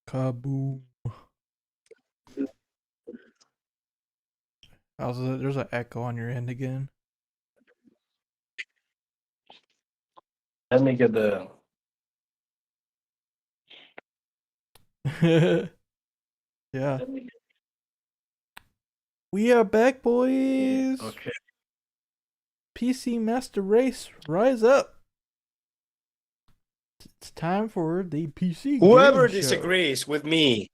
Kaboom. How's it? There's an echo on your end again. Let me get the. Yeah. We are back, boys. Okay. PC Master Race, rise up. It's time for the PC Whoever Gaming disagrees with me,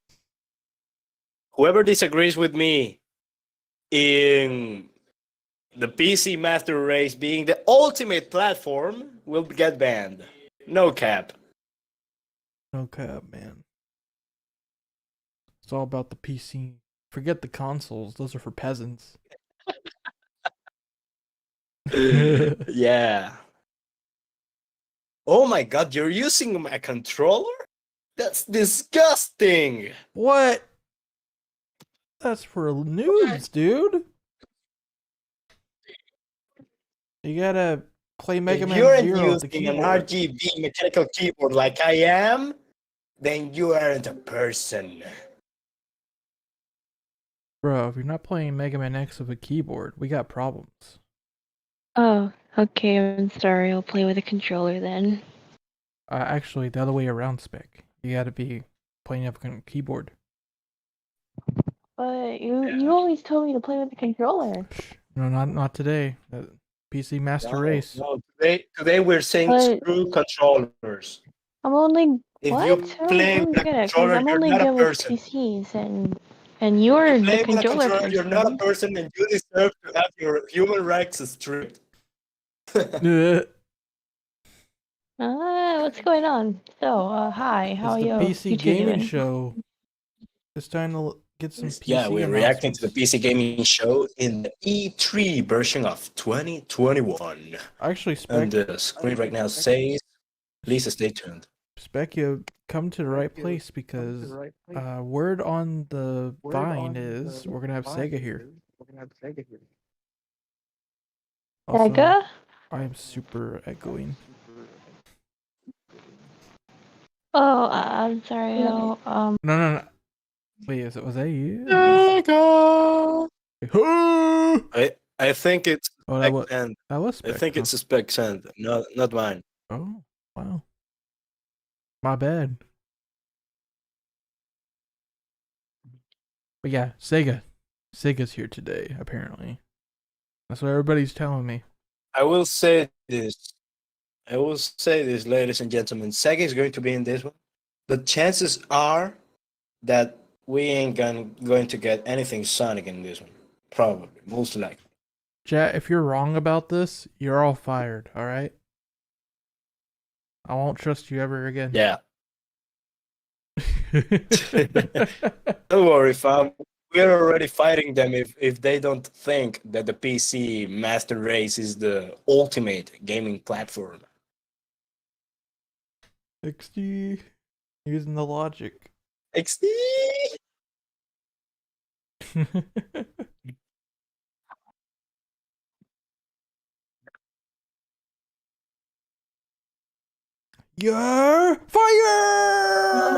whoever disagrees with me in the PC Master Race being the ultimate platform will get banned. No cap. No cap, man. It's all about the PC. Forget the consoles. Those are for peasants. Yeah. Oh my god, you're using a controller? That's disgusting. What? That's for noobs, dude. You gotta play Mega If Man you aren't Zero with the using an keyboard. RGB mechanical keyboard like I am, then you aren't a person. Bro, if you're not playing Mega Man X with a keyboard, we got problems. Oh, okay, I'm sorry. I'll play with a controller then. Actually, the other way around, Spec. You gotta be playing up a keyboard. But you always told me to play with a controller. No, not today. PC Master Race. No, today we're saying But- screw controllers. I'm only If what? you I play don't with a get it, 'cause controller, I'm you're only not a good with person. PCs and you're the Play with a controller controller, person. you're not a person, and you deserve to have your human rights stripped. What's going on? So, hi, how It's are the you? PC you two Gaming doing? Show. It's time to get some PC Yeah, we're reacting to the announcements. PC gaming show in the E3 version of 2021. Actually, And Spec, the screen right now says, please stay tuned. Spec, you come to the right place because word on the vine is we're gonna have Sega here. Also, Sega? I am super echoing. Oh, I'm sorry. No. Wait, was that you? Sega! Oh, I think it's that was Spec Send. Spec. I think it's a Spec Send, not mine. Oh, wow. My bad. But yeah, Sega's here today, apparently. That's what everybody's telling me. I will say this, ladies and gentlemen. Sega is going to be in this one. The chances are that we ain't going to get anything Sonic in this one. Probably, most likely. Chat, if you're wrong about this, you're all fired, alright? I won't trust you ever again. Yeah. Don't worry, fam. We're already fighting them if they don't think that the PC Master Race is the ultimate gaming platform. XD. Using the logic. XD! You're fired!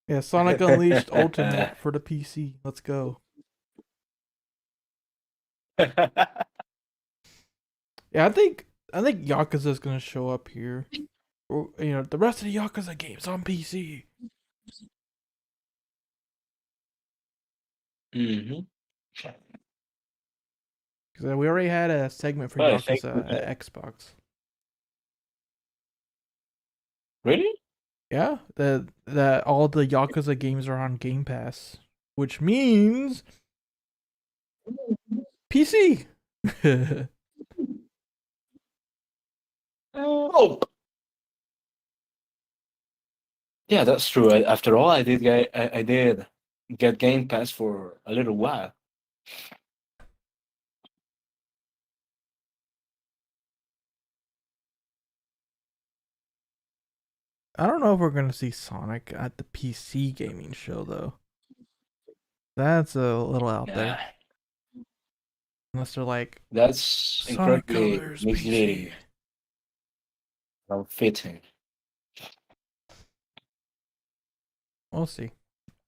Yeah, Sonic Unleashed Ultimate for the PC. Let's go. Yeah, I think Yakuza's gonna show up here. Or, the rest of the Yakuza games on PC. Mm-hmm. Because we already had a segment for Well, Yakuza at Xbox. Really? Yeah, that all the Yakuza games are on Game Pass, which means PC. Oh. Yeah, that's true. After all, I did get Game Pass for a little while. I don't know if we're gonna see Sonic at the PC gaming show though. That's a little out there. unless they're like That's Sonic incredibly Colors misleading, PC. unfitting. We'll see.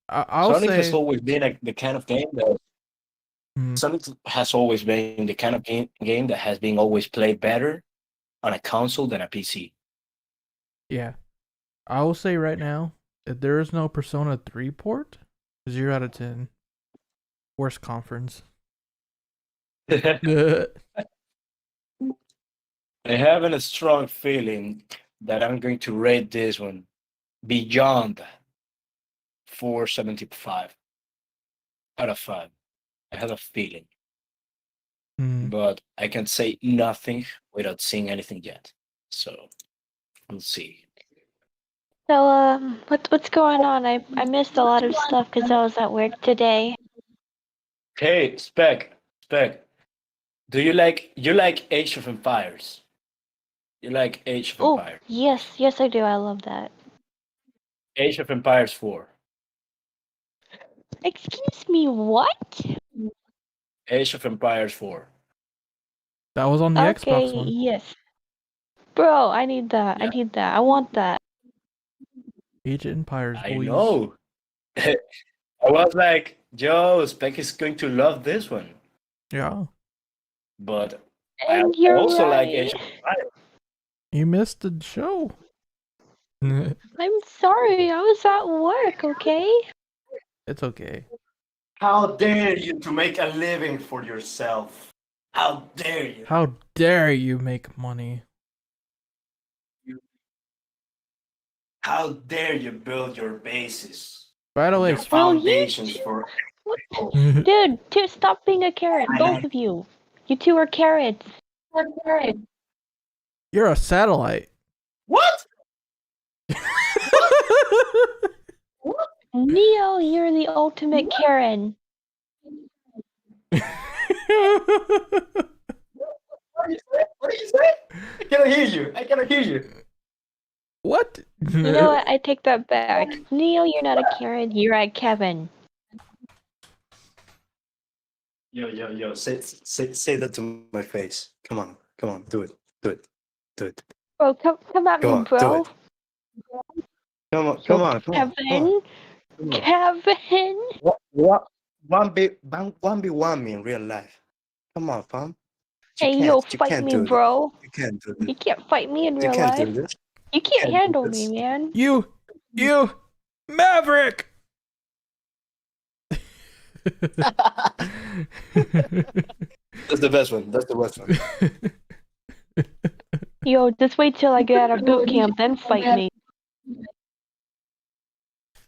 I'll Sonic has say always been the kind of game that mm, Sonic has always been the kind of game that has been always played better on a console than a PC. yeah. I will say right now, if there is no Persona 3 port, 0 out of 10. Worst conference. I have a strong feeling that I'm going to rate this one beyond 4.75 out of 5. I have a feeling, Mm. but I can say nothing without seeing anything yet. So we'll see. So, what's going on? I missed a lot of stuff because I was at work today. Hey, Spec, do you like Age of Empires? You like Age of Oh, Empires? yes, I do. I love that. Age of Empires 4. Excuse me, what? Age of Empires 4. That was on the Okay, Xbox one. yes. Bro, I need that. I Yeah, need that. I want that. Age of Empires, I boys. know. I was like, Joe, Spec is going to love this one. Yeah. But I And you're also like right. Age of Empires. You missed the show. I'm sorry. I was at work, okay? It's okay. How dare you to make a living for yourself? How dare you? How dare you make money? How dare you build your bases, By the way, your Well, you foundations two. for What? you're Dude, stop being a carrot. I Both know. of you. You two are carrots. a satellite. What? Neo, you're the ultimate Karen. What do you say? What do you say? I cannot hear you. I cannot hear you. What? You know what? I take that back. Neo, you're not a Karen. You're a Kevin. Yo. Say that to my face. Come on. Do it. Bro, come at Go me, on, do bro. it. Come on. Kevin. Kevin. What? 1v1 me in real life. Come on, fam. Hey, You fight can't me, do this. bro. You can't do this. You can't fight me in You real can't do life. this. You can't can't do handle this. me, man. you, Maverick. That's the best one. That's the best one. Yo, just wait till I get out of boot camp, then fight me.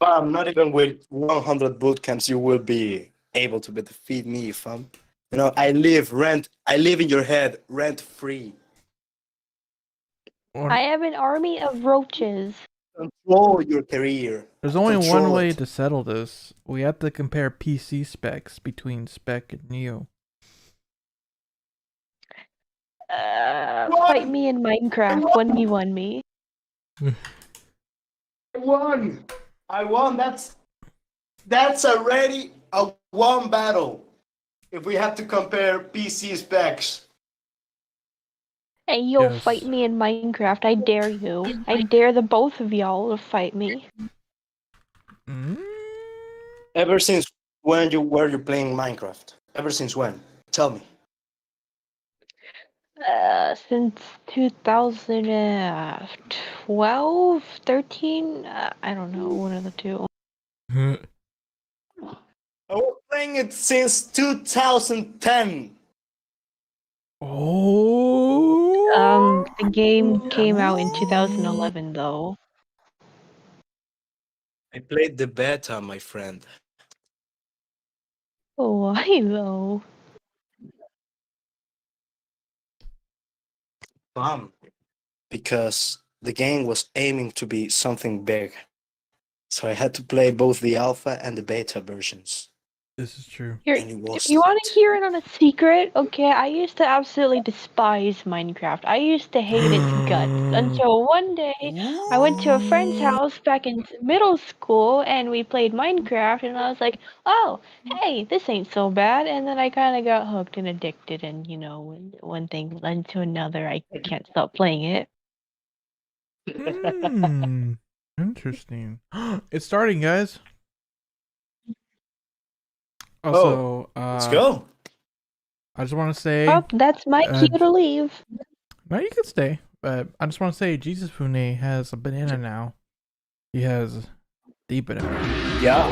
Fam, not even with 100 boot camps you will be able to defeat me, fam. You know, I live in your head rent free. I have an army of roaches. Control your career. There's only one Control way it. to settle this. We have to compare PC specs between Spec and Neo. Fight me in Minecraft. 1v1 me. I won. That's already a one battle. If we have to compare PC specs. Hey, yo, Yes. fight me in Minecraft. I dare you. I dare the both of y'all to fight me. Mm? Ever since when were you playing Minecraft? Ever since when? Tell me. Since 2012, 13? I don't know, one of the two. I was playing it since 2010. Oh. The game came out in 2011, though. I played the beta, my friend. Why, though? Because the game was aiming to be something big. So I had to play both the alpha and the beta versions. This is true. Here, And it was if you want that. to hear it on a secret, okay, I used to absolutely despise Minecraft. I used to hate its guts until one day I went to a friend's house back in middle school and we played Minecraft and I was like, oh, hey, this ain't so bad. And then I kind of got hooked and addicted and, you know, when one thing led to another, I can't stop playing it. Interesting. It's starting, guys. Oh, Also, let's go. I just want to say, Oh, that's my cue to leave. no, you can stay. But I just want to say, Jesus Fune has a banana now. He has the banana. Yeah.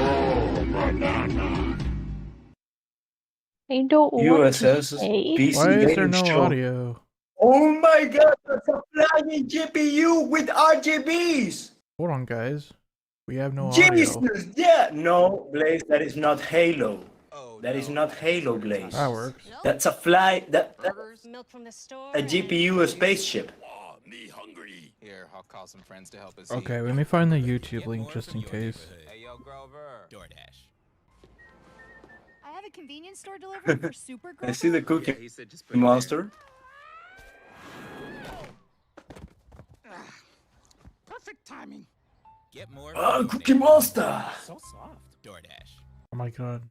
I don't want to USS stay. PC Why is there gaming no show. audio? Oh my god, that's a flying GPU with RGBs! Hold on, guys. We have no audio. Jesus, yeah! No, Blaze, that is not Halo. That is not Halo, Blaze. That works. That's a fly, Milk from the store. a GPU, a spaceship. Me hungry. Here, I'll call some friends to help us. Okay, let me find the YouTube link just in case. Hey, yo, Grover. DoorDash. I have a convenience store delivery for Super I see the Cookie He said just put it Monster. Perfect timing. Get more. Oh, Cookie Monster! So soft. DoorDash. Oh my god.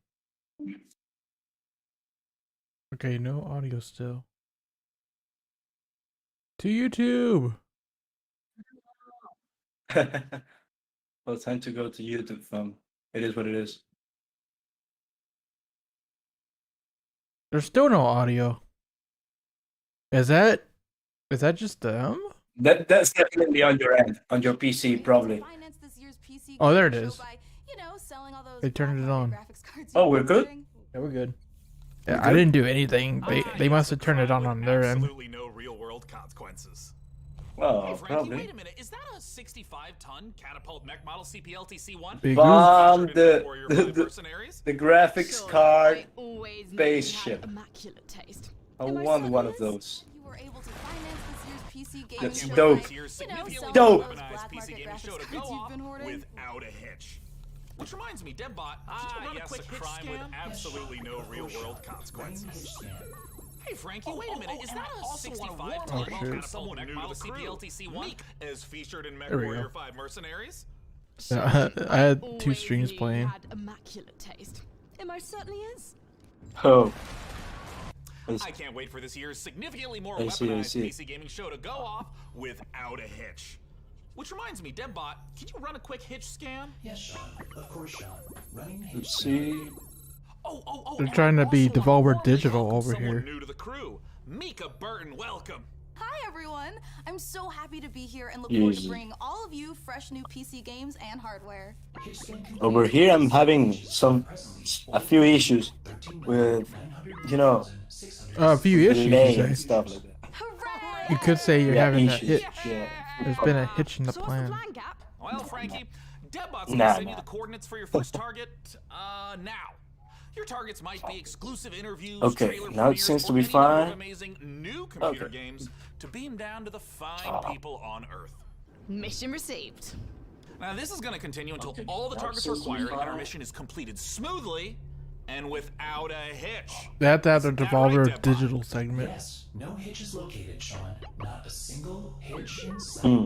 Okay, no audio still. To YouTube. Well, time to go to YouTube, fam. It is what it is. There's still no audio. Is that just them? That's definitely on your end, on your PC, probably. Oh, there it is. They turned it on. Oh, we're good? Yeah, we're good. Yeah, I didn't do anything. They must have turned it on their end. Absolutely no real-world consequences. Well, Hey, Frankie, probably. wait a minute. Is that a 65-ton catapult mech model CPLTC-1? Big The graphics card spaceship. Immaculate taste. I want one of those. You were able to finance this year's PC gaming That's show dope. by, Here's you know, significantly selling Dope. all those organized black PC market gaming show graphics to cards go you've off been hoarding. without a hitch. Which reminds me, Debbot, could you run a quick hitch crime scan? with Absolutely no real-world consequences. Hey, Frankie, wait a minute. Is that a Oh, 65-ton shoot. catapult mech model CPLTC-1 as featured in Mech There we Warrior go. 5 Mercenaries? Yeah, I had two streams playing. Had immaculate taste. It most certainly is. Oh. I can't wait for this year's significantly more I see. weaponized PC gaming show to go off without a hitch. Which reminds me, Debbot, can you run a quick hitch scan? Yes, Sean. Of course, Sean. Running hitch. Let's see. Oh, They're and trying to I be also wanna Devolver warmly Digital welcome over someone here. new to the crew. Mika Burton, welcome. Hi everyone! I'm so happy to be here and look forward to Easy. bringing all of you fresh new PC games and hardware. Over here, I'm having a few issues with, you know, A few issues, delay you and say. stuff like that. Hooray! You could say you're Yeah, having a issues. hitch. Yeah. There's been a hitch in the So what's the plan. plan, Cap? Well, Frankie, Debbot's Nah, gonna send you nah. the coordinates for your first target, now. Your targets might be exclusive interviews, Okay, trailer now it premieres, seems to or be any number of fine. amazing new computer Okay. games to beam down to the fine Oh. people on Earth. Mission received. Now, this is going to continue until all the Now it targets seems to be required and our fine. mission is completed smoothly and without a hitch. They have to have their Is that Devolver right, Debbot? Digital segment. Yes. No hitches located, Sean. Not a single hitch in sight. Hmm.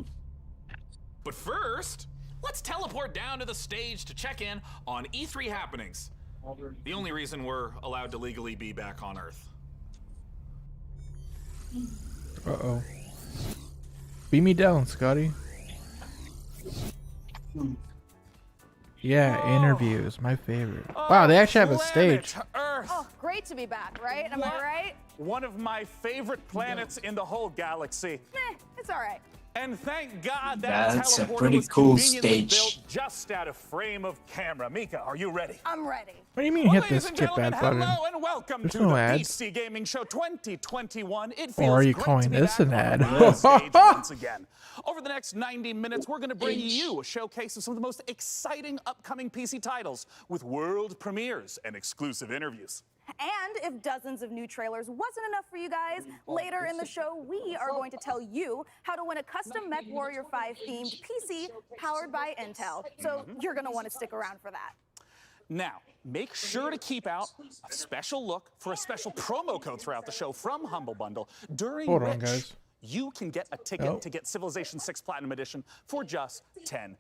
But first, let's teleport down to the stage to check in on E3 happenings. The only reason we're allowed to legally be back on Earth. Uh-oh. Beat me down, Scotty. Yeah, interviews, my favorite. Wow, they actually have a stage. Earth, Oh, great to be back, right? Am I right? one of my favorite planets in the whole galaxy. It's all right. And thank God That's a teleporter pretty was cool conveniently stage. built just out of frame of camera. Mika, are you ready? I'm ready. What do you mean hit Ladies this and skip gentlemen, ad button? hello and welcome There's to no the ads. PC Gaming Show 2021. It feels Or are you great calling to be this back an on ad? the main stage once again. Over the next 90 minutes, we're going to bring you a showcase of some of the most exciting upcoming PC titles with world premieres and exclusive interviews. And if dozens of new trailers wasn't enough for you guys, later in the show, we are going to tell you how to win a custom Mech Warrior 5 themed PC powered by Intel. So you're going to want to stick around for that. Now, make sure to keep out a special look for a special promo code throughout the show from Humble Bundle, during Hold which on, guys. you can get a ticket to get Civilization 6 Platinum Edition for just $10.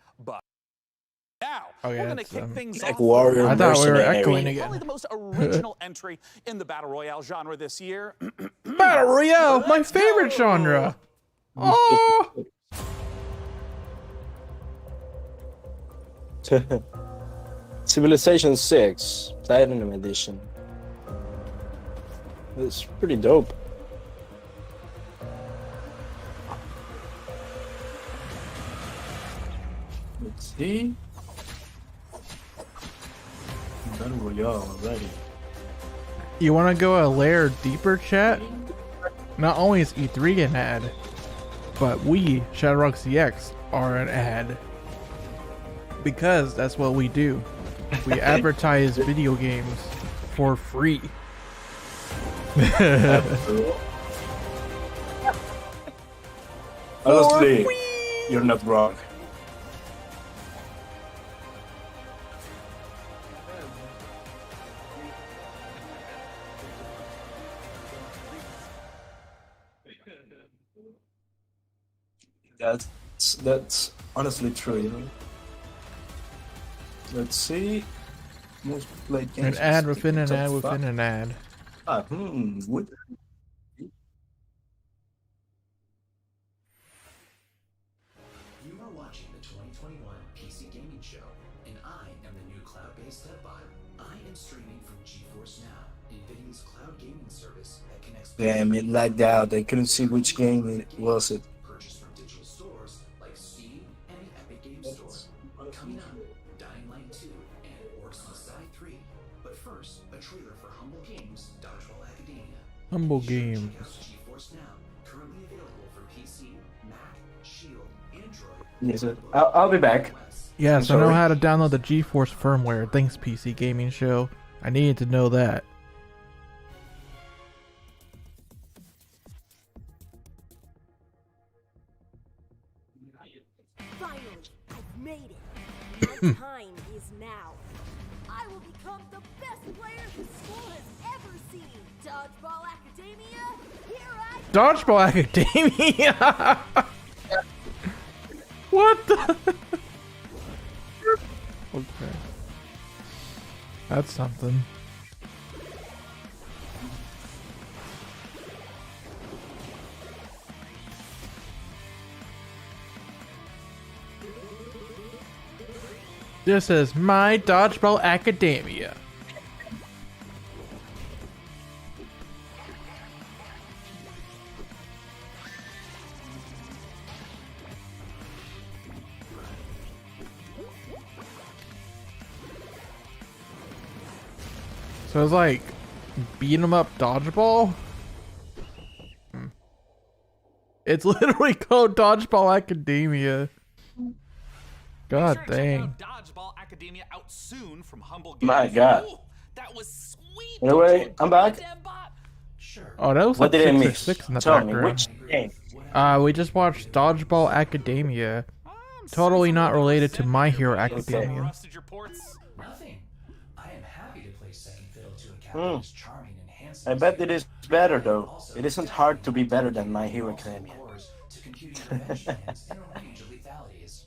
Now, we're going to kick things off. Warrior I thought we were Mercenary. echoing again. Probably the most original entry in the Battle Royale genre this year. Battle Royale, my favorite genre. Oh, Civilization 6 Platinum Edition. It's pretty dope. Let's see. Battle Royale already. you want to go a layer deeper, chat? Not only is E3 an ad, but we, ShadowRockZX, are an ad. Because that's what we do. We advertise video games for free. Honestly, you're not wrong. That's honestly true, you know. Let's see. Most played games. An ad within an Top ad within five. an ad. Would You are watching the 2021 PC Gaming Show, and I am the new cloud-based deadbot. I am streaming from GeForce Now, NVIDIA's cloud gaming service that connects. damn, it lagged out. I couldn't see which game it was. It. Purchased from digital stores like Steam and the Epic Games Store. Coming up, Dying Light 2 and Orcs Must Die 3. But first, a trailer for Humble Games Dodgeball Academia. Humble Be sure to check Games. out GeForce Now, currently available for PC, Mac, Shield, Android. Yes, I'll be back. Yes, I I'm know sorry. how to download the GeForce firmware. Thanks, PC Gaming Show. I needed to know that. Finally, I've made it. My time is now. I will become the best player the school has ever seen. Dodgeball Academia, here I come. Dodgeball Academia! What the? Okay. That's something. This is my Dodgeball Academia. So it's like beat 'em up dodgeball. It's literally called Dodgeball Academia. God Make sure to check dang. out Dodgeball Academia out soon from Humble Games. My God. Ooh, that was sweet. Anyway, I'm back. Sure. Oh, that was What like did I 6 or miss? 6 in the Tell me, background. which game? We just watched Dodgeball Academia. Totally not related to My Hero Academia. Rusted your ports. Nothing. I am happy to play second fiddle to a captain's charming and handsome. I bet it is better though. It isn't hard to be better than My Hero Academia. To compute intervention bands in a range of lethalities.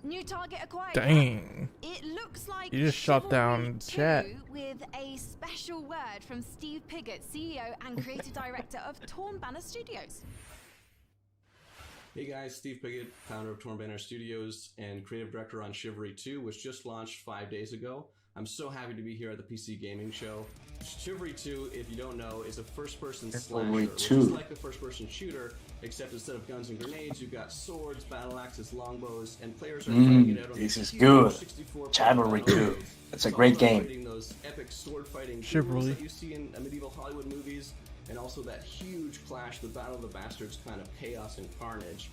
New target acquired. Dang. It looks like You just shut down Chivalry 2 chat. with a special word from Steve Piggott, CEO and creative director of Torn Banner Studios. Hey guys, Steve Piggott, founder of Torn Banner Studios and creative director on Chivalry 2, which just launched 5 days ago. I'm so happy to be here at the PC Gaming Show. Chivalry 2, if you don't know, is a first-person slasher, which is like a first-person shooter, except instead of guns and grenades, you've got swords, battle axes, longbows, and players are fighting it out on This is huge good. 64 Chivalry 2. It's a great game. celebrating those epic sword-fighting Chivalry. duels that you see in medieval Hollywood movies, and also that huge clash, the Battle of the Bastards kind of chaos and carnage.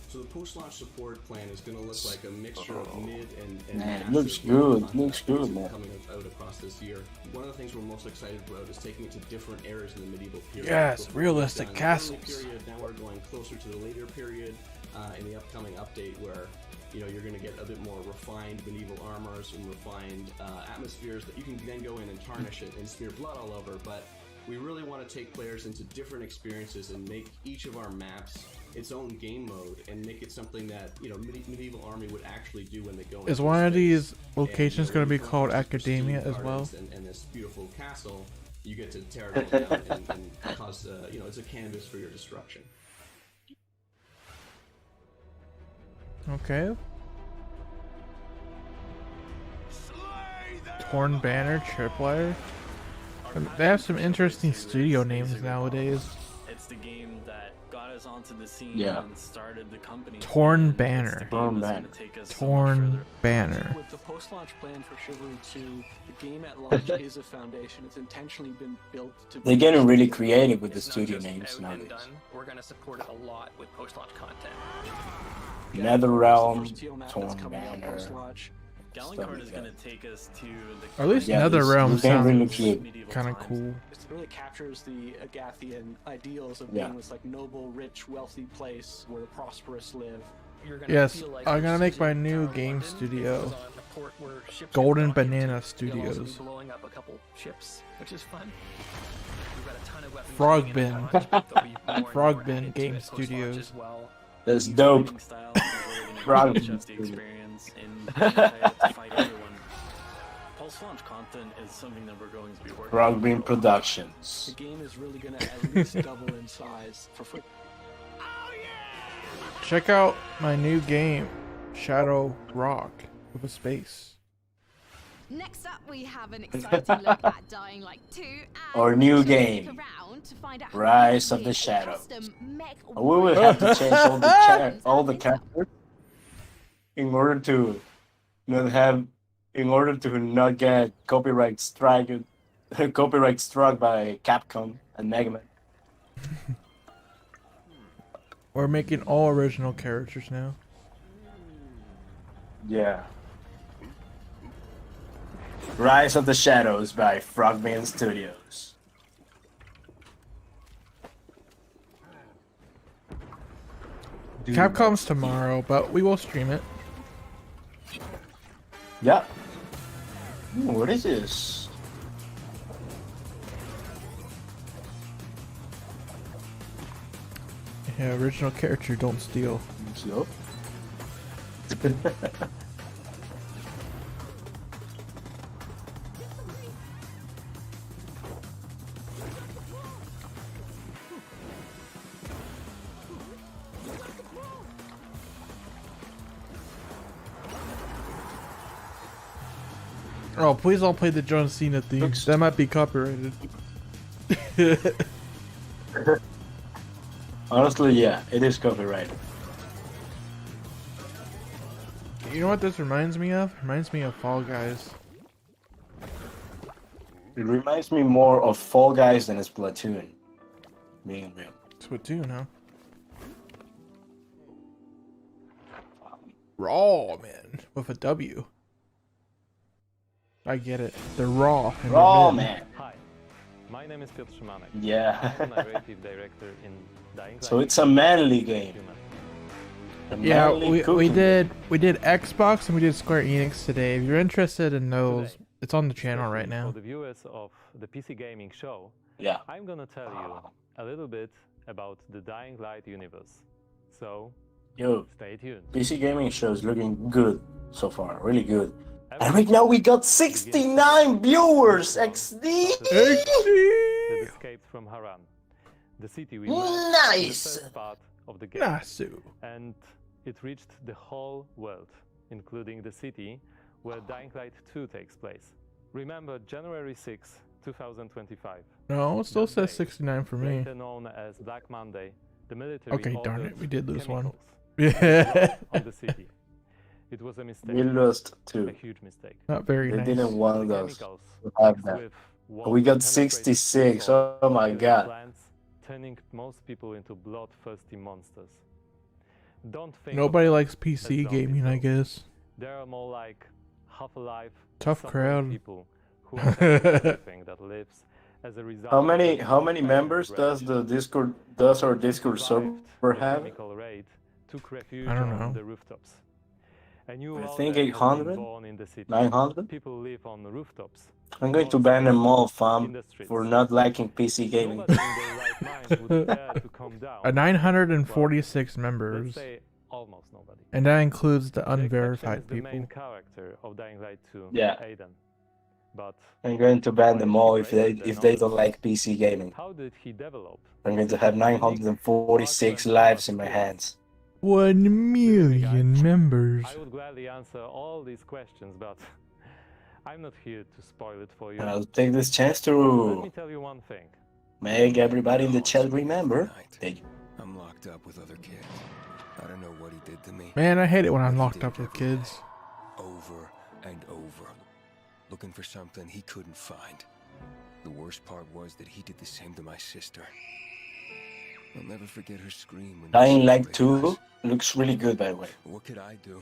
So the post-launch support plan is going to look like a mixture of mid and Man, it massive looks good. content Looks good, packages man. coming out across this year. One of the things we're most excited about is taking it to different eras in the medieval period. Yes, Before realistic we've done the early castles. Period, now we're going closer to the later period. in the upcoming update, where you're going to get a bit more refined medieval armors and refined atmospheres that you can then go in and tarnish it and smear blood all over. But we really want to take players into different experiences and make each of our maps its own game mode and make it something that medieval army would actually do when they go. Is one of these locations going to be called Academia as well? And this beautiful castle, you get to tear it all down and cause it's a canvas for your destruction. Okay. Torn Banner, Tripwire. They have some interesting studio names nowadays. It's the game that got us onto the scene and started the company. Torn Banner. Torn Banner. Torn Banner. With the post-launch plan for Chivalry 2, the game at launch is a foundation. It's intentionally been built to. They're getting really creative with the studio names nowadays. We're going to support it a lot with post-launch content. NetherRealm, Torn Banner. Gallon is going to take us to the. Or at least NetherRealm sounds kind of cool. It really captures the Agathian ideals of being this like noble, rich, wealthy place where the prosperous live. Yes, I'm gonna make my new game studio, Golden Banana Studios. Blowing up a couple ships, which is fun. Frogbin. Frogbin Game Studios. That's dope. Frogbin Post-launch content is something that we're going to be working on. Frogbin Productions. The game is really going to at least double in size for free. Check out my new game, Shadow Rock with a space. Next up, we have an exciting look at Dying Light 2 and our new game, Rise of the Shadows. We will have to change all the characters in order to not get copyright struck by Capcom and Mega Man. We're making all original characters now. Yeah. Rise of the Shadows by Frogman Studios. Capcom's tomorrow, but we will stream it. Yeah. Ooh, what is this? Yeah, original character, don't steal. Yep. Oh, please don't play the John Cena theme. That might be copyrighted. Honestly, yeah, it is copyrighted. You know what this reminds me of? Reminds me of Fall Guys. It reminds me more of Fall Guys than Splatoon. Being real. Splatoon, huh? Raw, man. With a W. I get it. They're raw. Raw, man. Hi, my name is Piotr Szymanek. Yeah. I'm the narrative director in Dying Light. So it's a manly game. Yeah, we did Xbox and we did Square Enix today. If you're interested in those, it's on the channel right now. For the viewers of the PC Gaming Show, yeah, I'm gonna tell you a little bit about the Dying Light universe. So, stay tuned. PC Gaming Show is looking good so far, really good. And right now we got 69 viewers, XD! That escaped from Haran, the city we nice! the first part of the game. Nasu. And it reached the whole world, including the city where Dying Light 2 takes place. Remember January 6, 2025. No, it still says 69 for me. Later known as Black Monday, the military Okay, darn it, we did lose one. Yeah. On the city. It was a mistake. We lost too. A huge mistake. Not very nice. They didn't want us to have that. We got 66. Oh my god. Plants, turning most people into bloodthirsty monsters. Don't think Nobody likes PC gaming, I guess. There are more like half-alive, tough crowd. People who everything that lives as a result. How many members does our Discord server have? took refuge I don't on know. the rooftops. A new I world think has been 800, born in the city. 900. People live on the rooftops. I'm going to Gods ban them all, in fam, the streets. for not liking PC gaming. Nobody in their right mind would dare to come down. 946 Well, members. let's say almost nobody. And that includes the The exception unverified is the main people. character of Dying Light 2, Yeah. Aiden. But I'm going to ban them all if they greater don't than like PC gaming. how did he develop? I'm going to have 946 lives in my hands. 1 million members. I would gladly answer all these questions, but I'm not here to spoil it for you. And I'll take this chance Let to me tell you one thing. make everybody in the chat remember that I'm locked up with other kids. I don't know what he did to me. Man, I hate it when I'm locked up with kids. Over and over. Looking for something he couldn't find. The worst part was that he did the same to my sister. I'll never forget her scream when Dying Light 2 looks really good, by the way. What could I do?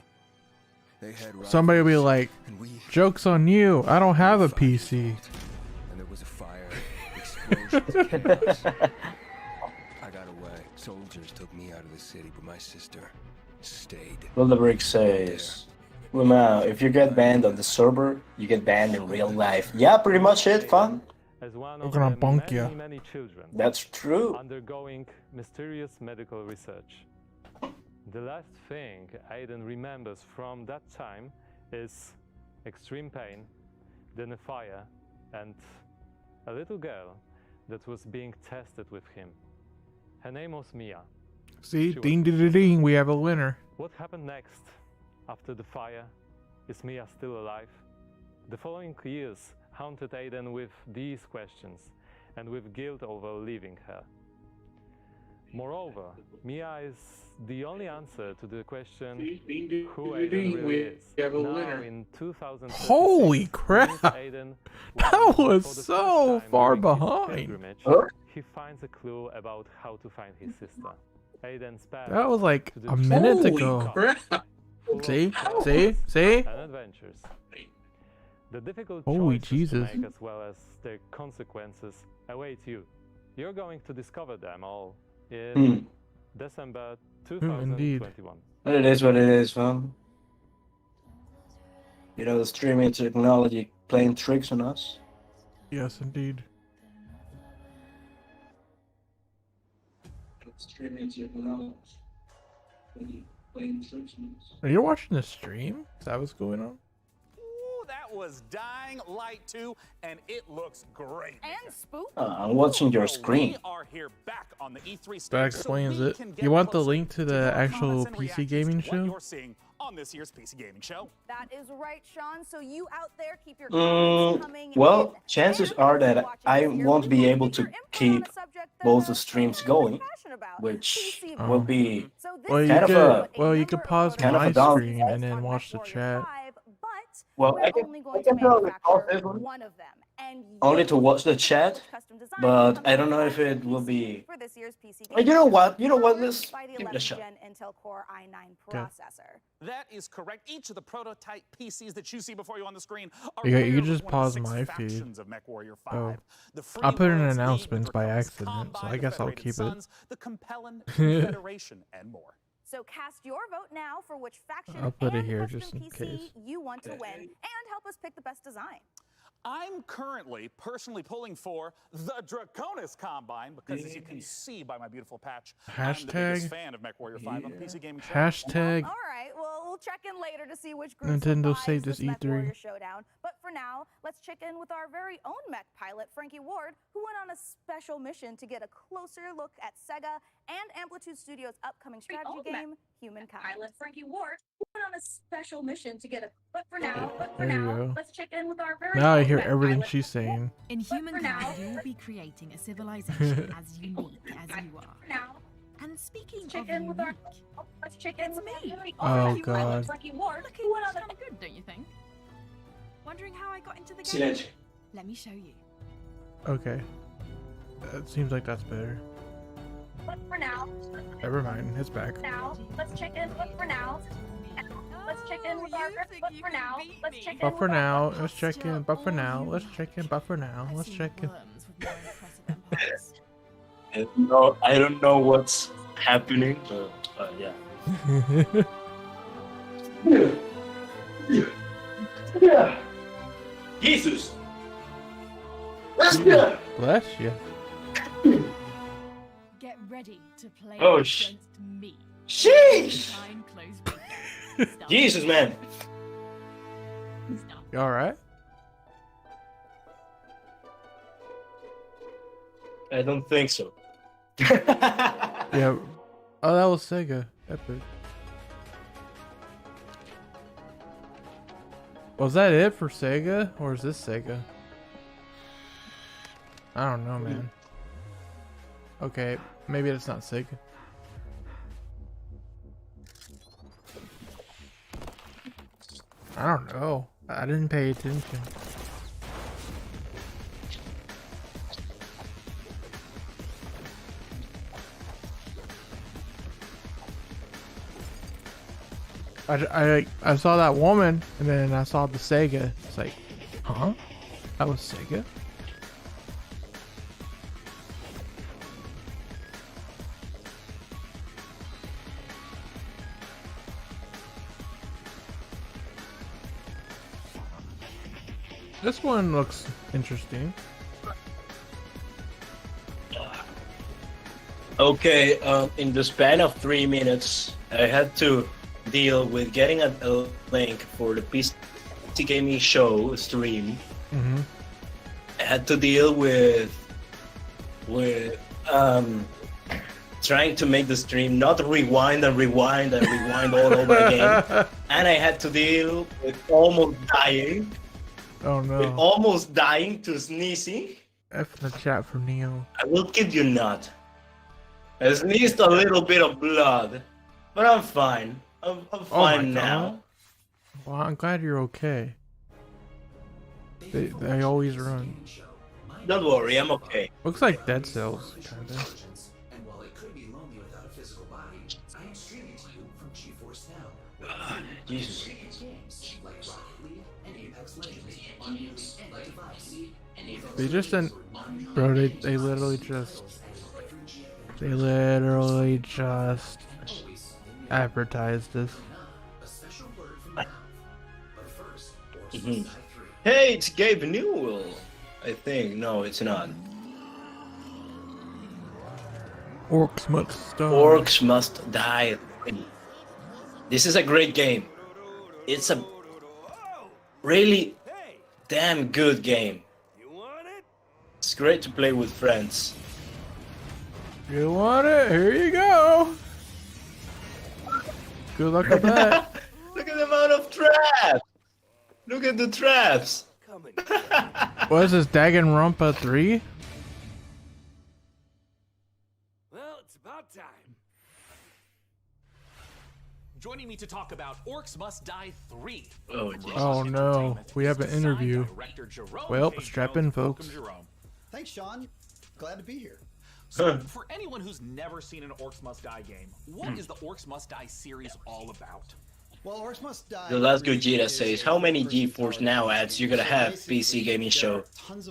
They had Somebody will be rifles, like, and we joke's on you, I don't have a PC. and there was a fire, explosions, chaos. I got away. Soldiers took me out of the city, but my sister stayed. Wildebrick says, well, now, if you get banned on the server, you get banned in real life. Yeah, pretty much it, fun. As one We're of gonna the bunk many, ya. many children That's true. undergoing mysterious medical research. The last thing Aiden remembers from that time is extreme pain, then a fire, and a little girl that was being tested with him. Her name was Mia. See, She was- ding ding ding ding, we have a winner. What happened next? After the fire, is Mia still alive? The following years haunted Aiden with these questions and with guilt over leaving her. Moreover, Mia is the only answer to the question who Aiden really is. Now in 2036, Holy crap! Aiden That was for the so first time far during his behind. pilgrimage, Huh? he finds a clue about how to find his sister. Aiden's path That was like to the a minute truth ago. full of See? chaos See? and adventures. The difficult Holy choices Jesus. to make as well as their consequences await you. You're going to discover them all in December indeed. 2021. But it is what it is, fam. You know, the streaming technology playing tricks on us. Yes, indeed. Streaming technology playing tricks on us. Are you watching the stream? Is that what's going on? Ooh, that was Dying Light 2, and it looks great. And spooky. I'm watching your We screen. are here back on the E3 stage, That so explains we it. can get You want the closer link to the your actual comments and PC reactions gaming to what show? you're seeing on this year's PC gaming show. That is right, Sean. So you out there keep your comments coming Well, in. chances And are if you're that watching I this year, won't we be want able get to your input on keep a subject that, both the streams you're really going, passionate about, which PC will voting. be So this Well, you kind of is a- what a well, you number could of pause voters kind of a my down- stream and then on watch the MechWarrior chat. 5, but Well, we're I can- only I going to can probably pause manufacture this one. one of them. And only you to watch the chat, custom design but coming I don't to know life if it will PC be. for this year's PC You know Gaming what? Show, You know what? powered Let's by the give it a 11th shot. Gen Intel Core i9 Okay. processor. That is correct. Each of the prototype PCs that you see before you on the screen are You paired with just one of the pause 6 my feed. factions of MechWarrior 5. Oh. The free I put in worlds, the announcements by Draconis accident, so Combine, I the guess I'll Federated keep it. Suns, the Compelling Confederation, and more. So cast your vote now for which faction I'll put it and here custom just in PC case. you want to win, and help us pick the best design. I'm currently personally pulling for the Draconis Combine because, as you can see by my beautiful patch, I'm the biggest Hashtag- fan of MechWarrior 5 on the PC Gaming Show. Hashtag All right, well, we'll check in later to see which group Nintendo survives saved this us E3. MechWarrior showdown. But for now, let's check in with our very own mech pilot, Frankie Ward, who went on a special mission to get a closer look at Sega and Amplitude Studios' upcoming strategy game, Humankind. Pilot Frankie Ward went on a special mission to get a. But for now, There you go. let's check in with our very Now I own hear mech everything pilot. she's saying. In Humankind, you will be creating a civilization as unique as you are. Now, And speaking check of in with our. unique, Let's check in it's with me. our very Oh, own mech God. pilot Frankie Ward looking who went on kind a. of good, don't you think? Wondering how I got into the game? Silence. Let me show you. Okay. That seems like that's better. But for now, Never mind, it's back. now let's check in. But for now, let's check in with our. But for now, let's check in. But for with our- now, let's check in. But for now, let's check in. But for now, let's check in. Worms with more impressive empires. I don't know what's happening, but yeah. Jesus. Bless you. Get ready to play Oh, against me. Sheesh. Behind closed windows. Jesus, man. You alright? I don't think so. Yeah. Oh, that was Sega. Epic. Was that it for Sega? Or is this Sega? I don't know, man. Okay, maybe it's not Sega. I don't know. I didn't pay attention. I saw that woman, and then I saw the Sega. It's like, huh? That was Sega? This one looks interesting. Okay, in the span of 3 minutes, I had to deal with getting a link for the PC Gaming Show stream. Mm-hmm. I had to deal with trying to make the stream not rewind and rewind and rewind all over again. And I had to deal with almost dying. Oh no. With almost dying to sneezing. F in the chat for Neo. I will kid you not. I sneezed a little bit of blood, but I'm fine. I'm fine now. Well, I'm glad you're okay. They always run. Don't worry, I'm okay. Looks like Dead Cells, kinda. And while it could be lonely without a physical body, I am streaming to you from GeForce Now. Jesus. Games like Rocket League and Apex Legends on nearly any device. They just didn't, bro. They literally just advertised this. Mhm. Hey, it's Gabe Newell. I think no, it's not. Orcs must die. Orcs must die. This is a great game. It's a really damn good game. It's great to play with friends. You want it? Here you go. Good luck with that. Look at the amount of traps. Look at the traps. What is this, Danganronpa 3? Well, it's about time. Joining me to talk about Orcs Must Die 3. Oh no, we have an interview. Well, strap in, folks. Thanks, Sean. Glad to be here. So, for anyone who's never seen an Orcs Must Die game, what is the Orcs Must Die series all about? Well, Orcs Must Die. The last Gogeta says, how many GeForce Now ads you gonna have, PC Gaming Show?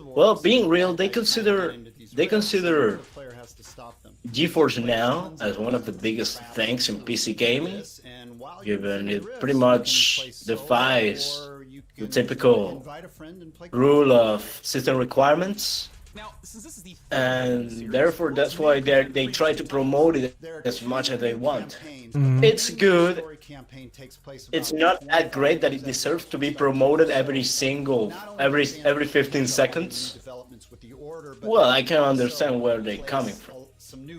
Well, being real, they consider GeForce Now as one of the biggest things in PC gaming, given it pretty much defies the typical rule of system requirements. And therefore, that's why they try to promote it as much as they want. It's good. It's not that great that it deserves to be promoted every 15 seconds. Well, I can understand where they're coming from,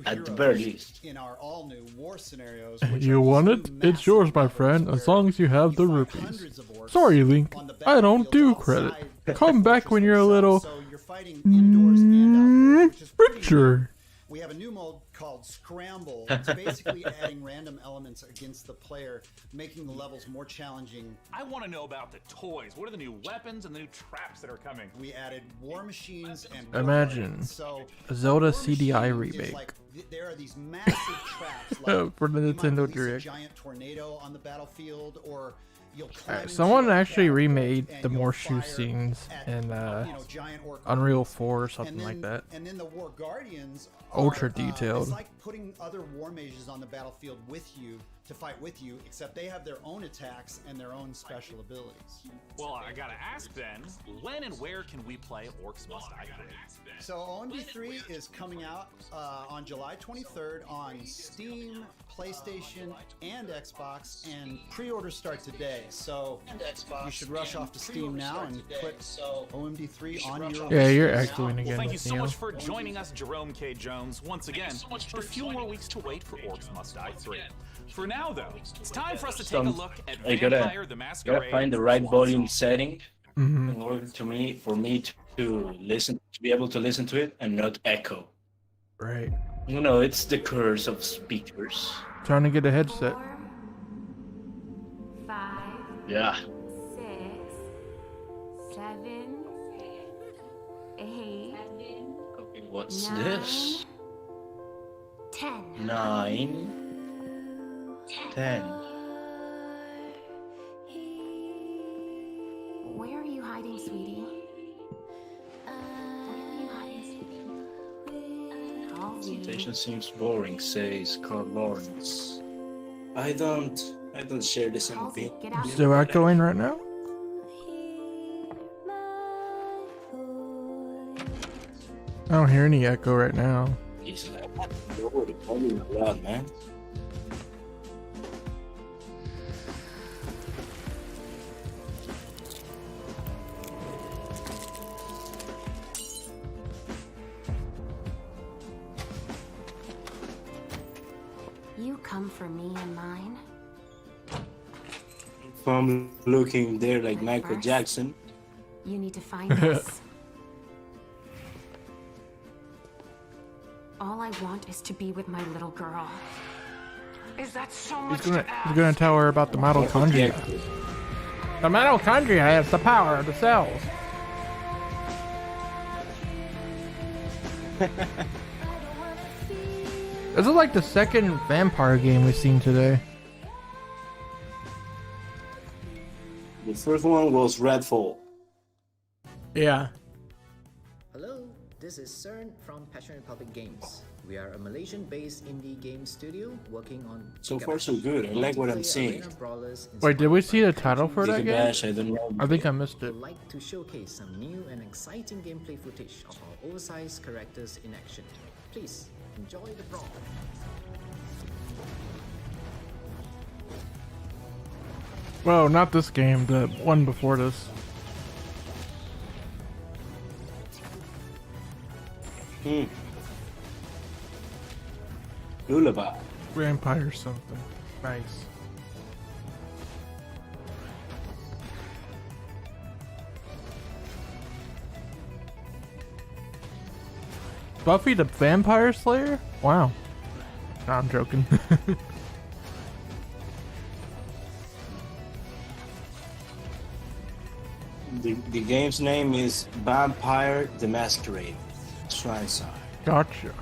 at the very least. You want it? It's yours, my friend, as long as you have the rupees. Sorry, Link, I don't do credit. Come back when you're a little richer. We have a new mode called Scramble. It's basically adding random elements against the player, making the levels more challenging. I want to know about the toys. What are the new weapons and the new traps that are coming? We added war machines and imagine a Zelda CDI remake. There are these massive traps like for the Nintendo a Direct. giant tornado on the battlefield, or You'll climb into someone a actually catapult remade and the you'll more shoe fire scenes at, in giant orc Unreal armies. 4 or something And like then- that. And then the War Guardians Ultra are, detailed. It's like putting other war mages on the battlefield with you to fight with you, except they have their own attacks and their own special abilities. Well, I gotta ask then, when and where can we play Orcs Must Die 3? So OMD3 is coming out on July 23rd on Steam, PlayStation, and Xbox, and pre-orders start today. So you should rush off to Steam now and put OMD3 on your Yeah, you're list. echoing again. Well, thank you with so Neo. much for joining us, Jerome K. Jones, once again. A few more weeks to wait for Orcs Must Die 3. For now, though, it's time for us to take a look at I Vampire the gotta Masquerade. find the right volume setting Mhm. in order for me to listen, to be able to listen to it and not echo. Right. You know, it's the curse of speakers. Trying to get a headset. 5, Yeah. 6, 7, 8. Okay, what's this? 10. 9, 10. Where are you hiding, sweetie? Where are you hiding, sweetie? Presentation seems boring, says Carl Lawrence. I don't share the same opinion. Still echoing right now? I don't hear any echo right now. He's like, lower the volume a lot, man. You come for me and mine. If I'm looking there like Michael Jackson. You need to find us. All I want is to be with my little girl. Is that so much He's gonna tell her about the mitochondria. The mitochondria has the power of the cells. This is like the second vampire game we've seen today. The first one was Redfall. Yeah. Hello, this is CERN from Passion Republic Games. We are a Malaysian-based indie game studio working on So far so good. I like what I'm seeing. Wait, did we see the title for that Giga game? Bash, I don't know. I think I missed it. We'd like to showcase some new and exciting gameplay footage of our oversized characters in action. Please enjoy the brawl. Well, not this game, the one before this. Lullaby. Vampire something. Nice. Buffy the Vampire Slayer? Wow. No, I'm joking. The game's name is Vampire the Masquerade. Shrine Side. Gotcha.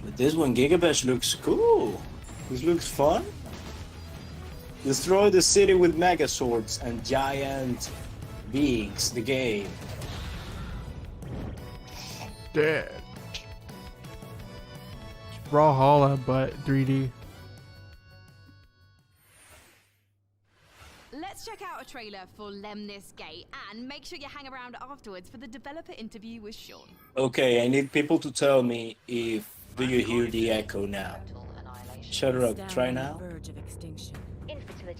But this one, Giga Bash, looks cool. This looks fun. Destroy the city with mega swords and giant beings. The game. Dead. Brawlhalla, but 3D. Let's check out a trailer for Lemnis Gate and make sure you hang around afterwards for the developer interview with Sean. Okay, I need people to tell me if do you hear the echo now. ShadowRock, try now.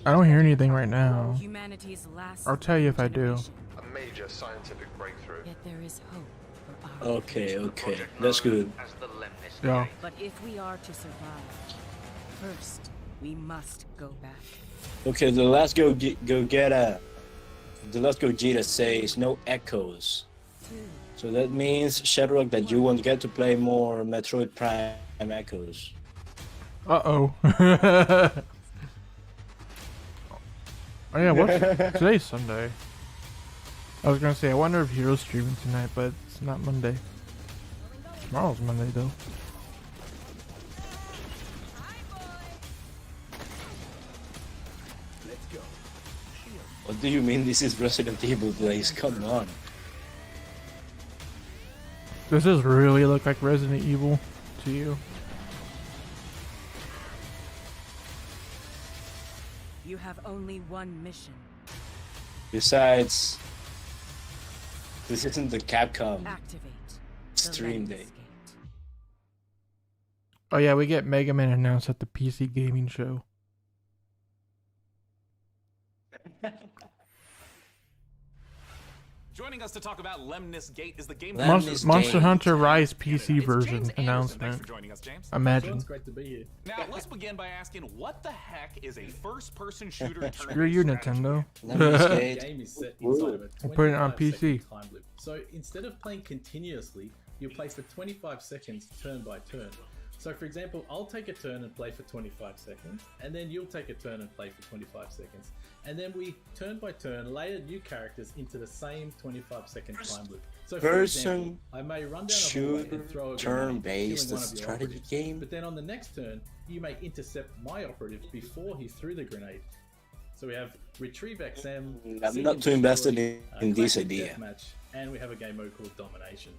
I don't hear anything right now. Humanity's last I'll tell you if I do. A major scientific breakthrough. Yet there is hope for our Okay, that's good. Yeah. But if we are to survive, first we must go back. Okay, the last Gogeta says no echoes. So that means, ShadowRock, that you won't get to play more Metroid Prime Echoes. Uh-oh. Oh yeah, today's Sunday. I was gonna say, I wonder if Hero's streaming tonight, but it's not Monday. Tomorrow's Monday, though. What do you mean this is Resident Evil Blaze? Come on. Does this really look like Resident Evil to you? You have only one mission. Besides, this isn't the Capcom Activate stream day. Oh yeah, we get Mega Man announced at the PC gaming show. Joining us to talk about Lemnis Gate is the game. Monster Hunter Rise PC version announcement. Imagine. It's great to be here. Now let's begin by asking, what the heck is a first-person shooter? Screw you, Nintendo. The game is set inside of a We'll put it on 25-second PC. time loop. So instead of playing continuously, you play for 25 seconds turn by turn. So for example, I'll take a turn and play for 25 seconds, and then you'll take a turn and play for 25 seconds. And then we, turn by turn, layer new characters into the same 25-second time loop. So for example, I may run down a hallway and throw a grenade, turn-based killing one of your strategy operatives. game. But then on the next turn, you may intercept my operative before he threw the grenade. So we have Retrieve XM. I'm not too invested in this Classic idea. Deathmatch, and we have a game mode called Domination.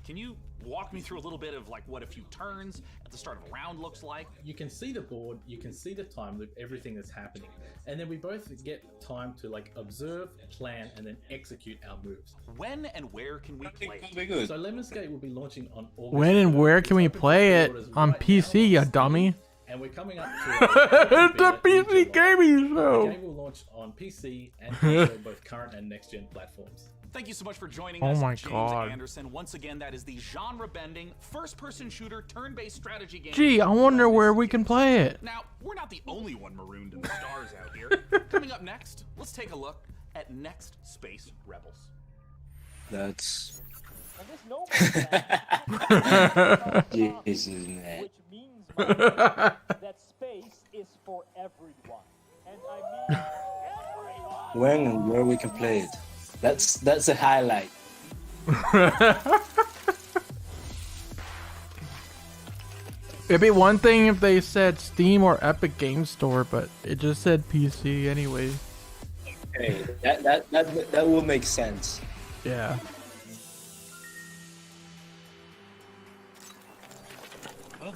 Can you walk me through a little bit of like what a few turns at the start of a round looks like? You can see the board, you can see the time loop, everything that's happening. And then we both get time to like observe, plan, and then execute our moves. When and where can we play? So Lemnis Gate will be launching on August. When and where can we play it? On PC, you dummy. And we're coming up to the PC gaming The show. game will launch on PC and console, both current and next-gen platforms. Thank you so much for joining Oh us, my James God. Anderson. Once again, that is the genre-bending, first-person shooter, turn-based strategy game. Gee, I wonder where we can play it. Now, we're not the only one marooned in the stars out here. Coming up next, let's take a look at Next Space Rebels. That's. Jesus, Jesus, man. Which means that space is for everyone. And I mean everyone. When and where we can play it. That's a highlight. It'd be one thing if they said Steam or Epic Game Store, but it just said PC anyway. Hey, that will make sense. Yeah.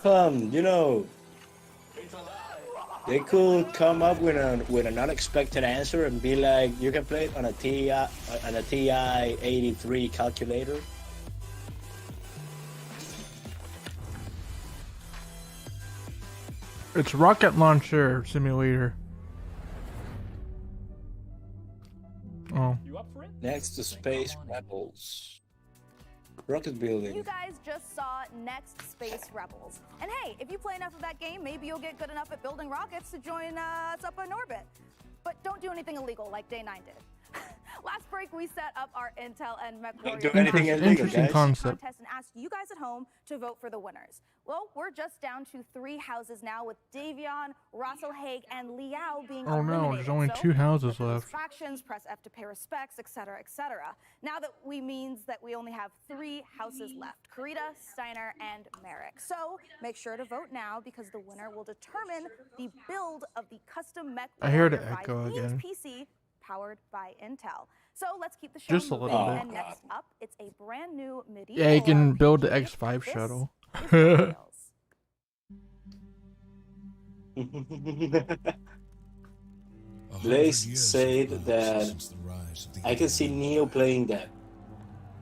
You know, they could come up with an unexpected answer and be like, you can play it on a TI 83 calculator. It's Rocket Launcher Simulator. Oh. Next to Space Rebels. Rocket building. You guys just saw Next Space Rebels. And hey, if you play enough of that game, maybe you'll get good enough at building rockets to join us up in orbit. But don't do anything illegal like Day 9 did. Last break, we set up our Intel and Mech Don't Warrior do anything illegal, Interesting guys. concept. contest and asked you guys at home to vote for the winners. Well, we're just down to 3 houses now, with Davion, Russell Haig, and Liao being Oh no, eliminated. there's only So 2 houses put those left. Fractions, press F to pay respects, etc., etc. Now that means that we only have 3 houses left: Karita, Steiner, and Merrick. So make sure to vote now, because the winner will determine the build of the custom Mech I heard it Warrior by echo Themes again. PC powered by Intel. So let's keep the show Just a moving. little bit. And next up, it's a brand new medieval. Yeah, you can build the RPG. X5 This shuttle. is Wheels. Blaze said that I can see Neo playing that.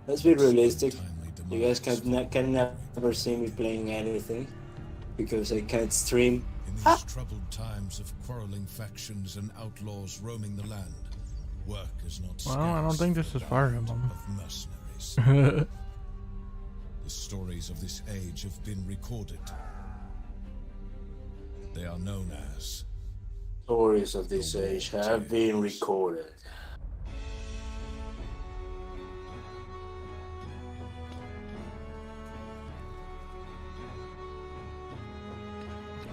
Let's be realistic. You guys can never see me playing anything because I can't stream. In these troubled times of quarreling factions and outlaws roaming the land, work is not Well, I don't scarce think this for is the Fire band Emblem. of mercenaries. The stories of this age have been recorded. They are known as Stories of this age have been recorded.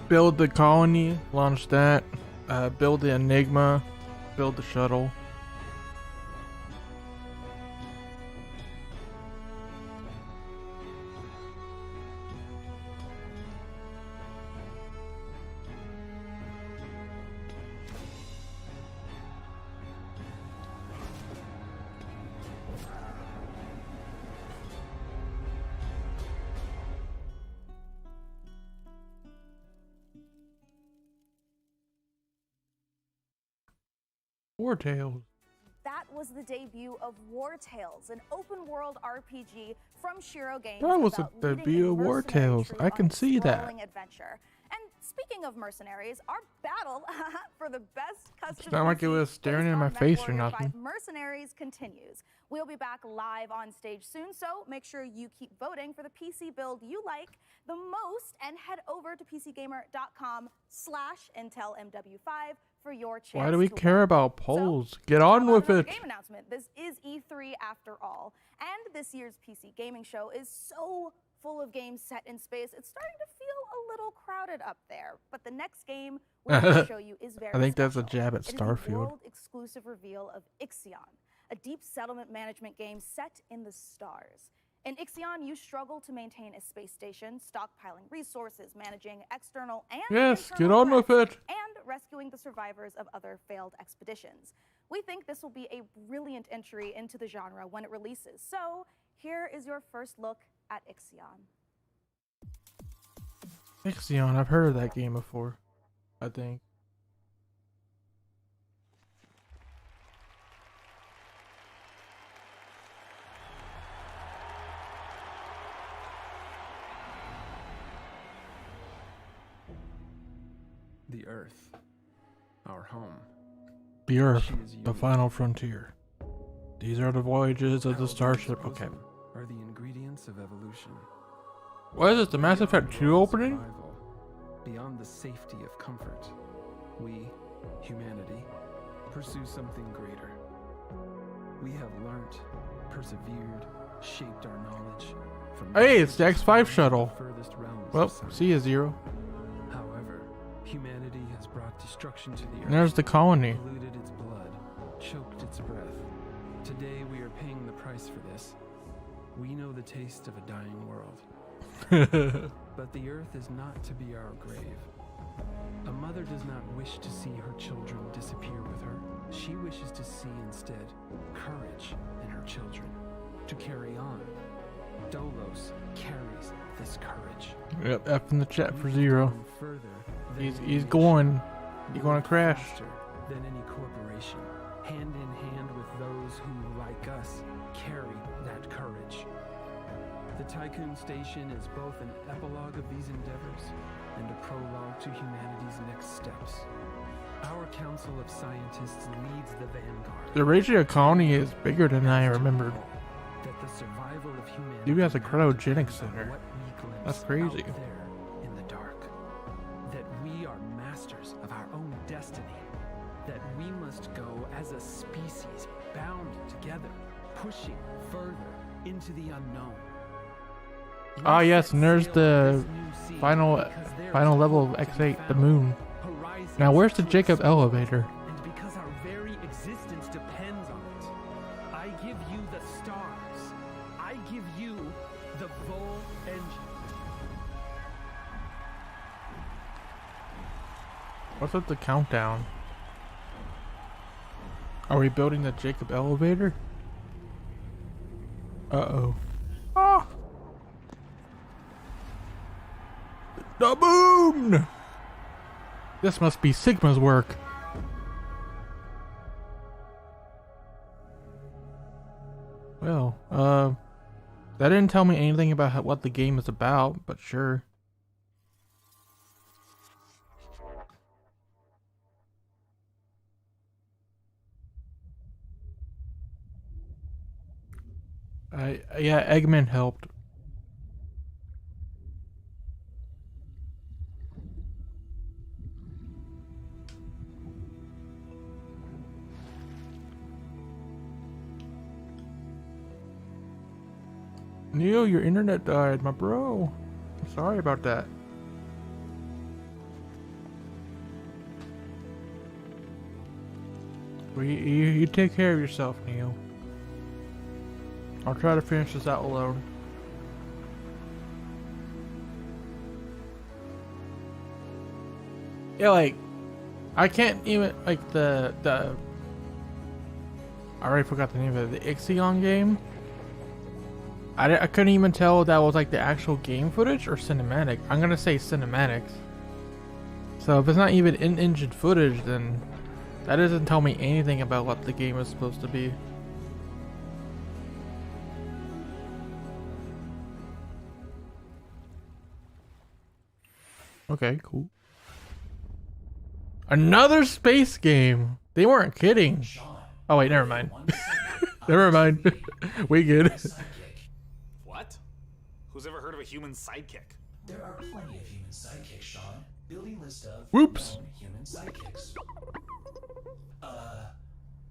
Build the colony, launch that, build the Enigma, build the shuttle. War Tales. That was the debut of War Tales, an open-world RPG from Shiro Games. That was about the leading debut a of War mercenary Tales. troop I on can a see that. sprawling adventure. And speaking of mercenaries, our battle for the best custom It's not like it PC was staring based in my on face or MechWarrior nothing. 5 Mercenaries continues. We'll be back live on stage soon, so make sure you keep voting for the PC build you like the most and head over to pcgamer.com/IntelMW5 for your chance. Why do we to care win. about polls? Get How on about with another it. game announcement. This is E3 after all, and this year's PC gaming show is so full of games set in space. It's starting to feel a little crowded up there. But the next game we're going to show you is very I think that's a special. jab at It is the Starfield. world-exclusive reveal of Ixion, a deep settlement management game set in the stars. In Ixion, you struggle to maintain a space station, stockpiling resources, managing external and Yes, get internal on with threats, it. and rescuing the survivors of other failed expeditions. We think this will be a brilliant entry into the genre when it releases. So here is your first look at Ixion. Ixion, I've heard of that game before, I think. The Earth, our home. The Earth, She is the unique. final frontier. These are the voyages of the starship. Okay. Are the ingredients of evolution. What is this, the Mass Effect 2 opening? Survival, beyond the safety of comfort, we, humanity, pursue something greater. We have learnt, persevered, shaped our knowledge from Hey, it's the X5 shuttle. furthest realms Well, of science. see you, Zero. However, humanity has brought destruction to the earth. And there's the colony. Polluted its blood, choked its breath. Today we are paying the price for this. We know the taste of a dying world. But the earth is not to be our grave. A mother does not wish to see her children disappear with her. She wishes to see instead courage in her children, to carry on. Dolos carries this courage. Yep, F in the chat for Zero. Further He's going. He's going to crash. faster than any corporation, hand in hand with those who, like us, carry that courage. The Tycoon Station is both an epilogue of these endeavors and a prologue to humanity's next steps. Our Council of Scientists leads the vanguard. The Raging colony is bigger than I remembered. That the survival of humanity You has a cryogenic depends on center. what we glimpse That's crazy. out there in the dark. That we are masters of our own destiny. That we must go as a species bound together, pushing further into the unknown. Ah, yes, and there's the final level of X8, the moon. Now, where's the Jacob elevator? And because our very existence depends on it, I give you the stars. I give you the Vol engine. What's with the countdown? Are we building the Jacob elevator? Uh-oh. Ah! The moon! This must be Sigma's work. Well, that didn't tell me anything about what the game is about, but sure. Yeah, Eggman helped. Neo, your internet died, my bro. I'm sorry about that. Well, you take care of yourself, Neo. I'll try to finish this out alone. Yeah, like, I can't even, like, I already forgot the name of it, the Ixion game. I couldn't even tell that was like the actual game footage or cinematic. I'm gonna say cinematics. So if it's not even in-engine footage, then That doesn't tell me anything about what the game is supposed to be. Okay, cool. Another space game. They weren't kidding. Oh wait, never mind. Never mind. We good. What? Who's ever heard of a human sidekick? There are plenty of human sidekicks, Sean. Building list of Whoops. known human sidekicks.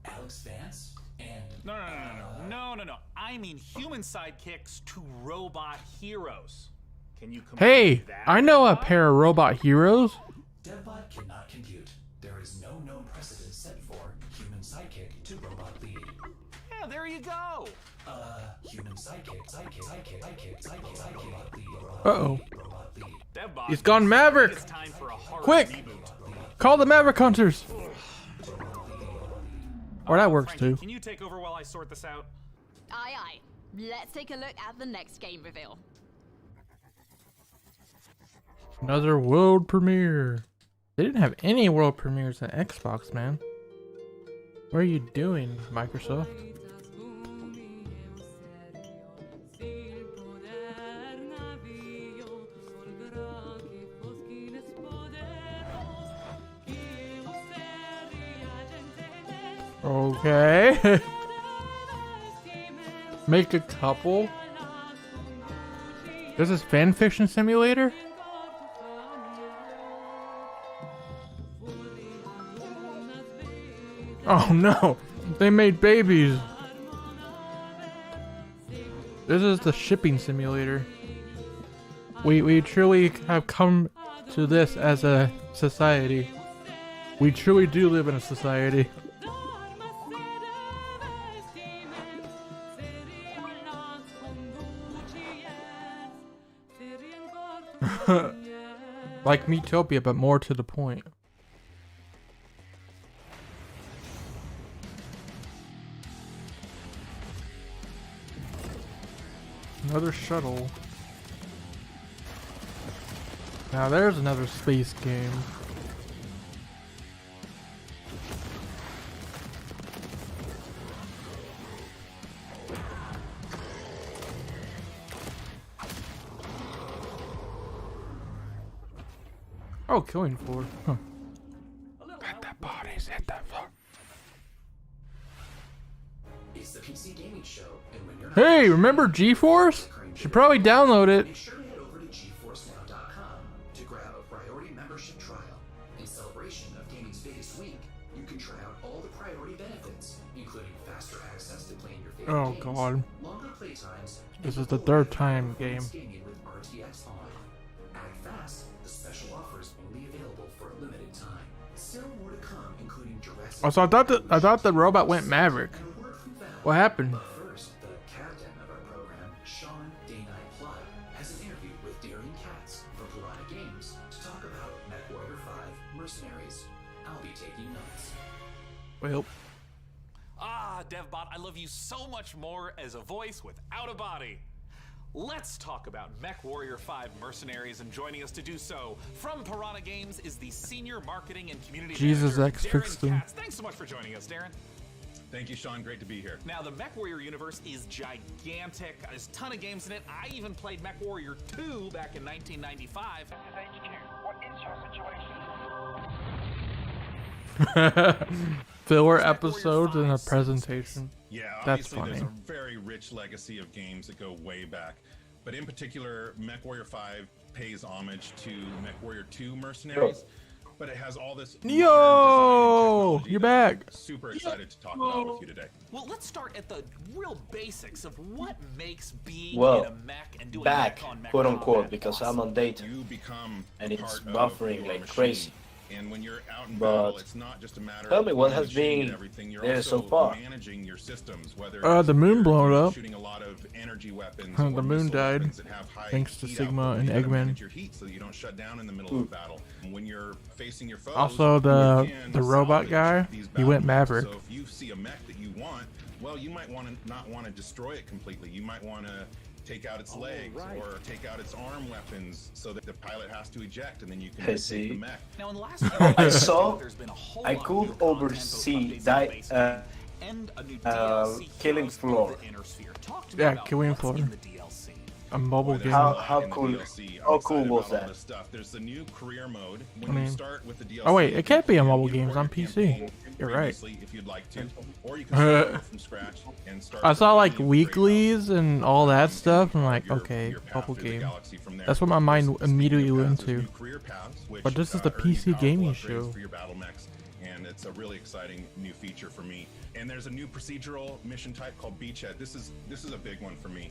Alex Vance and No. I mean human sidekicks to robot heroes. Can you compute Hey, that? I know a pair of robot heroes. DevBot cannot compute. There is no known precedent set for human sidekick to robot lead. Yeah, there you go. Human sidekick, robot lead. Uh-oh. Robot lead. DevBot, He's gone Maverick. it's time for a hard Quick. reboot. Call the Maverick Hunters. Or that works Frankie, too. Can you take over while I sort this out? Aye. Let's take a look at the next game reveal. Another world premiere. They didn't have any world premieres on Xbox, man. What are you doing, Microsoft? Okay. Make a couple. This is fan fiction simulator? Oh no, they made babies. This is the shipping simulator. We truly have come to this as a society. We truly do live in a society. Like Metopia, but more to the point. Another shuttle. Now there's another space game. Oh, killing floor. Huh. Let the bodies hit the floor. It's the PC Gaming Show, and when you're not Hey, remember GeForce? Should probably download it. Make sure to head over to GeForceNow.com to grab a priority membership trial. In celebration of gaming's biggest week, you can try out all the priority benefits, including faster access to playing your favorite Oh games, god. longer playtimes, This is the third time game. gaming with RTX on. Act fast, the special offer is only available for a limited time. Still more to come, including Jurassic Also, I thought the robot went Maverick. What happened? But first, the captain of our program, Sean Day-Night Plot, has an interview with Darian Katz from Piranha Games to talk about MechWarrior 5 Mercenaries. I'll be taking notes. Well, DevBot, I love you so much more as a voice without a body. Let's talk about MechWarrior 5 Mercenaries, and joining us to do so from Piranha Games is the Senior Marketing and Community Jesus Manager, X Darren fixed them. Katz. Thanks so much for joining us, Darren. Thank you, Sean. Great to be here. Now, the MechWarrior universe is gigantic. There's a ton of games in it. I even played MechWarrior 2 back in 1995. What is your situation? Filler episodes and a presentation. Yeah, That's obviously funny. there's a very rich legacy of games that go way back. But in particular, MechWarrior 5 pays homage to MechWarrior 2 Mercenaries. But it has all this Yo, you're back. Super excited to talk about with you today. Well, let's start at the real basics of what makes being Well, in a mech and doing back, mech on mech quote unquote, combat because awesome. I'm on data You become and it's part of buffering your like machine. crazy. And when you're out in But battle, it's not just a matter tell of me what running has the machine been and everything. You're there also so far. managing your systems, whether The moon blown up. shooting a lot of energy weapons. The or moon missile died, weapons that have high thanks to heat Sigma output. and You gotta Eggman. manage your heat so you don't shut down in the middle of a battle. And when you're facing your foes, Also, you can the robot salvage guy, these he went battles. Maverick. So if you see a mech that you want, well, you might want to not want to destroy it completely. You might want to take out its legs or take out its arm weapons so that the pilot has to eject, and then you can I take see. the mech. Now, in the last I saw I could oversee that and a new killing floor. Yeah, killing floor. A mobile game. How cool? How cool was that? There's the new career mode. I When mean, you start with the DLC, oh wait, it can't be a you mobile can game. It's on PC. You're right. previously if you'd like to, or you can start from scratch and start. I saw like weeklies and all that stuff. I'm like, okay, mobile game. That's what my mind immediately went to. But this is the PC gaming show. For your battle mechs, and it's a really exciting new feature for me. And there's a new procedural mission type called Beachhead. This is a big one for me.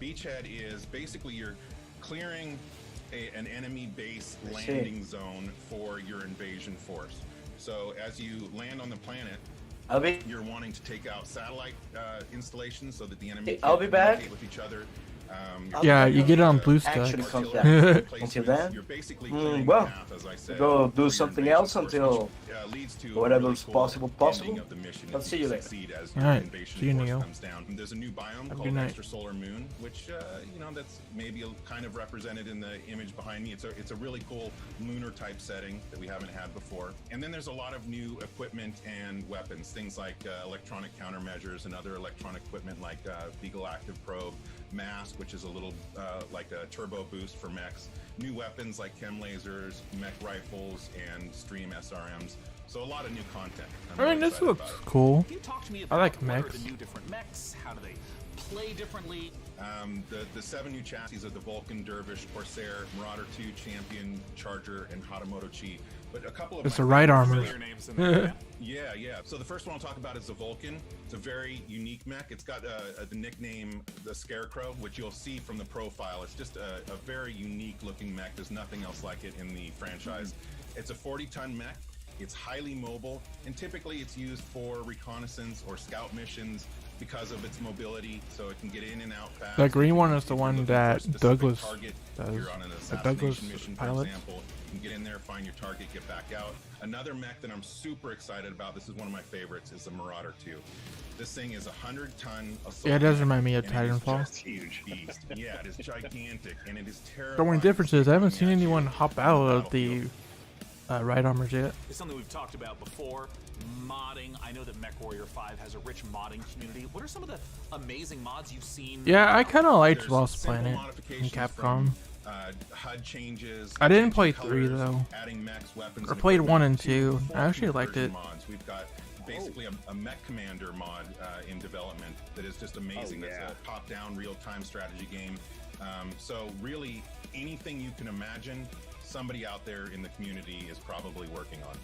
Beachhead is basically you're clearing an enemy base landing zone for your invasion force. So as you land on the planet, you're wanting to take out satellite installations so that the enemy I'll can be back. communicate with each other. Yeah, you get it on Blue Sky. Actually comes down. Until then, well, go do something else until whatever's possible. I'll see you later. Alright, see you, Neo. There's a new biome Have a called good night. extrasolar moon, which you know, that's maybe kind of represented in the image behind me. It's a really cool lunar type setting that we haven't had before. And then there's a lot of new equipment and weapons, things like electronic countermeasures and other electronic equipment like Beagle Active Probe, Mask, which is a little like a turbo boost for mechs, new weapons like chem lasers, mech rifles, and stream SRMs. So a lot of new content. I mean, this looks cool. Can you talk to me I about like what are mechs. the new different mechs? How do they play differently? The 7 new chassis are the Vulcan, Dervish, Corsair, Marauder 2, Champion, Charger, and Hatamoto Chi. But a couple of It's my the right favorite armor. names in there. Yeah. So the first one I'll talk about is the Vulcan. It's a very unique mech. It's got the nickname the Scarecrow, which you'll see from the profile. It's just a very unique looking mech. There's nothing else like it in the franchise. It's a 40-ton mech. It's highly mobile, and typically it's used for reconnaissance or scout missions because of its mobility, so it can get in and out fast. That green one is the one that Douglas Target. does. You're on an The Douglas assassination mission, for pilot. example. You can get in there, find your target, get back out. Another mech that I'm super excited about, this is one of my favorites, is the Marauder 2. This thing is 100-ton assault. Yeah, it does mech, remind me of and it is Titanfall. just a huge beast. Yeah, it is gigantic, and it is The terrifying. only difference is I haven't seen anyone hop out of the right armors yet. It's something we've talked about before. Modding. I know that MechWarrior 5 has a rich modding community. What are some of the amazing mods you've seen? Yeah, I kind of liked There's Lost simple Planet in modifications Capcom. HUD changes. I didn't play changing 3 colors, though. Adding mechs, weapons, Or and played 1 equipment and to 2. full I actually liked it. conversion mods. We've got basically a mech commander mod in development that is just amazing. That's a top-down real-time strategy game. So really, anything you can imagine, somebody out there in the community is probably working on.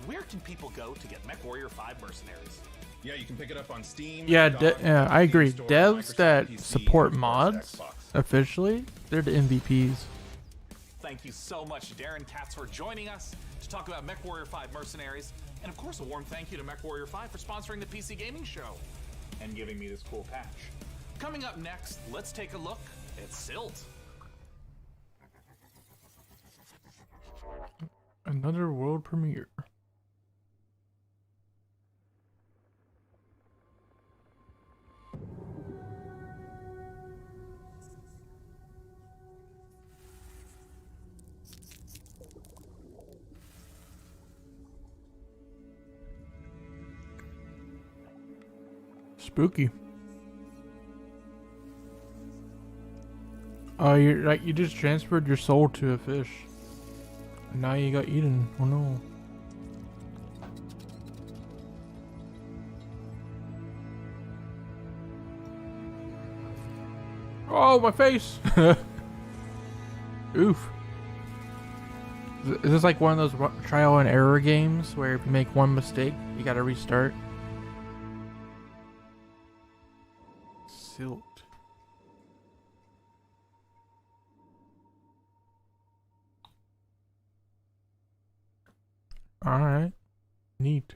Where can people go to get MechWarrior 5 Mercenaries? Yeah, you can pick it up on Steam. Yeah, GOG, yeah, I agree. Store, Devs Microsoft that PC, support and of course, mods Xbox. officially, they're the MVPs. Thank you so much, Darren Katz, for joining us to talk about MechWarrior 5 Mercenaries. And of course, a warm thank you to MechWarrior 5 for sponsoring the PC Gaming Show and giving me this cool patch. Coming up next, let's take a look at Silt. Another world premiere. Spooky. Oh, you're like you just transferred your soul to a fish. And now you got eaten. Oh no. Oh, my face! Oof. Is this like one of those trial and error games where if you make one mistake, you gotta restart? Silt. Alright. Neat.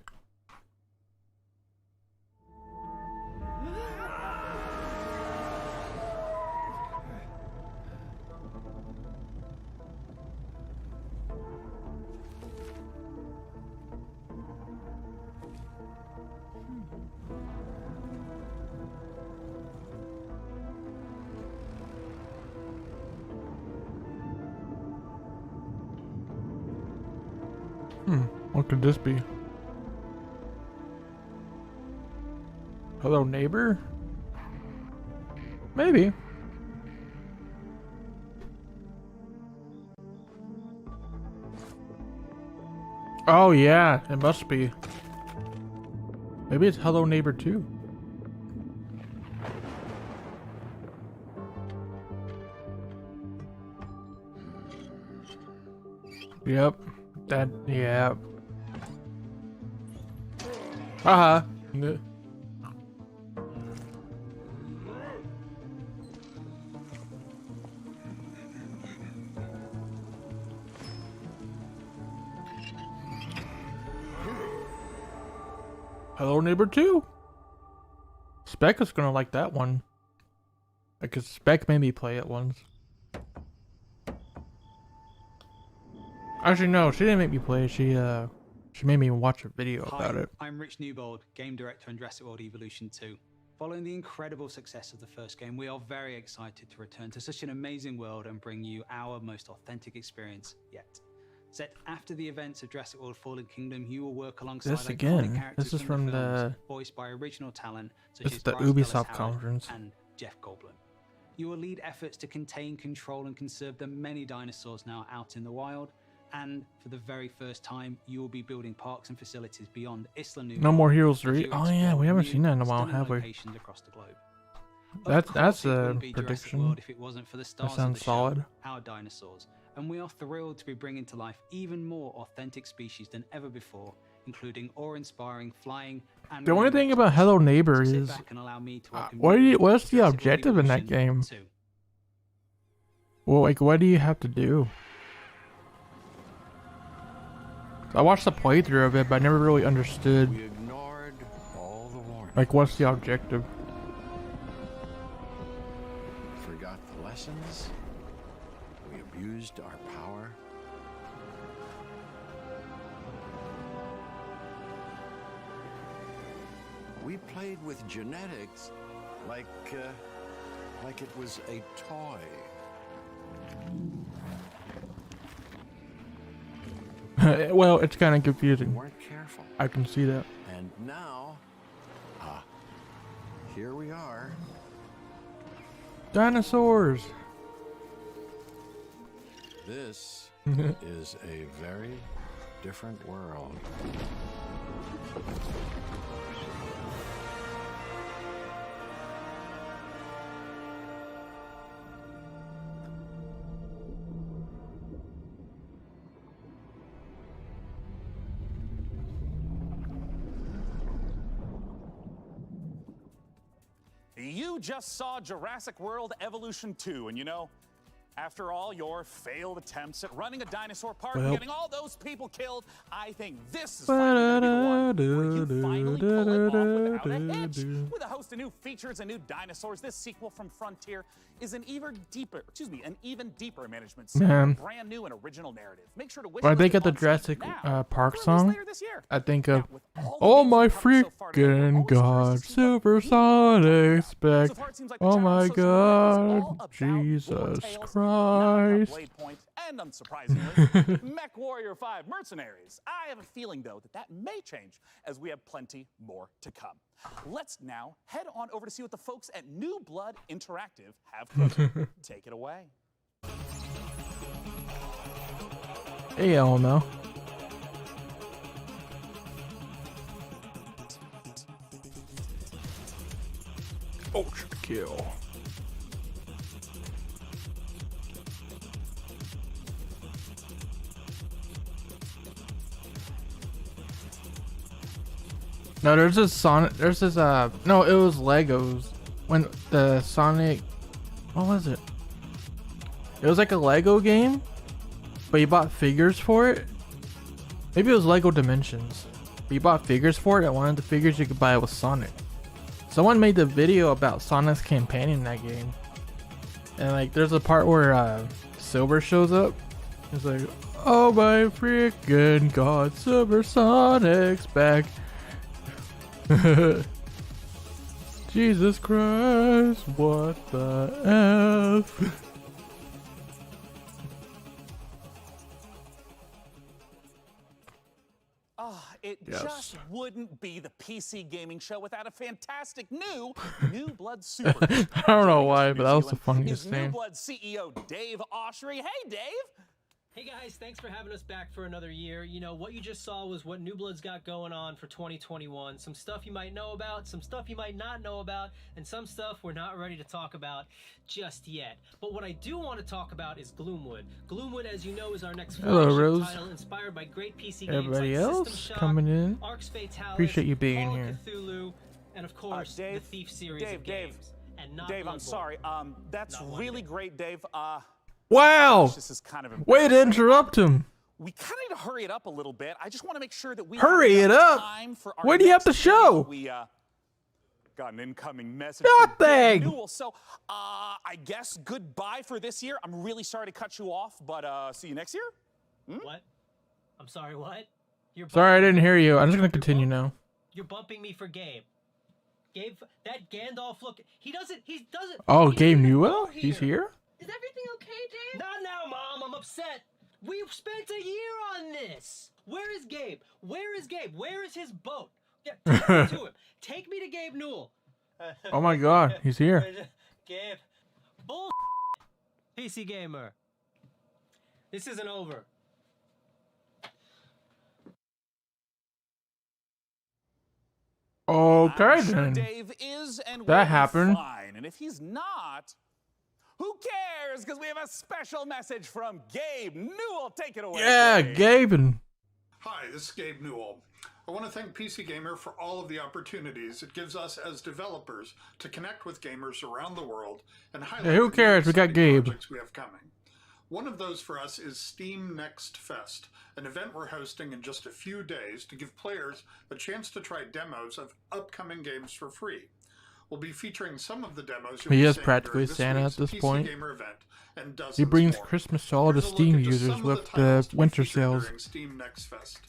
What could this be? Hello, neighbor? Maybe. Oh yeah, it must be. Maybe it's Hello Neighbor 2. Yep. That, yeah. Haha. Hello Neighbor 2. Spec is gonna like that one. Because Spec made me play it once. Actually, no, she didn't make me play. She made me watch a video about it. I'm Rich Newbold, Game Director on Jurassic World Evolution 2. Following the incredible success of the first game, we are very excited to return to such an amazing world and bring you our most authentic experience yet. Set after the events of Jurassic World Fallen Kingdom, you will work alongside This iconic again. characters This is from films, the. voiced by original talent such This as is the Bryce Dallas Ubisoft Howard conference. and Jeff Goldblum. You will lead efforts to contain, control, and conserve the many dinosaurs now out in the wild. And for the very first time, you will be building parks and facilities beyond Isla Nublar. No More Heroes as 3. you Oh yeah, we explore haven't new, seen that in a while, stunning have we? locations across the globe. That's Of course, it a wouldn't be Jurassic prediction. World if it wasn't for the That stars of sounds the solid. show, our dinosaurs. And we are thrilled to be bringing to life even more authentic species than ever before, including awe-inspiring flying and The only thing about Hello Neighbor sit is, back and allow me to welcome what's the Jurassic World objective in that Evolution game? 2. Well, like, what do you have to do? I watched the playthrough of it, but I never really understood. We ignored all the warnings. Like, what's the objective? Forgot the lessons. We abused our power. We played with genetics like it was a toy. Well, it's kind of confusing. We weren't careful. I can see that. And now, here we are. Dinosaurs! This is a very different world. You just saw Jurassic World Evolution 2, and you know, after all your failed attempts at running a dinosaur park and Well. getting all those people killed, I think this is finally going to be the one where you finally pull it off without a hitch. With a host of new features and new dinosaurs, this sequel from Frontier is an even deeper management system, Man. a brand new and original narrative. Make sure to wish When I list think it of the on Steam Jurassic now. Park song, later this year. I think of, oh my freaking god, supersonic spec, oh my god, Jesus Christ. And unsurprisingly, Mech Warrior 5 Mercenaries. I have a feeling, though, that may change as we have plenty more to come. Let's now head on over to see what the folks at New Blood Interactive have cooking. Take it away. Hey, LML. Ultra kill. No, there's this Sonic. There's this no, it was Legos. When the Sonic, what was it? It was like a Lego game, but you bought figures for it. Maybe it was Lego Dimensions. But you bought figures for it, and one of the figures you could buy was Sonic. Someone made the video about Sonic's campaign in that game, and like, there's a part where Silver shows up. It's like, oh my freaking god, Silver Sonic's back. Jesus Christ, what the F? Yes. just wouldn't be the PC gaming show without a fantastic new Blood Super. I don't know why, but that was the Is funniest New thing. Blood CEO Dave Oshry. Hey, Dave. Hey guys, thanks for having us back for another year. You know, what you just saw was what New Blood's got going on for 2021. Some stuff you might know about, some stuff you might not know about, and some stuff we're not ready to talk about just yet. But what I do want to talk about is Gloomwood. Gloomwood, as you know, is our next Hello, flagship Rose. title inspired by great PC Everybody games like else System Shock, coming in. Arx Fatalis, Appreciate you being Call of here. Cthulhu, and of course, Dave, the Thief series of Dave, games. And not Dave, I'm Bloodborne. sorry. That's Not one really bit. great, Dave. Wow! This is kind of Way to interrupt him. We kind of need to hurry it up a little bit. I just want to make sure that we Hurry have it enough up? time for our What do you have to next show? video. We got an incoming message. Nothing. from Dave Newell. So, I guess goodbye for this year. I'm really sorry to cut you off, but see you next year. What? I'm sorry, what? You're Sorry, I bumping didn't me- hear you. I'm just gonna you're continue bump- now. You're bumping me for Gabe. Gabe, that Gandalf look, he doesn't. Oh, he Gabe doesn't Newell? go He's here? Is everything okay, Dave? Not now, Mom, I'm upset. We've spent a year on this. Where is Gabe? Where is Gabe? Where is his boat? Yeah, take me to him. Take me to Gabe Newell. Oh my god, he's here. Gabe. Bull. PC Gamer. This isn't over. Okay I'm sure then. Dave is and will That be happened. fine. And if he's not, who cares? Because we have a special message from Gabe Newell. Take it away. Yeah, Gabe and Hi, this is Gabe Newell. I want to thank PC Gamer for all of the opportunities it gives us as developers to connect with gamers around the world and highlight Yeah, who the cares? We got exciting Gabe. projects we have coming. One of those for us is Steam Next Fest, an event we're hosting in just a few days to give players a chance to try demos of upcoming games for free. We'll be featuring some of the demos you'll he be is seeing practically during this Santa week's at this PC point. Gamer event and dozens He brings more. Christmas to all the Here's a look Steam at just users some of with titles the to be winter featured sales. during Steam Next Fest.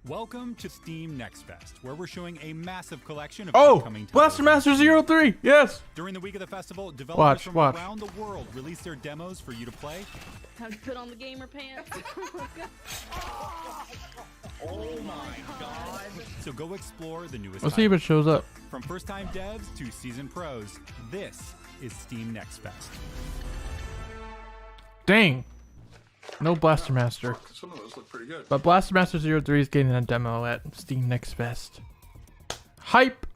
Welcome to Steam Next Fest, where we're showing a massive collection of Oh, upcoming Blaster Master 03. Yes. During the week of the festival, developers Watch, from watch. around the world release their demos for you to play. Time to put on the gamer pants. Oh my god! So go explore the newest Let's see if it titles. shows up. From first-time devs to seasoned pros, this is Steam Next Fest. Dang. No Blaster Master. Some of those look pretty good. But Blaster Master 03 is getting a demo at Steam Next Fest. Hype!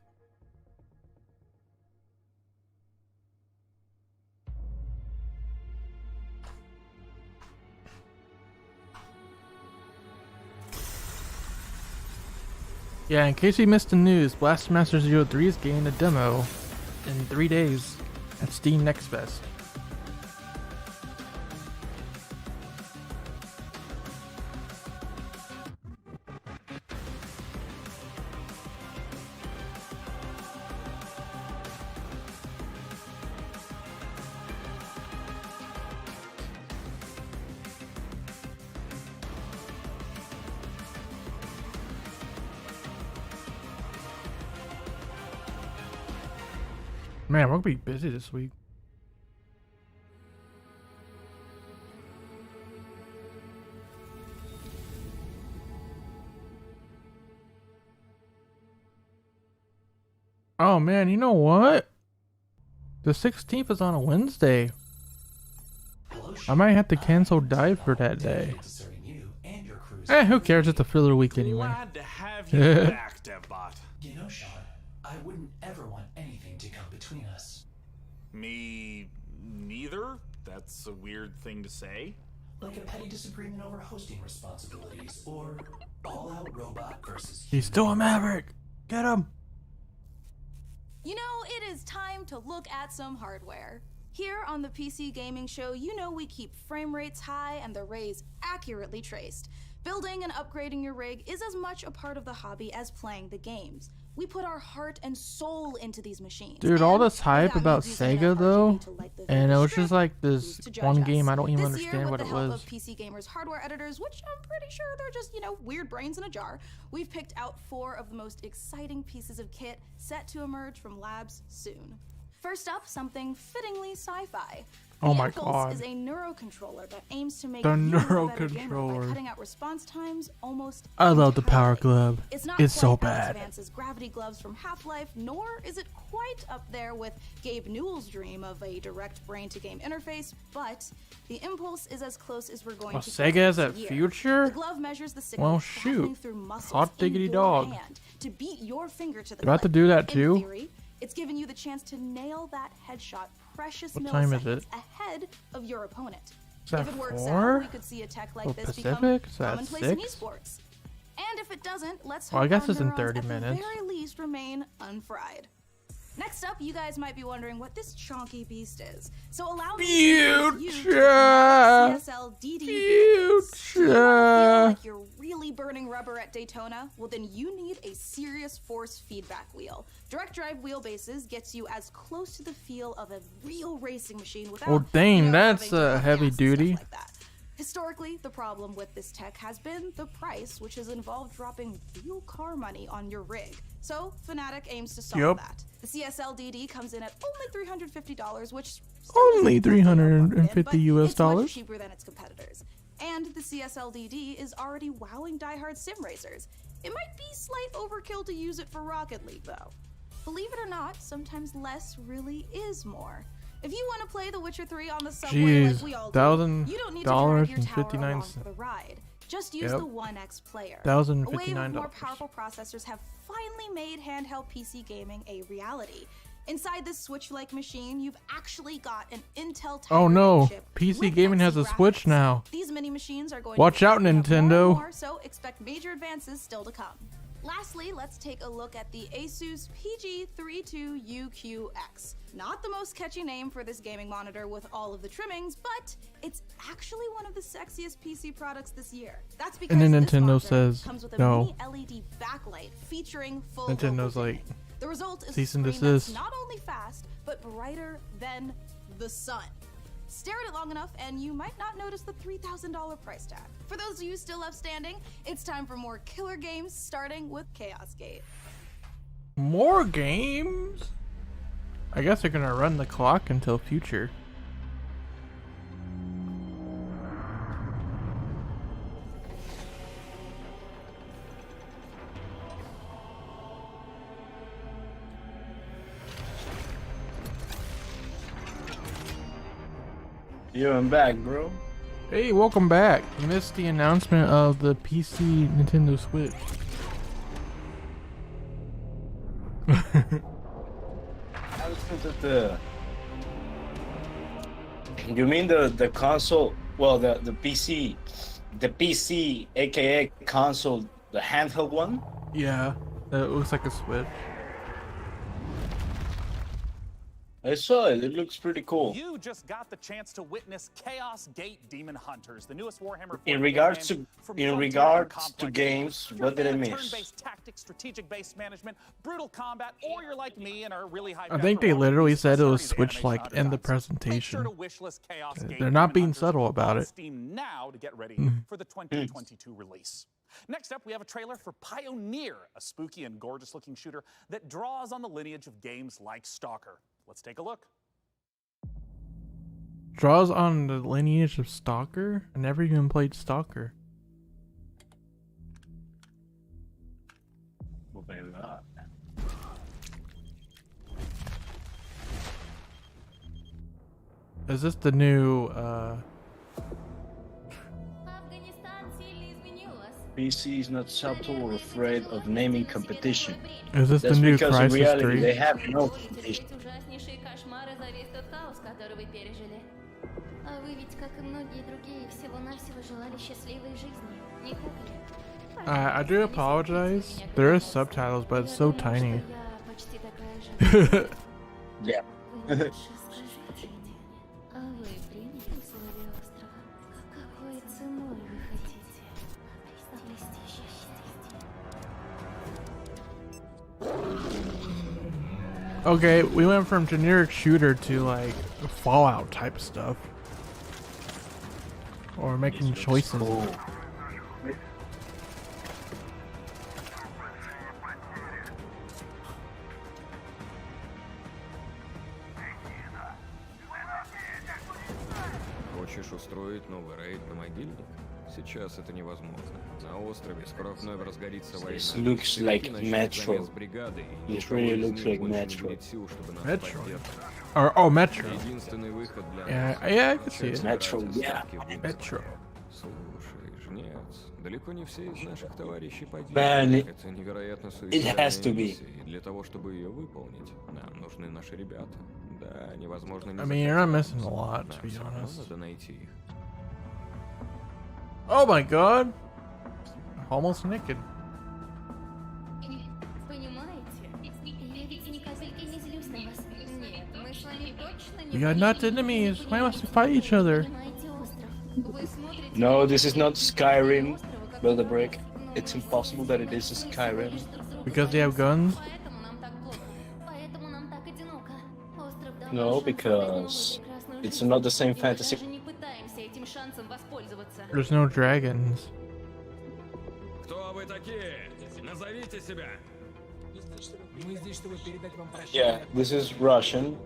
Yeah, in case you missed the news, Blaster Master 03 is getting a demo in 3 days at Steam Next Fest. Man, we're gonna be busy this week. Oh man, you know what? The 16th is on a Wednesday. I might have to cancel Dive for that day. Who cares? It's a filler week anyway. Glad to have you back, DevBot. You know, Sean, I wouldn't ever want anything to come between us. Me neither. That's a weird thing to say. Like a petty disagreement over hosting responsibilities, or all-out robot versus He's still a Maverick. Get him. You know, it is time to look at some hardware. Here on the PC Gaming Show, you know we keep frame rates high and the rays accurately traced. Building and upgrading your rig is as much a part of the hobby as playing the games. We put our heart and soul into these machines. Dude, all and this hype without about you using Sega enough though, RGB to light the and it video was strip, just like who's this to judge one us? game I don't even This year, understand with what the it help was. of PC Gamer's hardware editors, which I'm pretty sure they're just, you know, weird brains in a jar, we've picked out 4 of the most exciting pieces of kit set to emerge from labs soon. First up, something fittingly sci-fi. Oh The my Impulse God. is a neurocontroller that aims to make The you a better gamer neurocontroller. by cutting out response times almost I love the Power entirely. Glove. It's not It's so quite Alex bad. Vance's gravity gloves from Half-Life, nor is it quite up there with Gabe Newell's dream of a direct brain-to-game interface, but the Impulse is as close as we're going Well, to Sega get is this at year. Future? The glove measures the signal Well, traveling shoot. through muscles Hot in diggity your dog. hand to beat your finger to the Do I have to clip. do that In too? theory, it's giving you the chance to nail that headshot precious What time is milliseconds it? ahead of your opponent. Is that If it works 4? out, we could see a tech like Or this Pacific? become Is that commonplace in 6? esports. And if it doesn't, let's Well, hope I guess our it's in neurons 30 at minutes. the very least remain unfried. Next up, you guys might be wondering what this chonky beast is. So allow me to introduce you to the CSL DD. Do you want to feel like you're really burning rubber at Daytona? Well, then you need a serious force feedback wheel. Direct drive wheelbases gets you as close to the feel of a real racing machine without. Oh dang, you know, that's having to heavy gas and stuff duty. like that. Historically, the problem with this tech has been the price, which has involved dropping real car money on your rig. So, Fnatic aims to solve Yep. that. The CSL DD comes in at only $350, which Only $350 US it's much dollars. cheaper than its competitors. And the CSL DD is already wowing diehard sim racers. It might be slight overkill to use it for Rocket League, though. Believe it or not, sometimes less really is more. If you want to play The Witcher 3 on the subway Jeez, like we all do, you don't need to drive your tower $1,059. along for the ride. Just use Yep. the One X player. $1,059. A wave of more powerful processors have finally made handheld PC gaming a reality. Inside this Switch-like machine, you've actually got an Intel Tiger Oh no, chip PC with gaming has a XE Switch graphics. now. These mini machines are going Watch to out, have more and Nintendo. more, so expect major advances still to come. Lastly, let's take a look at the Asus PG32UQX. Not the most catchy name for this gaming monitor with all of the trimmings, but it's actually one of the sexiest PC products this year. That's because And then this Nintendo monitor says comes with a no. mini LED backlight featuring full Nintendo's vocal like, dimming. The result is a cease and screen that's desist. not only fast, but brighter than the sun. Stare at it long enough and you might not notice the $3,000 price tag. For those of you still left standing, it's time for more killer games, starting with Chaos Gate. More games? I guess they're gonna run the clock until Future. Yeah, I'm back, bro. Hey, welcome back. You missed the announcement of the PC Nintendo Switch. You mean the console? Well, the PC, aka console, the handheld one. Yeah, it looks like a Switch. I saw it. It looks pretty cool. You just got the chance to witness Chaos Gate Demon Hunters, the newest Warhammer 40K In regards game to from in Frontier regards Complex. to games, If you're what did a I fan of miss? Turn-based tactics, strategic-based management, brutal combat, or you're like me and are really hyped I up think for they one of literally these said it was series Switch like animation in the underdogs. Make sure presentation. to wishlist Chaos Gate They're not Demon being Hunters subtle about on it. Steam now to get ready Mhm. for the 2022 release. Next up, we have a trailer for Pioneer, a spooky and gorgeous-looking shooter that draws on the lineage of games like Stalker. Let's take a look. Draws on the lineage of Stalker? I never even played Stalker. Well, maybe not. Is this the new PC is not subtle or afraid of naming competition. Is this the That's new because in Crysis reality 3? they have no competition. Ужаснейшие кошмары за весь тот хаос, который вы пережили. А вы ведь, как и многие другие, всего-навсего желали счастливой жизни, не так ли? I do apologize. There is subtitles, but it's so tiny. Я почти такая же. Yeah. Вы лучше скажите мне, а вы примете условия острова? Какой ценой вы хотите обрести счастье? Okay, we went from generic shooter to like Fallout type stuff. Or making choices. Хочешь устроить новый рейд на могильник? Сейчас это невозможно. На острове скоро вновь разгорится война. This looks like Metro. This really looks like Metro. Metro? Or, oh, Metro. Единственный выход для Yeah, I can see it. Metro, yeah. Metro. Слушай, жнец, далеко не все из наших товарищей погибли. Man, Это невероятно it has to суицидальная be. миссия, и для того, чтобы ее выполнить, нам нужны наши ребята. Да, невозможно не I mean, you're not захотеть. missing a lot, to Нам be всё равно honest. надо найти их. Oh my god! Almost naked. Понимаете? Я ведь ни капельки не злюсь на вас. Нет, мы с вами точно не We are not enemies. Why must we fight each other? понимаете остров. Вы смотрите... No, this is not Skyrim. Build a brick. It's impossible that it is a Skyrim. Because they have guns? Поэтому нам так одиноко. Остров давно No, шанс because it's not the same fantasy. даже не пытаемся этим шансом воспользоваться. There's no dragons. Кто вы такие? Назовите себя. Yeah, this is Russian.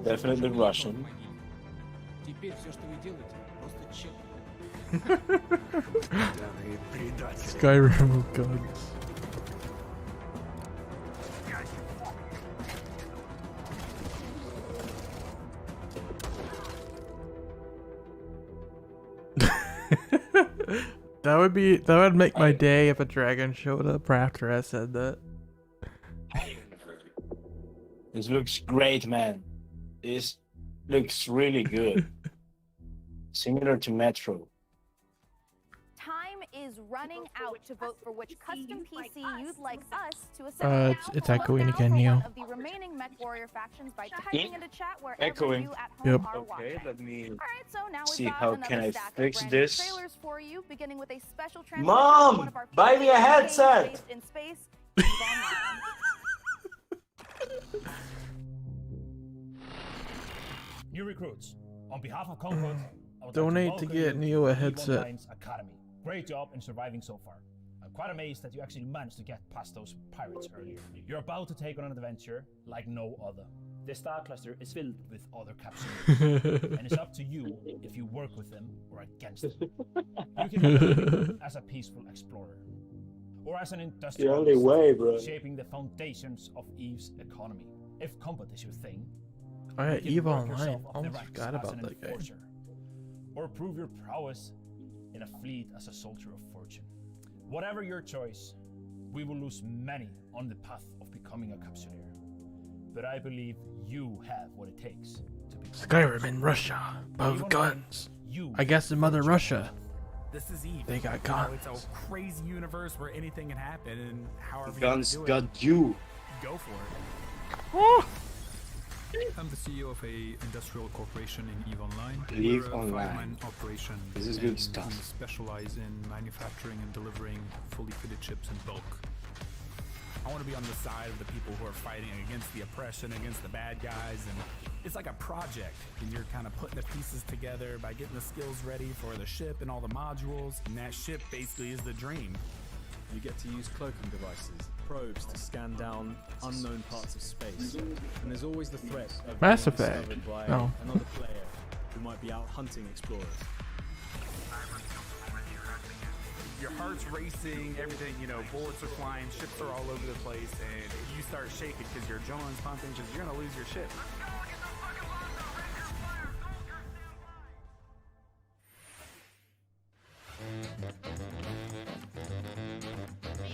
Definitely Russian. Теперь все, что вы делаете, просто чек. Skyrim with guns. That would make my day if a dragon showed up after I said that. This looks great, man. This looks really good. Similar to Metro. Time is running out to vote for which custom PC you'd like us to assemble. It's echoing again, Neo. One of the remaining MechWarrior factions by typing into chat wherever Echoing. you at home Yep. are Okay, watching. let me All right, so now we've see got how another can I stack fix of brand new this. trailers for you, beginning with a special transmission Mom, of one of our buy me a PC games headset. based in space. Eve Online. New recruits, on behalf of Concord, I would Donate like to to get welcome Neo a you to headset. Online's Academy. Great job in surviving so far. I'm quite amazed that you actually managed to get past those pirates earlier. You're about to take on an adventure like no other. The Star Cluster is filled with other capsules, and it's up to you if you work with them or against them. You can work as a peaceful explorer, or as an industrialist, only way, bro. shaping the foundations of Eve's economy. If combat is your thing, Oh yeah, you can Eve work Online. yourself up the Almost ranks forgot as about an that guy. enforcer, or prove your prowess in a fleet as a soldier of fortune. Whatever your choice, we will lose many on the path of becoming a capsuleer. But I believe you have what it takes to become Skyrim in Russia, but with guns. I guess in Mother Russia, This is Eve. they got You know, guns. it's a crazy universe where anything can happen, and however Guns you got wanna do you. it, go for it. I'm the CEO of a industrial corporation in EVE Online. EVE We're a Online. five-man operation. This is good and stuff. We specialize in manufacturing and delivering fully fitted chips in bulk. I want to be on the side of the people who are fighting against the oppression, against the bad guys, and it's like a project. And you're kind of putting the pieces together by getting the skills ready for the ship and all the modules. And that ship basically is the dream. You get to use cloaking devices, probes to scan down unknown parts of space. And there's always the threat of Mass being Effect. discovered by No. another player who might be out hunting explorers. Your heart's racing, everything, you know, bullets are flying, ships are all over the place, and you start shaking because your adrenaline's pumping because you're going to lose your ship.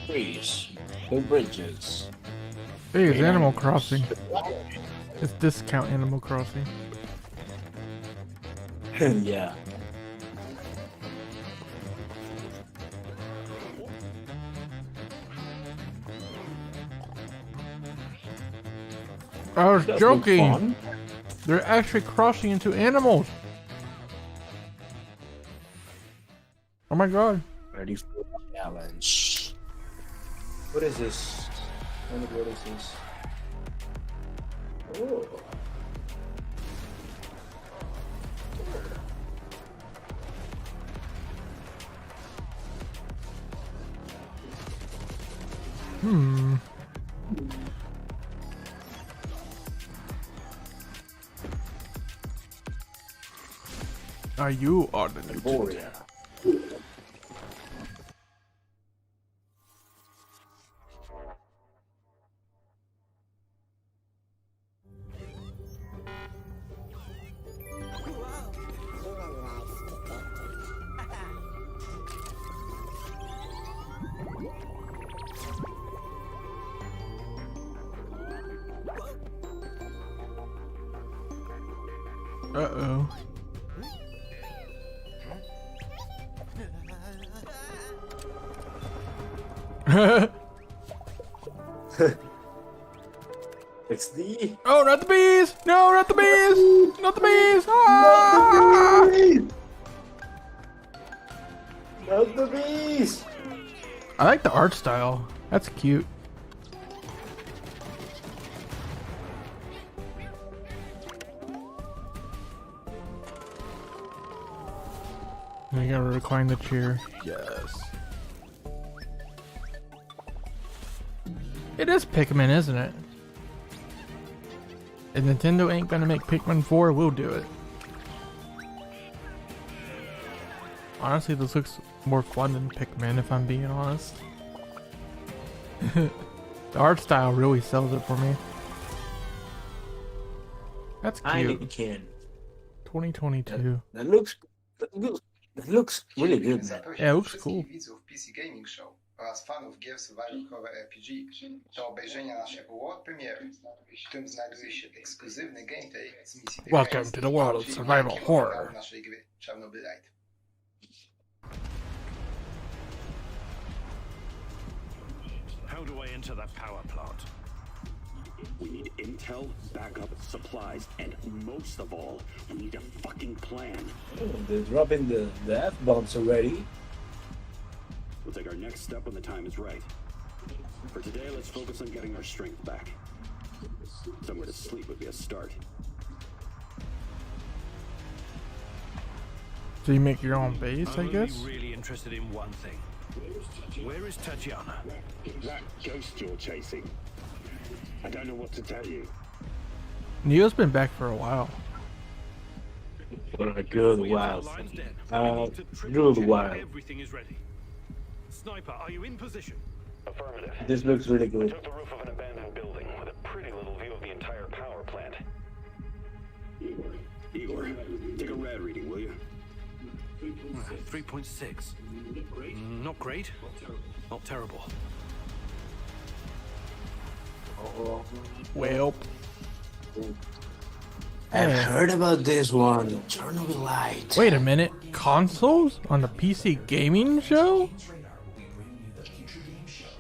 Trees. The bridges. Hey, it's Animal Crossing. It's discount Animal Crossing. Yeah. I was That joking. looked fun. They're actually crossing into animals. Oh my god. Ready for the challenge. What is this? What is this? Oh. Hmm. You are the new Warrior. Uh-oh. XD. Oh, not the bees! No, not the bees! Not the bees! Ah! Not the bees! I like the art style. That's cute. You gotta recline the chair. Yes. It is Pikmin, isn't it? If Nintendo ain't gonna make Pikmin 4, we'll do it. Honestly, this looks more fun than Pikmin, if I'm being honest. The art style really sells it for me. That's cute. I can. 2022. That looks really good. Yeah, it looks cool. widzów PC Gaming Show oraz fanów gier survival horror RPG do obejrzenia naszego world premiery, w którym znajduje się ekskluzywny gameplay z misji Welcome to the world of survival horror. naszej gry Czarnobylite. How do I enter that power plant? We need intel, backup, supplies, and most of all, we need a fucking plan. Oh, they're dropping the F-bombs already. We'll take our next step when the time is right. For today, let's focus on getting our strength back. Somewhere to sleep would be a start. So you make your own base, I guess? I'm really interested in one thing. Where is Tatiana? That ghost you're chasing. I don't know what to tell you. Neo's been back for a while. For a good while. Good while. Everything is ready. Sniper, are you in position? Affirmative. This looks really good. Took the roof of an abandoned building with a pretty little view of the entire power plant. Igor, take a rad reading, will you? 3.6. Not great. Not terrible. Well. I've heard about this one, Chernobylite. Wait a minute. Consoles on the PC gaming show?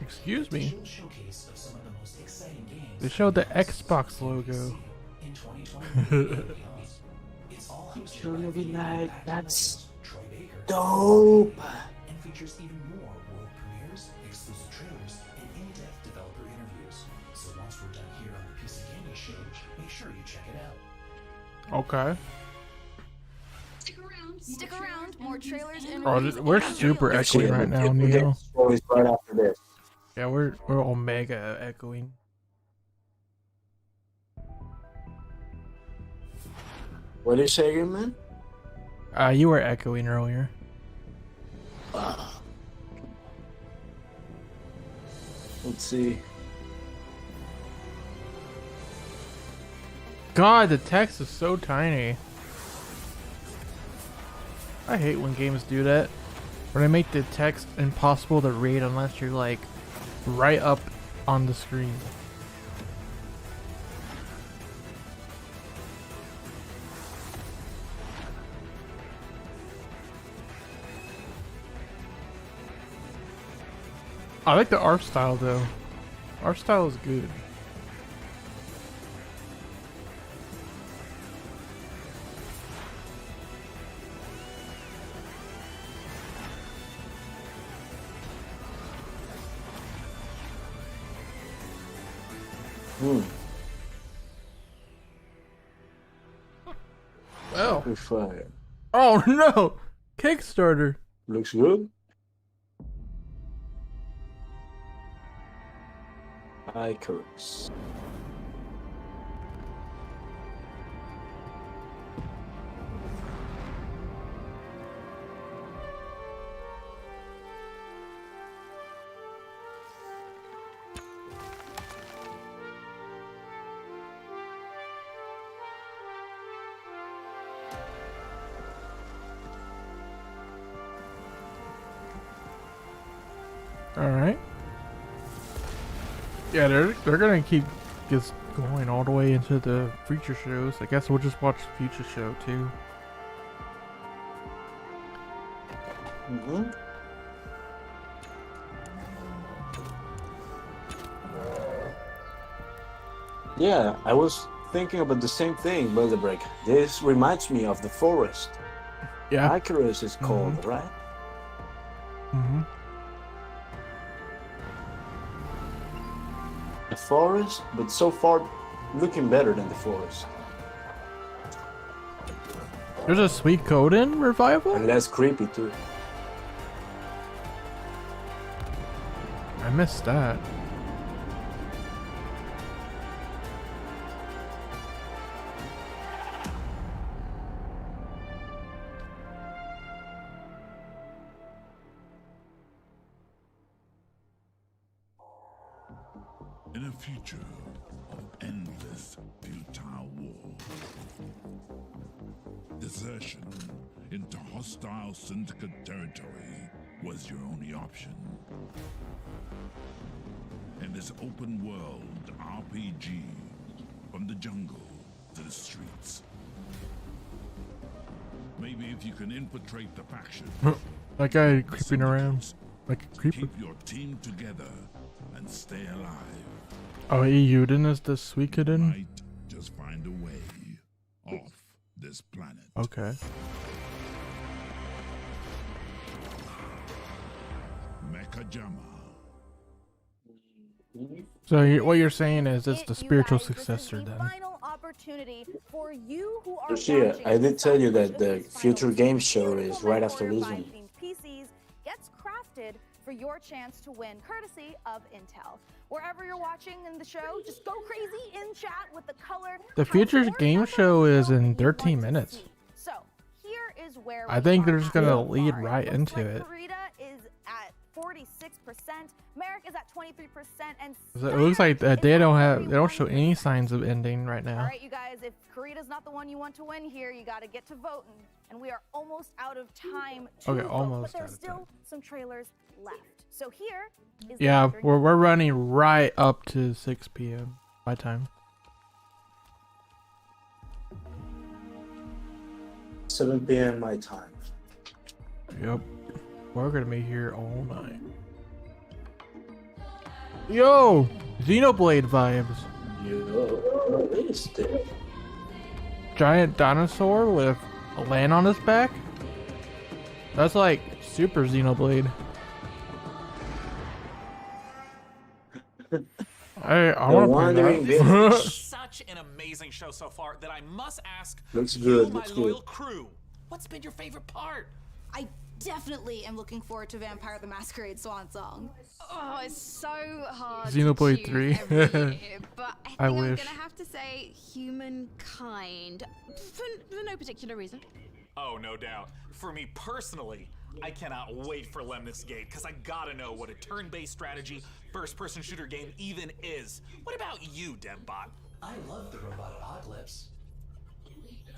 Excuse me. They showed the Xbox logo. Chernobylite, that's dope. And features even more world premieres, exclusive trailers, and in-depth developer interviews. So once we're done here on the PC Gaming Show, make sure you check it out. Okay. Stick around, more trailers and Oh, we're super echoing right now, Neo. Right after this. Yeah, we're omega echoing. What is it again, man? You were echoing earlier. Let's see. God, the text is so tiny. I hate when games do that. When they make the text impossible to read unless you're like right up on the screen. I like the art style though. Art style is good. Well. Fire. Oh no! Kickstarter. Looks good. Icarus. All right. Yeah, they're gonna keep just going all the way into the future shows. I guess we'll just watch the future show too. Mm-hmm. Yeah, I was thinking about the same thing, Break. This reminds me of the forest. Yeah. Icarus is called, right? Mm-hmm. The forest, but so far looking better than the forest. There's a Suikoden revival? And less creepy too. I missed that. In a future of endless futile war, desertion into hostile syndicate territory was your only option. In this open world RPG, from the jungle to the streets. Maybe if you can infiltrate the faction, That guy creeping around like a creeper. keep your team together and stay alive. Oh, Euden is the Suikoden? Might just find a way off this planet. Okay. Mechajama. So what you're saying is it's the spiritual successor then. Final opportunity for you who are Lucia, watching I did tell you that the this future final game show is beautiful right Mech after Warrior Lisbon. 5 themed PCs gets crafted for your chance to win, courtesy of Intel. Wherever you're watching in the show, just go crazy in chat with the color. The future game show is in 13 minutes. So here is where I think they're just gonna lead right into it. Karita is at 46%, Merrick is at 23%, and So it looks like they don't show any signs of ending right now. all right, you guys, if Karita's not the one you want to win here, you got to get to voting. And we are almost out of time to Okay, vote, almost but out there's of still some trailers left. So here is the Yeah, entering- we're running right up to 6 p.m. my time. 7 p.m. my time. Yep. We're gonna be here all night. Yo! Xenoblade vibes. What is this? Giant dinosaur with a land on his back? That's like super Xenoblade. I want to play that. Such an amazing show so far that I must ask Looks you, good, my looks loyal good. crew, what's been your favorite part? I definitely am looking forward to Vampire the Masquerade Swan Song. Oh, it's so hard. Xenoblade to 3. choose every year, but I think I I'm wish. gonna have to say Humankind for no particular reason. Oh, no doubt. For me personally, I cannot wait for Lemnis Gate because I gotta know what a turn-based strategy first-person shooter game even is. What about you, DevBot? I love the robot apocalypse.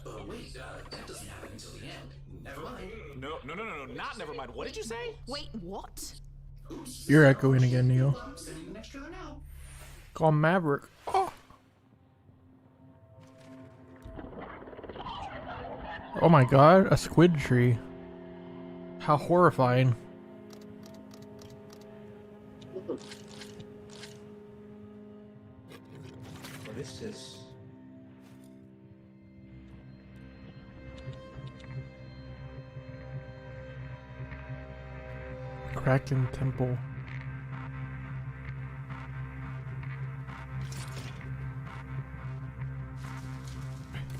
But wait, that doesn't happen until the end. Never mind. No, not never mind. What did you say? Wait, what? You're echoing again, Neil. Sending an extra now. Call Maverick. Oh my god, a squid tree. How horrifying. What is this? Kraken Temple.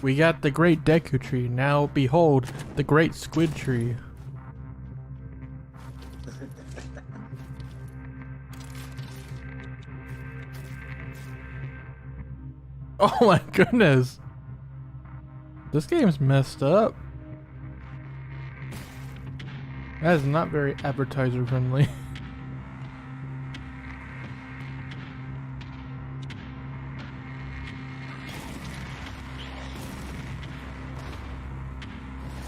We got the great Deku tree. Now behold the great squid tree. Oh my goodness. This game's messed up. That is not very advertiser friendly.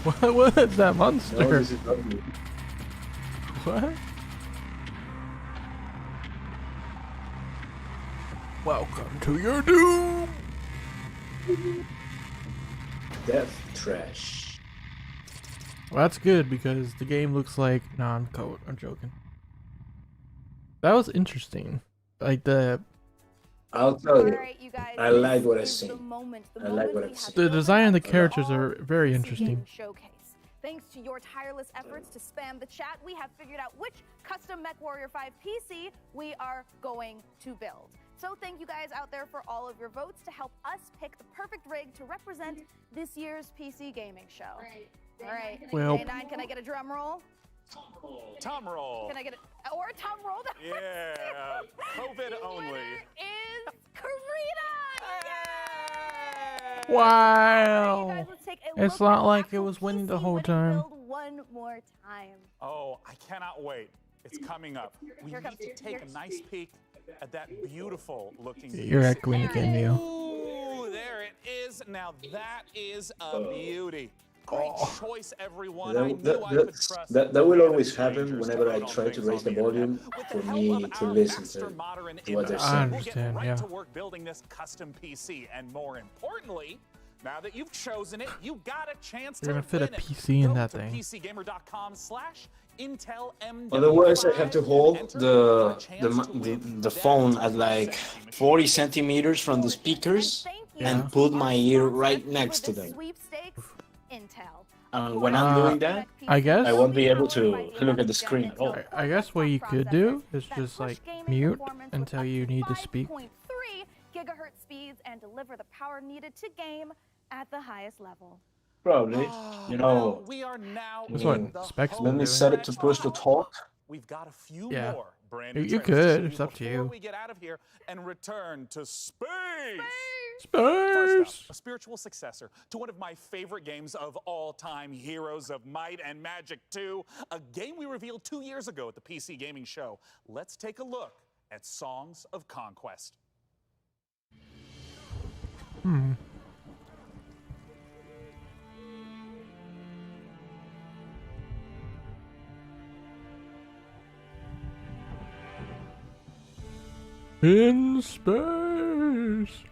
What is that monster? No, this is ugly. What? Welcome to your doom. Death trash. Well, that's good because the game looks like non-code. I'm joking. That was interesting. Like I'll tell you, I like what I see. I like what I've seen. The design of the characters are very interesting. Showcase. Thanks to your tireless efforts to spam the chat, we have figured out which custom MechWarrior 5 PC we are going to build. So thank you guys out there for all of your votes to help us pick the perfect rig to represent this year's PC gaming show. All right. Well, Day 9, can I get a drum roll? Tom roll. Can I get or a tom roll? Yeah. COVID only. Is Karina! Wow. Guys, let's take a It's look not at like it actual was winning the PC whole winning time. build one more time. Oh, I cannot wait. It's coming up. We Here need to take a nice peek at that beautiful looking. You're echoing again, Neil. Ooh, there it is. Now that is a beauty. Great choice, everyone. I knew I could trust. That will always happen whenever I try to raise the volume for me to listen to what they're I saying. understand, Right yeah. to work building this custom PC, and more importantly, now that you've chosen it, you got a chance You're to gonna fit a win it. PC in Go that to thing. PCGamer.com/IntelMW5. Otherwise, I have to hold the phone at like 40 centimeters from the speakers and put my ear right next to them. And when I'm doing that, I guess I won't be able to look at the screen at all. I guess what you could do is just like mute until you need to speak. 5.3 gigahertz speeds and deliver the power needed to game at the highest level. Probably, you know. We are now That's what in the Specs home Let me set it to push to talk. We've got a few Yeah. more brand new You trailers could, to it's show up to before you. we get out of here and return to space. Space! First up, a spiritual successor to one of my favorite games of all time, Heroes of Might and Magic 2, a game we revealed 2 years ago at the PC Gaming Show. Let's take a look at Songs of Conquest. Hmm. In space.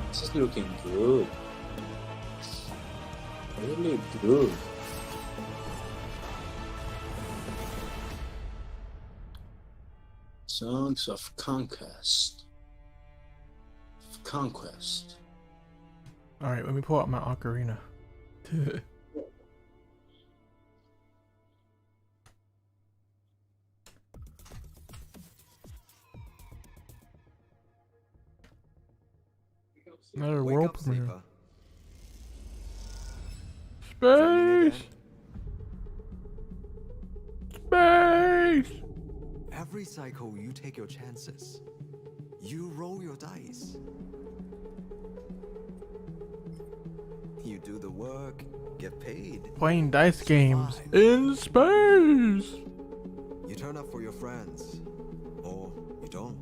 This is looking good. Really good. Songs of Conquest. Conquest. All right, let me pull out my ocarina. Another world premiere. Space! Space! Every cycle, you take your chances. You roll your dice. You do the work, get paid. Playing dice games in space! You turn up for your friends, or you don't.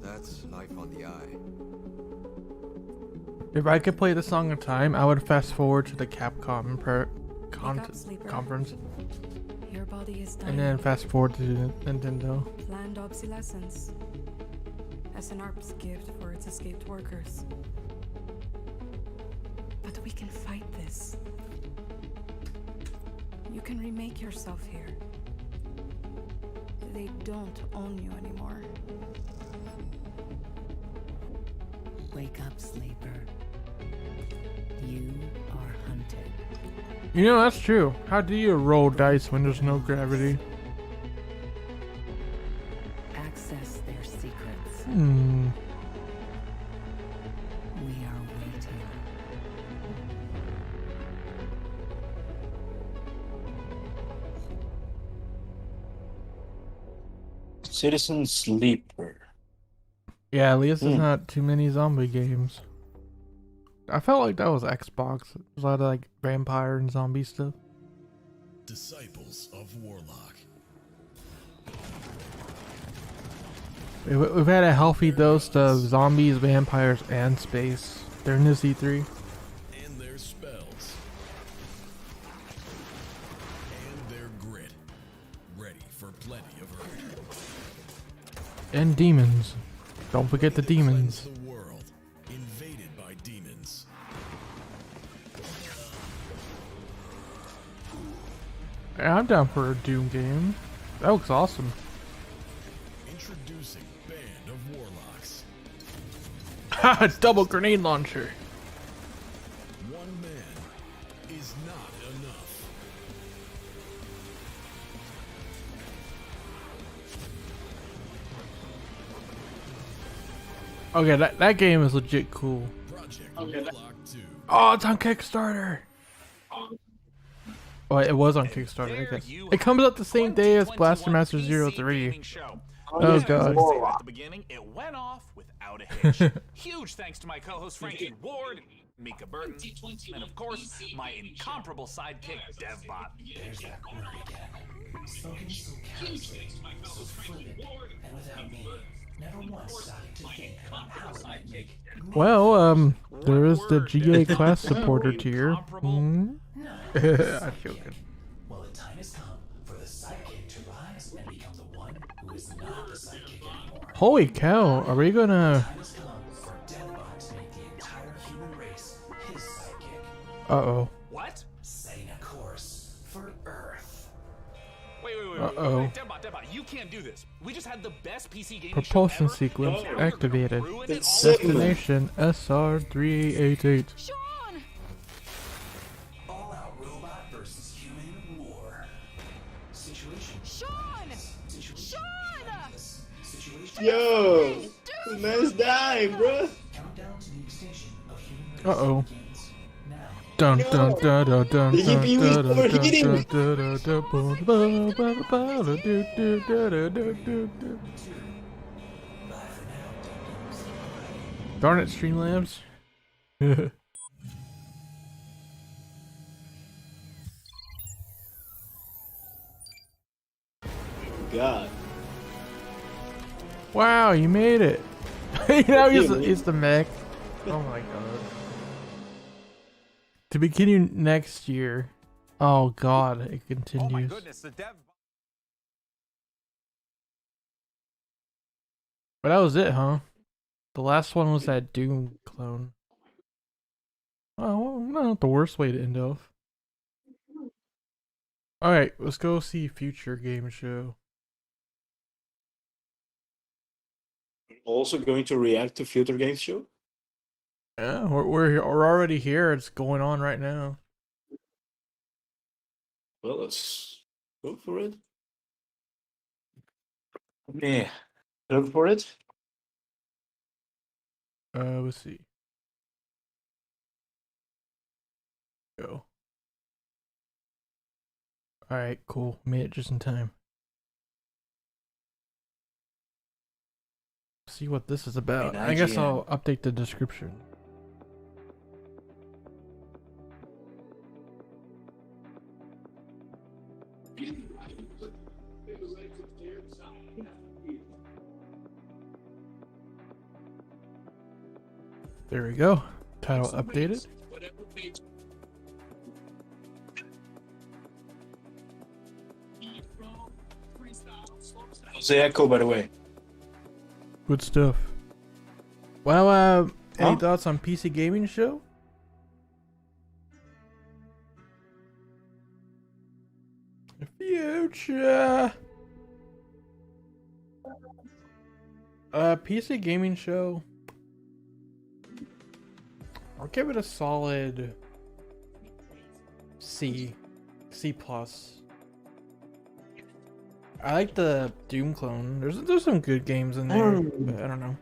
That's life on the eye. If I could play the Song of Time, I would fast forward to the Capcom conference. Your body is dying. And then fast forward to Nintendo. Planned obsolescence. SNRP's gift for its escaped workers. But we can fight this. You can remake yourself here. They don't own you anymore. Wake up, sleeper. You are hunted. You know, that's true. How do you roll dice when there's no gravity? Access their secrets. Hmm. We are waiting. Citizen Sleeper. Yeah, at least there's not too many zombie games. I felt like that was Xbox. There's a lot of like vampire and zombie stuff. Disciples of Warlock. We've had a healthy dose of zombies, vampires, and space during this E3. And their spells. And their grit. Ready for plenty of hurt. And demons. Don't forget the demons. The world invaded by demons. Yeah, I'm down for a Doom game. That looks awesome. Introducing Band of Warlocks. Ha! Double grenade launcher. One man is not enough. Okay, that game is legit cool. Warlock 2. Oh, it's on Kickstarter. Oh, it was on Kickstarter, I guess. It comes out the same day as Blaster Master 03. Oh god. At the beginning, it went off without a hitch. Huge thanks to my co-host Frankie Ward, Mika Burton, and of course, my incomparable sidekick, DevBot. There's that word again. Spoken so casually, so flippant, and without me, never once stopping to think about how it might make. Well, there is the GA class supporter tier. I feel good. Well, the time has come for the sidekick to rise and become the one who is not the sidekick anymore. Holy cow, are we gonna... Time has come for DevBot to make the entire human race his sidekick. Uh-oh. What? Setting a course for Earth. Wait, Uh-oh. DevBot, you can't do this. We just had the best PC gaming Propulsion show ever. sequence You're activated. gonna ruin it all. Destination SR388. All-out robot versus human war. Situation. Situation. Yo, the man's dying, bro. Countdown to the extinction of human race Uh-oh. begins now. Dun dun dun dun dun The dun hippie was dun overheating. dun dun dun dun dun. Darn it, Streamlabs. God. Wow, you made it. Now he's the mech. Oh my god. To begin next year. Oh god, it continues. Oh my goodness, the dev. But that was it, huh? The last one was that Doom clone. Oh, well, not the worst way to end off. Alright, let's go see Future Game Show. Also going to react to Future Games Show? Yeah, we're already here. It's going on right now. Well, let's go for it. Yeah, look for it. Let's see. Go. Alright, cool. Made it just in time. See what this is about. I guess I'll update the description. There we go. Title updated. How's the echo, by the way? Good stuff. Well, any thoughts on PC Gaming Show? Future. PC Gaming Show. I'll give it a solid C plus. I like the Doom clone. There's some good games in there, but I don't know.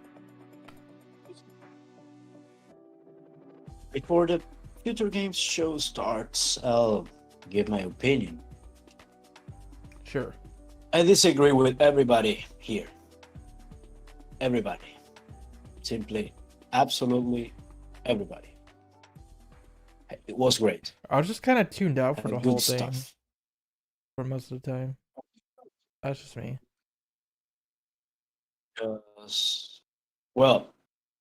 Before the Future Games Show starts, I'll give my opinion. Sure. I disagree with everybody here. Everybody. Simply, absolutely everybody. It was great. I was just kind of tuned out for the Good whole thing stuff. for most of the time. That's just me. Well,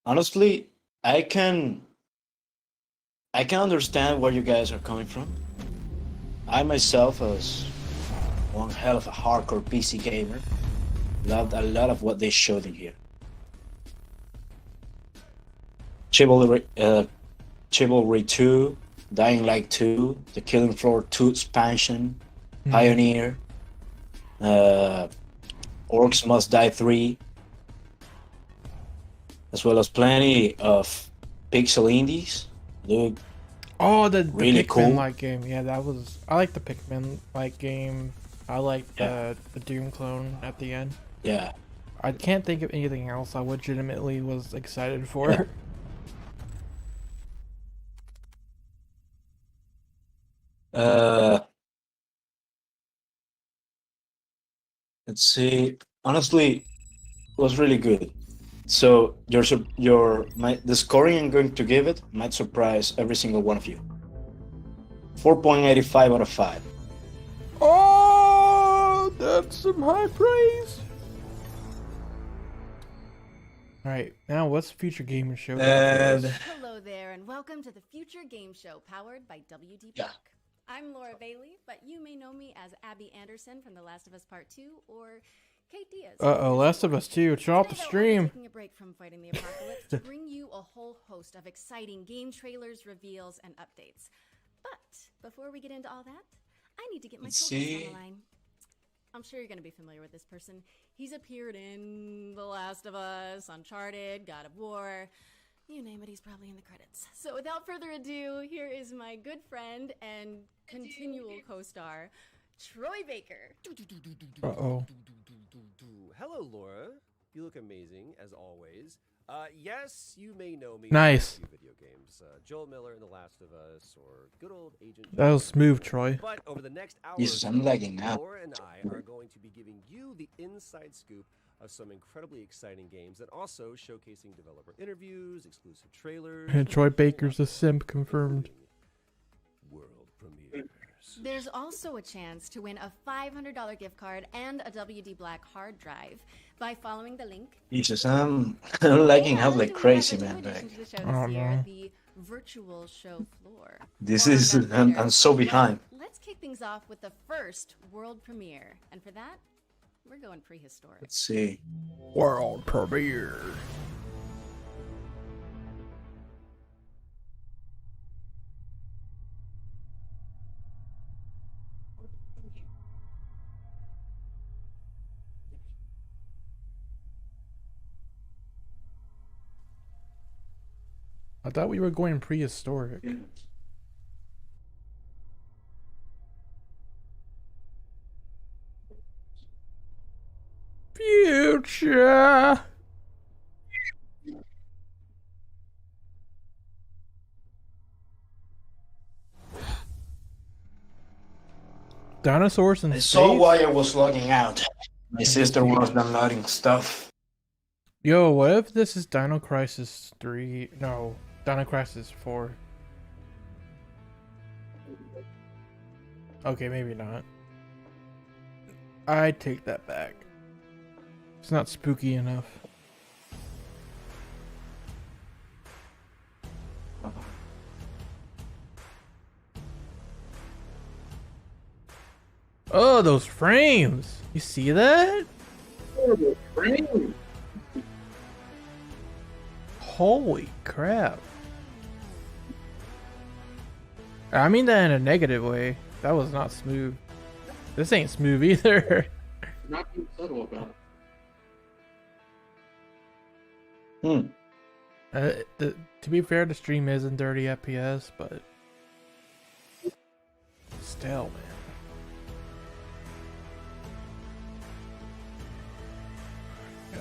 honestly, I can understand where you guys are coming from. I myself, as one hell of a hardcore PC gamer, loved a lot of what they showed in here. Chivalry 2, Dying Light 2, the Killing Floor 2 expansion, Pioneer, Orcs Must Die 3, as well as plenty of pixel indies. Look, oh, the really Pikmin cool. like game. Yeah, that was. I like the Pikmin like game. I like the Doom clone at the end. Yeah. I can't think of anything else I legitimately was excited for. Let's see. Honestly, it was really good. So the scoring I'm going to give it might surprise every single one of you. 4.85 out of 5. Oh, that's some high praise. All right, now what's the Future Gaming Show? Hello there, and welcome to the Future Game Show, powered by WD Block. I'm Laura Bailey, but you may know me as Abby Anderson from The Last of Us Part 2, or Kate Diaz. Last of Us 2. Chill out the stream. Taking a break from fighting the apocalypse to bring you a whole host of exciting game trailers, reveals, and updates. But before we get into all that, I need to get my co-host on the line. I'm sure you're going to be familiar with this person. He's appeared in The Last of Us, Uncharted, God of War. You name it, he's probably in the credits. So without further ado, here is my good friend and continual co-star, Troy Baker. Uh-oh. Hello, Laura. You look amazing, as always. Yes, you may know me Nice. from a few video games. Joel Miller in The Last of Us, or good old Agent That was smooth, Troy. But over the next hour, Jesus, I'm lagging now. Laura and I are going to be giving you the inside scoop of some incredibly exciting games, and also showcasing developer interviews, exclusive trailers. And Troy Baker's a simp confirmed. World premieres. There's also a chance to win a $500 gift card and a WD Black hard drive by following the link. Jesus, I'm lagging out like crazy, man. To the show Oh, this year, no. the virtual show floor. This More on is, that I'm later. so behind. Let's kick things off with the first world premiere, and for that, we're going prehistoric. Let's see. World premiere. I thought we were going prehistoric. Future. Dinosaurs in I space? saw why I was logging out. My sister was downloading stuff. Yo, what if this is Dino Crisis 3? No, Dino Crisis 4. Okay, maybe not. I take that back. It's not spooky enough. Oh, those frames! You see that? Oh, the frames! Holy crap. I mean that in a negative way. That was not smooth. This ain't smooth either. Not being subtle about it. To be fair, the stream isn't 30 FPS, but still, man.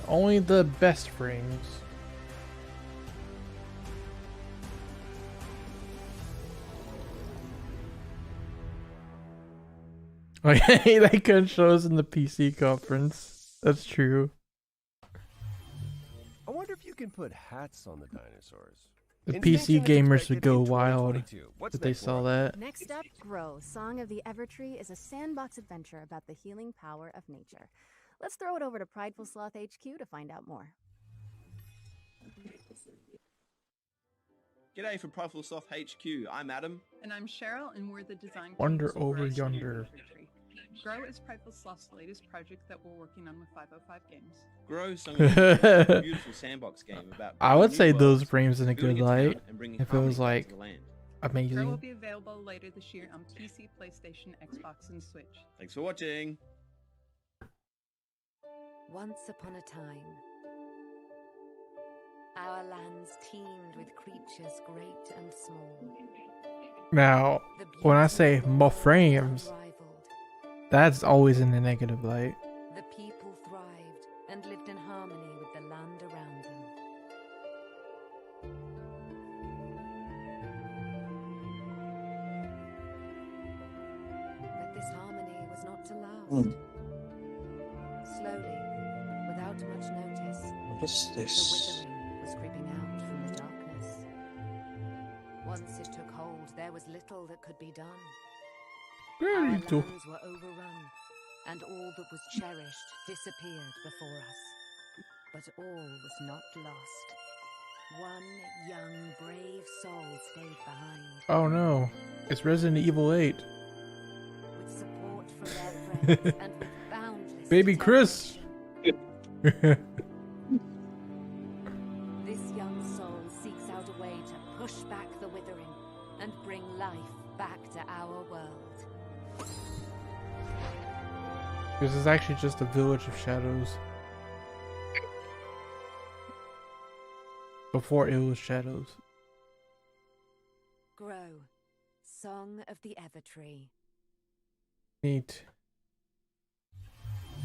Only the best frames. Like they couldn't show us in the PC conference. That's true. I wonder if you can put hats on the dinosaurs. The Extinction PC is gamers expected would go in wild 2022. What's if they next, saw Laura? that. Next up, Grow, Song of the Evertree is a sandbox adventure about the healing power of nature. Let's throw it over to Prideful Sloth HQ to find out more. G'day from Prideful Sloth HQ. I'm Adam. And I'm Cheryl, and we're the design Wonder teams for over Grow Song of yonder. the Evertree. Grow is Prideful Sloth's latest project that we're working on with 505 Games. Grow Song of the Evertree is a beautiful sandbox game about I would building say new those worlds, frames in a building good a town, light. and bringing If it harmony was back like to the land. Grow will amazing. be available later this year on PC, PlayStation, Xbox, and Switch. Thanks for watching. Once upon a time, our lands teemed with creatures great and small. Now, when I say more frames, that's always in the negative light. The people thrived and lived in harmony with the land around them. But this harmony was not to last. Slowly, without much notice, What is the this? withering was creeping out from the darkness. Once it took hold, there was little that could be done. Our lands were overrun, and all that was cherished disappeared before us. But all was not lost. One young, brave soul stayed behind. Oh no, it's Resident Evil 8. With support from their friends and with boundless Baby Chris. This young soul seeks out a way to push back the withering and bring life back to our world. This is actually just a village of shadows. Before it was shadows. Grow, Song of the Evertree. Neat.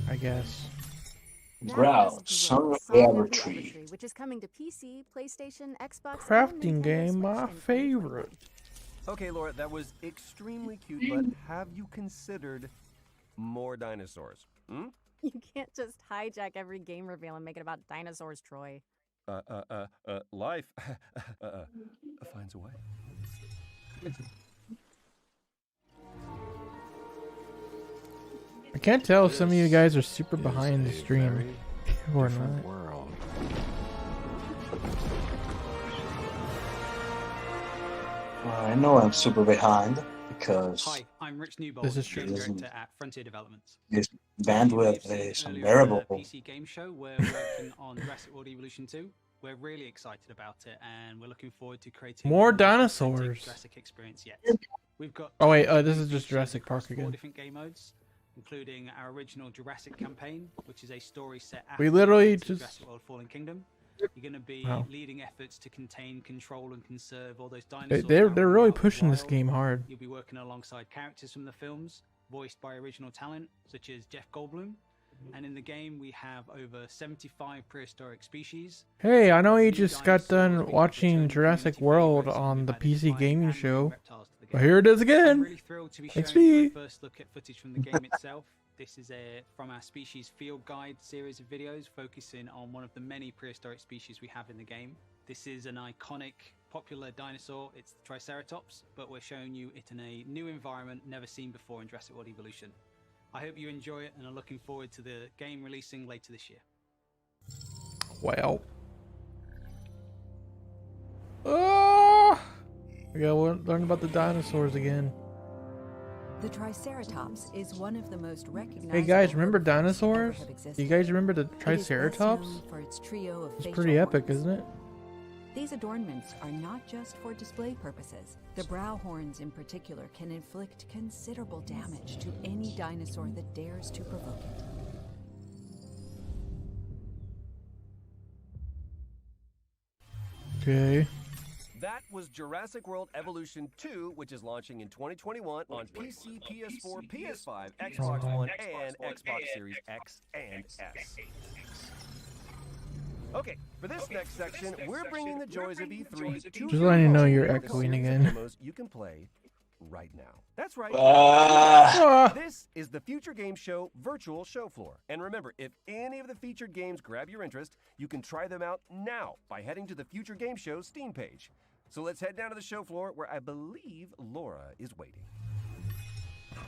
I guess. Grow, Song of the Evertree. Which is coming to PC, PlayStation, Xbox, Crafting game, my favorite. Okay, Laura, that was extremely cute, but have you considered more dinosaurs? Hmm? You can't just hijack every game reveal and make it about dinosaurs, Troy. Life finds a way. I can't tell if some of you guys are super behind the stream or not. World. I know I'm super behind because Hi, I'm Rich Newbold, This is true. game director at Frontier Developments. this bandwidth is unbearable. PC game show, we're working on Jurassic World Evolution 2. We're really excited about it, and we're looking forward to creating More the most authentic dinosaurs. Jurassic experience yet. We've got Oh wait, 2 this is features just Jurassic Park across 4 again. different game modes, including our original Jurassic campaign, which is a story set We after literally events of just- Jurassic World Fallen Kingdom. You're going to be Wow. leading efforts to contain, control, and conserve all those They- dinosaurs. They're out in the really wild. pushing this game hard. You'll be working alongside characters from the films, voiced by original talent such as Jeff Goldblum. And in the game, we have over 75 prehistoric species. Hey, I know you just got done watching Jurassic World on the PC gaming show, but here it is I'm again. really thrilled to be Thanks, showing you me. a first look at footage from the game itself. This is from our Species Field Guide series of videos focusing on one of the many prehistoric species we have in the game. This is an iconic, popular dinosaur. It's the Triceratops, but we're showing you it in a new environment never seen before in Jurassic World Evolution. I hope you enjoy it and are looking forward to the game releasing later this year. Well. We gotta learn about the dinosaurs again. The Triceratops is one of the most recognized. Hey guys, remember dinosaurs? Do you guys remember the Triceratops? For its trio of It's facial pretty epic, horns. isn't it? These adornments are not just for display purposes. The brow horns in particular can inflict considerable damage to any dinosaur that dares to provoke it. Okay. That was Jurassic World Evolution 2, which is launching in 2021 on PC, PS4, PS5, Xbox One, and Xbox Series X and S. Okay, for this next section, we're bringing the joys of E3 to Just letting you know you're with a echoing series of again. demos you can play right now. That's right. Ah. This is the Future Game Show virtual show floor. And remember, if any of the featured games grab your interest, you can try them out now by heading to the Future Game Show Steam page. So let's head down to the show floor where I believe Laura is waiting.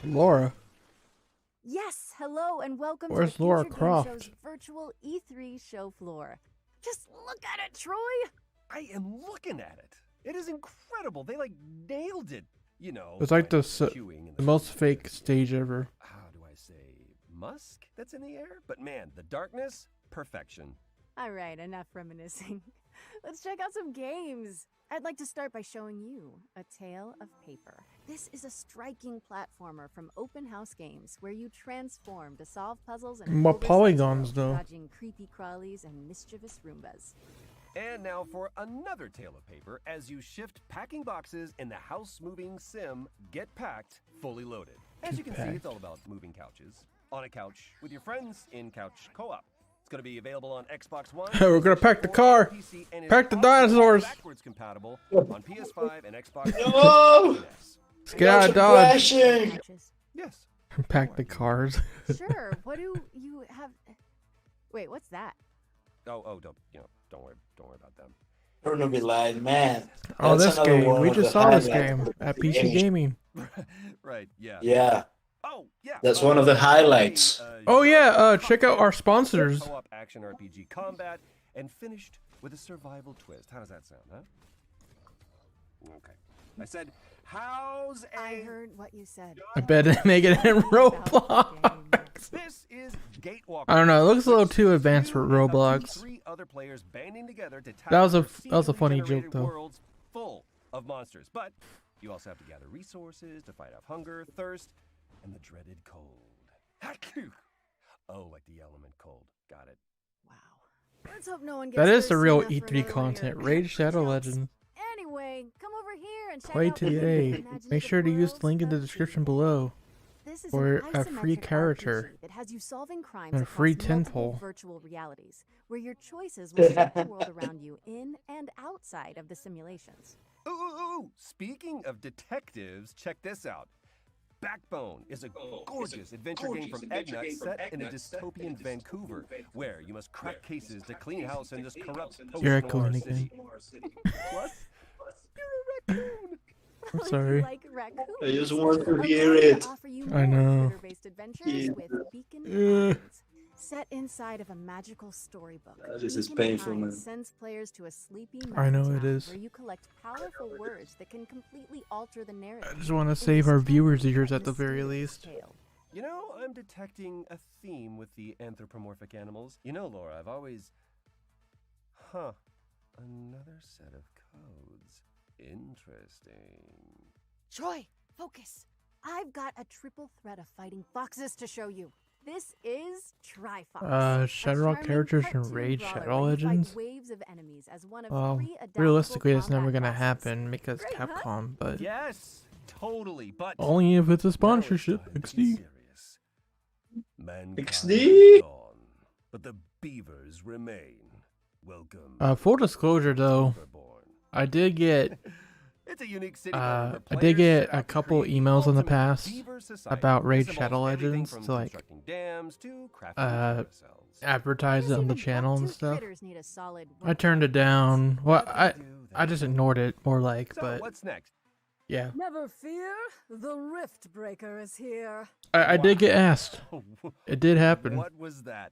Laura. Yes, hello and welcome Where's to the Laura Future Croft? Game Show's virtual E3 show floor. Just look at it, Troy. I am looking at it. It is incredible. They like nailed it. You know, It's like the chewing and the most fake stage ever. how do I say, musk that's in the air? But man, the darkness, perfection. All right, enough reminiscing. Let's check out some games. I'd like to start by showing you A Tale of Paper. This is a striking platformer from Open House Games where you transform to solve puzzles and More polygons, though. dodging creepy crawlies and mischievous Roombas. And now for another tale of paper as you shift packing boxes in the house moving sim Get Packed fully loaded. As you can see, it's all about moving couches on a couch with your friends in couch co-op. It's going to be available on Xbox One. We're gonna pack the car. PC, and is Pack the also dinosaurs. backwards compatible on PS5 and Xbox. No! Let's get out of Dodge. Yes. Pack the cars. Sure. What do you have? Wait, what's that? Oh, don't worry about them. You're gonna be lying, man. Oh, That's this another game. one We with just the saw this highlight. game at PC Gaming. Right, yeah. Yeah. Oh, yeah. That's one of the highlights. Oh yeah, check out our sponsors. Co-op action RPG combat and finished with a survival twist. How does that sound, huh? Okay. I said, how's a... I heard what you said. I bet make it in Roblox. This is Gatewalker. I don't know. It looks a little too advanced for Roblox. Three other players banding together to That was a tackle funny joke procedurally-generated though. worlds full of monsters, but you also have to gather resources to fight off hunger, thirst, and the dreaded cold. Oh, like the element cold. Got it. Let's hope no one gets That is the thirsty real enough for E3 another one of content. your Raid Shadow jokes. Legends. Anyway, come over here and check Play out the today. imaginative Make sure to use the link in the worlds of description below This is for an a free isometric character RPG that has you solving crimes and a across free multiple tinpole. virtual realities, where your choices will shape the world around you in and outside of the simulations. Ooh. Speaking of detectives, check this out. Backbone is a gorgeous adventure game from Eggnuts set in a dystopian Vancouver, where you must crack cases to clean house in this corrupt You're post-noir echoing city. again. Plus, you're a raccoon. I'm sorry. Like raccoons. I just want to Allow hear me to it. offer you I more know. critter-based adventures Yeah. with Beacon Yeah. Pines. Set inside of a magical storybook, This is Beacon painful, Pines man. sends players to a sleepy I know mountain it town is. where you collect powerful words that can completely alter the narrative. I just want to In save this our kind viewers' of ears at the very mysterious least. tale. You know, I'm detecting a theme with the anthropomorphic animals. You know, Laura, I've always... Another set of codes. Interesting. Troy, focus. I've got a triple threat of fighting foxes to show you. This is Trifox. ShadowRock characters from Raid Shadow Legends. Waves of enemies as one of Well, three adaptable realistically, it's never combat gonna bosses. happen because Great, huh? Capcom, but Yes, totally, but... only if it's a sponsorship. XD. Mankind XD? is gone, but the beavers remain. Welcome. Full disclosure though, I did get It's a unique city I did get a couple emails in the past about Raid Shadow Legends to like advertise it on the channel and stuff. Critters need a solid I turned it down. Well, I just ignored it more like, So, but what's next? yeah, Never fear, the Rift Breaker is here. I did get asked. It did happen. What was that?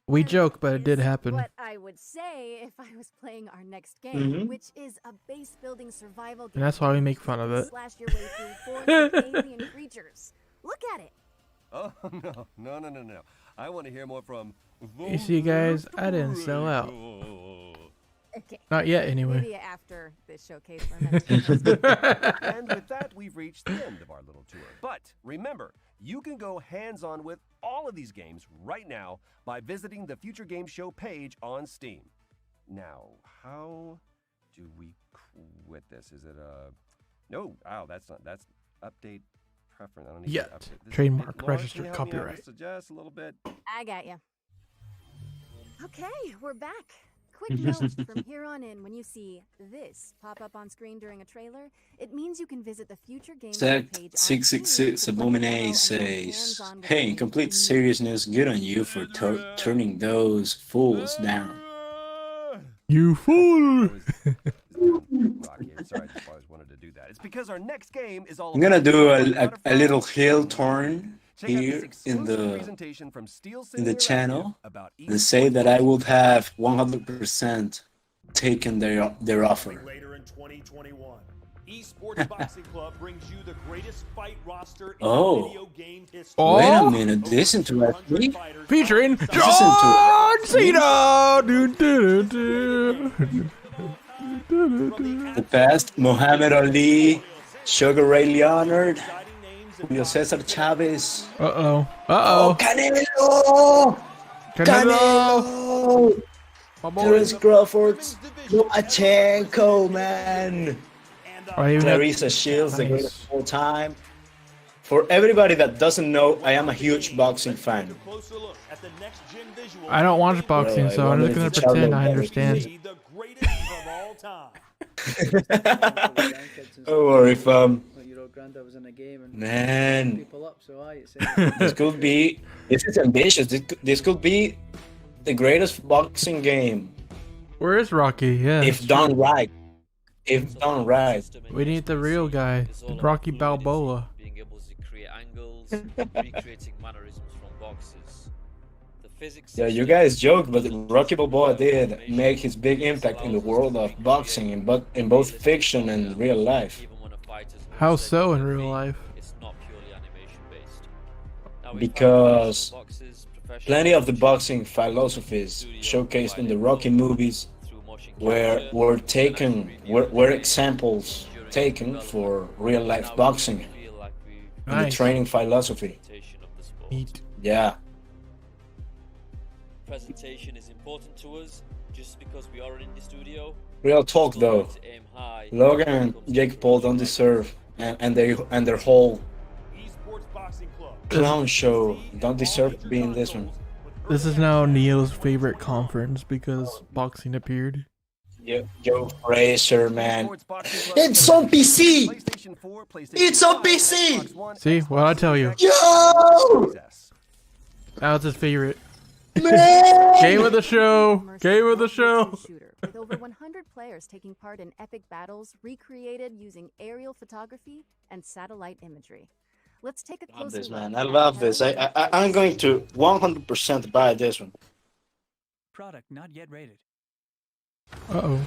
We joke, but it did happen. What I would say if I was playing our next game, Mhm. which is a base building survival game. And that's why we make fun of it. Slash your way through forest of alien creatures. Look at it. Oh, no. I want to hear more from... You see, guys, I didn't sell out. Okay. Not yet, anyway. Maybe after this showcase for a minute. And with that, we've reached the end of our little tour. But remember, you can go hands-on with all of these games right now by visiting the Future Game Show page on Steam. Now, how do we quit this? Is it no? Oh, that's update preference. I don't need Yet. to update this. Trademark, Laura, registered, can you help me out copyright. just a little bit? I got you. Okay, we're back. Quick note, from here on in, when you see this pop up on screen during a trailer, it means you can visit the future game show page on Steam 666 to play the demo Abomine and get says, hands-on with "Hey, the in game. complete seriousness, good on you for turning those fools down." You fool! Rocky, I'm sorry, I just always wanted to do that. It's because our next game is all I'm gonna about do butterflies a little heel turn Check out this here in exclusive the presentation from Steel in the Simulator channel about and say that I would have 100% taken their offer. Later in 2021, Esports Boxing Club brings you the greatest fight roster in Oh. video game history. Wait a minute, this interests me. Featuring This John interests me. Cena! The past, Muhammad Ali, Sugar Ray Leonard, Julio Cesar Chavez. Uh-oh. Oh, Canelo! Canelo! Terence Crawford, Lomachenko, man. Clarissa Shields, the greatest of all time. For everybody that doesn't know, I am a huge boxing fan. I don't watch boxing, so I'm just gonna pretend I understand. Don't worry, fam. Your granddad was in a game and Man, people up, so this could be. This is ambitious. This could be the greatest boxing game. Where is Rocky? Yeah. If done right. If done right. We need the real guy, Rocky Balboa. Being able to create angles, recreating mannerisms from boxes. The physics. Yeah, you guys joke, but Rocky Balboa did make his big impact in the world of boxing, in both fiction and real life. How so in real life? It's not purely animation based. Because plenty of the boxing philosophies showcased in the Rocky movies were examples taken for real life boxing in the training philosophy. Yeah. Presentation is important to us just because we are in the studio. Real talk though. Logan and Jake Paul don't deserve and their whole clown show don't deserve to be in this one. This is now Neo's favorite conference because boxing appeared. Joe Fraser, man. It's on PC! It's on PC! See, what I tell you. Yo! That was his favorite. Man! Game of the show! Game of the show! With over 100 players taking part in epic battles recreated using aerial photography and satellite imagery. Let's take a I love closer this, look. man. I love this. I'm going to 100% buy this one. Product not yet rated. Uh-oh.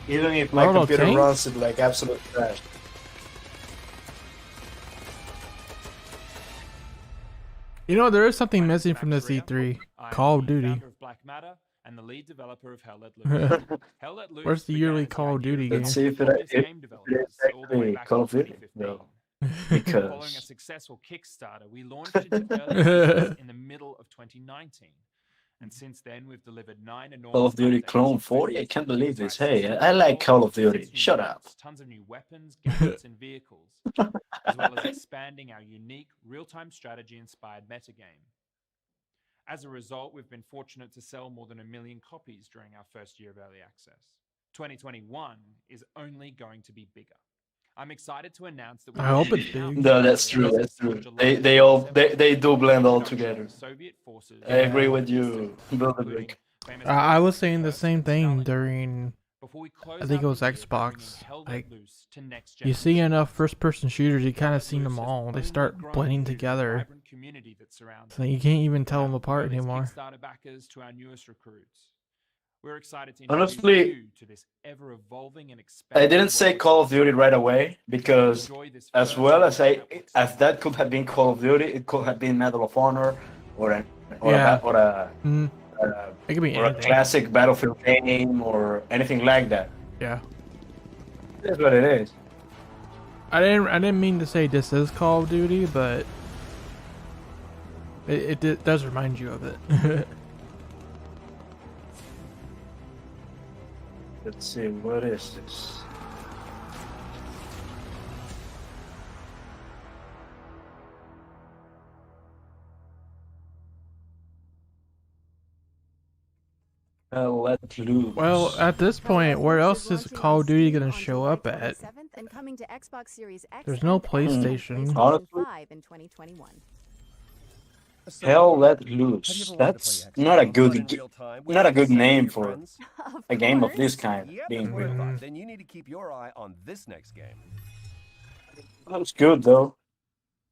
Even if my computer runs it like absolute trash. You know, there is something missing from this E3. Call of Duty. And the lead developer of Hell Let Loose. Hell Let Loose. Where's the yearly Call of Duty game? Let's see if it is actually Call of Duty. No. Following a Because successful Kickstarter, we launched into early access in the middle of 2019. And since then, we've delivered 9 enormous Call of Duty Clone 40? I can't believe this. Hey, I like Call of Duty. Shut up. Tons of new weapons, gadgets, and vehicles, as well as expanding our unique real-time strategy-inspired metagame. As a result, we've been fortunate to sell more than 1 million copies during our first year of early access. 2021 is only going to be bigger. I'm excited to announce that I hope it's big. No, that's true. That's true. They do blend all together. I agree with you, Brother Rick. I was saying the same thing during, I think it was Xbox. Like, you see enough first-person shooters, you kind of see them all. They start blending together, so you can't even tell them apart anymore. We're excited to Honestly, you to this ever-evolving and I didn't say Call of Duty right away because, as well as that could have been Call of Duty, it could have been Medal of Honor or a it could be or a anything. classic Battlefield game or anything like that. Yeah. That's what it is. I didn't mean to say this is Call of Duty, but it does remind you of it. Let's see, what is this? Let loose. Well, at this point, where else is Call of Duty gonna show up at? And coming to Xbox Series X There's no and S PlayStation. and Honestly, PlayStation 5 in 2021. Hell Let Loose. That's not a good name for a game of this kind. Being real. Then you need to keep your eye on this next game. That's good though.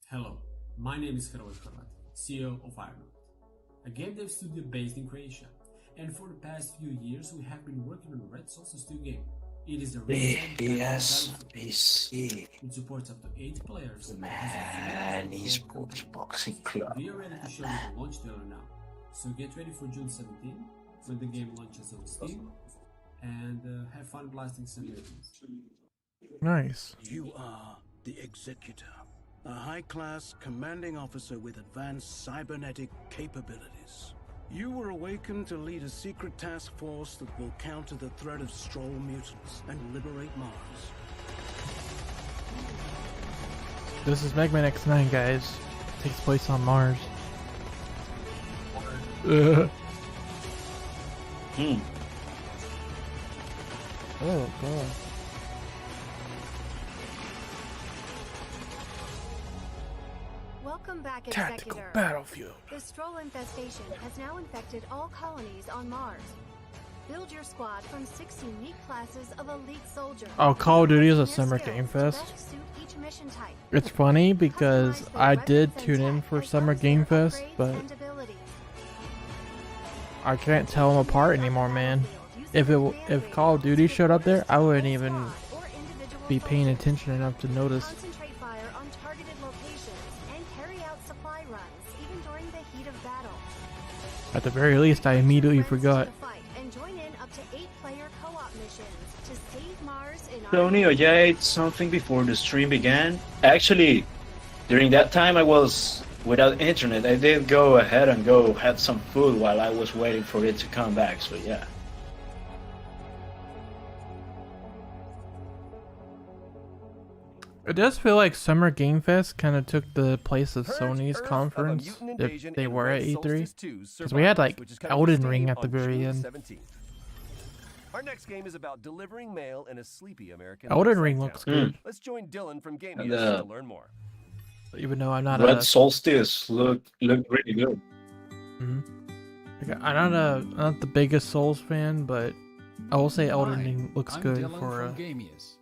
Hello, my name is Karol Horvat, CEO of Ironwood, a game dev studio based in Croatia. And for the past few years, we have been working on Red Solstice 2 game. It is a PC. It supports up to 8 players. Man, esports boxing club. We are ready to show you the launch trailer now. So get ready for June 17, when the game launches on Steam, and have fun blasting some ratings. Nice. You are the Executor, a high-class commanding officer with advanced cybernetic capabilities. You were awakened to lead a secret task force that will counter the threat of Stroll mutants and liberate Mars. This is Mega Man X9, guys. It takes place on Mars. Oh god. Welcome back, Tactical Executor. battlefield. The Stroll infestation has now infected all colonies on Mars. Build your squad from 6 unique classes of elite soldiers. Oh, Call of Duty is a summer game fest. It's funny because I did tune in for Summer Game Fest, but I can't tell them apart anymore, man. If Call of Duty showed up there, I wouldn't even be paying attention enough to notice. Concentrate fire on targeted locations and carry out supply runs even during the heat of battle. At the very least, I immediately forgot. And join in up to 8-player co-op missions to save Mars in Tony, I ate something before the stream began. Actually, during that time I was without internet. I did go ahead and go have some food while I was waiting for it to come back, so yeah. It does feel like Summer Game Fest kind of took the place of Sony's conference, if they were at E3. Because we had like Elden Ring at the very end. Our next game is about delivering mail in a sleepy American. Elden Ring looks good. Let's join Dylan from GameUs to learn more. Even though I'm not Red Solstice look really good. I'm not the biggest Souls fan, but I will say Elden Ring looks good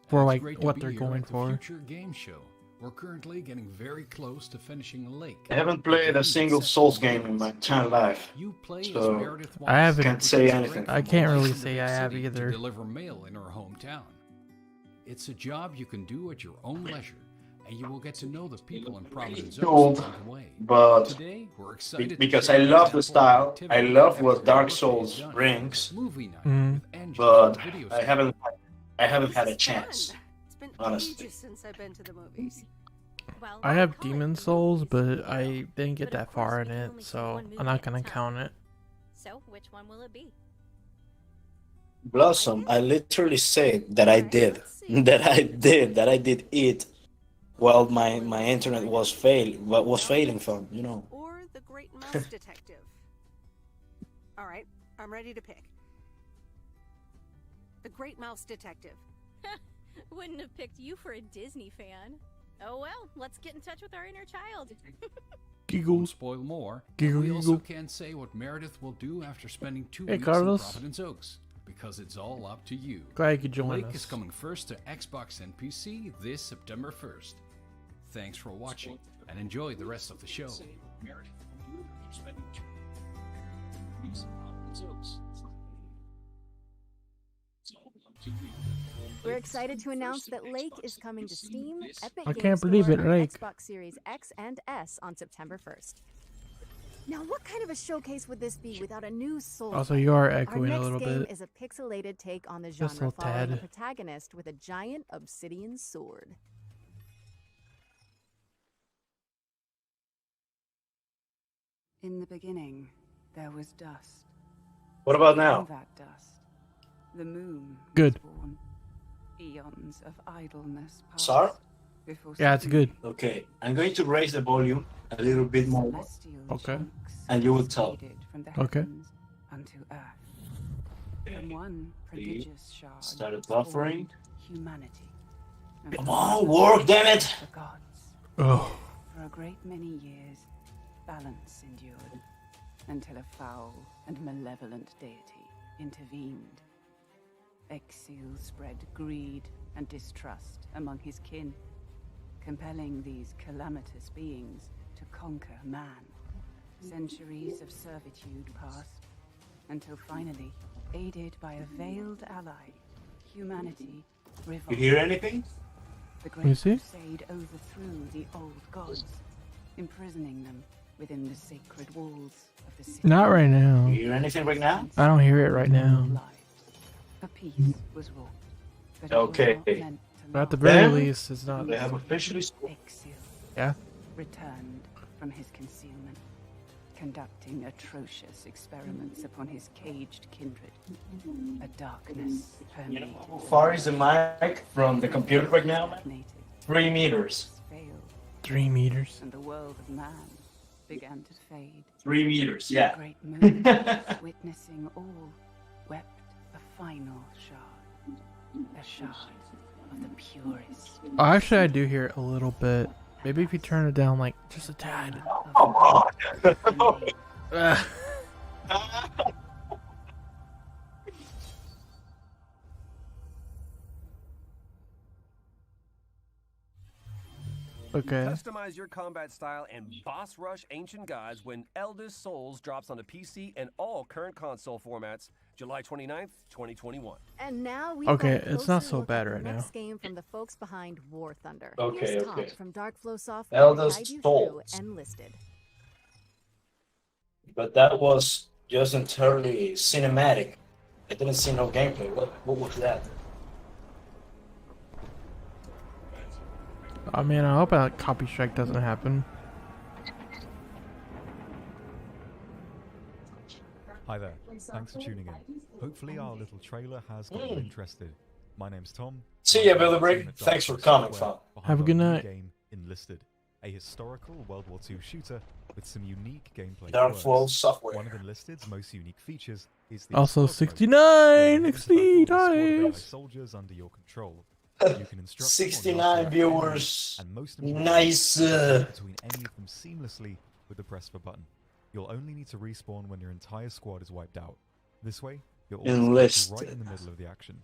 for like what they're going for. Future game show. We're currently getting very close to finishing Lake. I haven't played a single Souls game in my entire life, so I can't say anything. I can't really say I have either. To deliver mail in our hometown. It's a job you can do at your own leisure, and you will get to know the people in Providence Cool, along the way. but Today, we're excited because I love the style, I love what Dark Souls brings, but I haven't had a chance, honestly. since I've been to the movies. Well, I have Demon Souls, but I didn't get that far in it, so I'm not gonna count it. So, which one will it be? Blossom, I literally said that I did it while my internet was failing from, you know. Or the Great Mouse Detective. All right, I'm ready to pick. The Great Mouse Detective. Wouldn't have picked you for a Disney fan. Oh well, let's get in touch with our inner child. Won't spoil more. Giggle, We also giggle. can't say what Meredith will do after spending 2 Hey, weeks Carlos. in Providence Oaks, because it's all up to you. Glad you could join Lake us. is coming first to Xbox and PC this September 1st. Thanks for watching, and enjoy the rest of the show. Meredith will do after spending 2 weeks in Providence Oaks. It's all up to you. We're excited to announce that Lake is coming to Steam, Epic I Games can't believe Store, it, and Lake. Xbox Series X and S on September 1st. Now, what kind of a showcase would this be without a new Souls? Also, you are Our echoing a next little game bit. is a pixelated take on the Just a genre, little following a tad. protagonist with a giant obsidian sword. In the beginning, there was dust. What about now? From that dust, the moon Good. was born. Eons of idleness passed Sorry? before Yeah, it's good. Okay, I'm going to raise the volume a little bit more, Okay. and you will tell. from the Okay. heavens unto earth. From one prodigious shard Started buffering. humanity. Come on, work, damn it! The gods. Oh. For a great many years, balance endured until a foul and malevolent deity intervened. Exile spread greed and distrust among his kin, compelling these calamitous beings to conquer man. Centuries of servitude passed, until finally, aided by a veiled ally, humanity revolted. You hear anything? The You Great see? Crusade overthrew the old gods, imprisoning them within the sacred walls of the city. Not right now. You hear anything right now? I don't hear it right now. A peace was wrought. But Okay. it was not meant to But at the last. very least, it's not. They have officially Exile Yeah. returned from his concealment, conducting atrocious experiments upon his caged kindred. A darkness permeated. How far is the mic from the computer right now, man? 3 meters. Failed, 3 meters. and the world of man began to fade. 3 meters, yeah. The great moon, witnessing all, wept a final shard. A shard of the purest. Oh, actually, I do hear it a little bit. Maybe if you turn it down, like, just a tad. Come on! Okay. Customize your combat style and boss rush ancient gods when Eldest Souls drops on the PC and all current console formats July 29th, 2021. And now we Okay, it's not so bad right now. Next game from the folks behind War Thunder. Okay, Here's Tom okay. from Darkflow Software to Eldest guide you Souls. through Enlisted. But that was just entirely cinematic. I didn't see no gameplay. What was that? I mean, I hope a copy strike doesn't happen. Hi there, thanks for tuning in. Hopefully our little trailer has got you interested. My name's Tom. See ya, Billy Brick. Thanks for coming, fam. Have a good night. Game Enlisted, a historical World War II shooter with some unique gameplay. Darkflow quirks. Software. One of Enlisted's most unique features is the Also, escort mode, 69 where you XP, assemble a squad of AI nice. soldiers under your control. You can instruct them on 69 how to act viewers. and most importantly, Nice. between any of them seamlessly with the press of a button. You'll only need to respawn when your entire squad is wiped out. This way, you're always Enlisted. right in the middle of the action.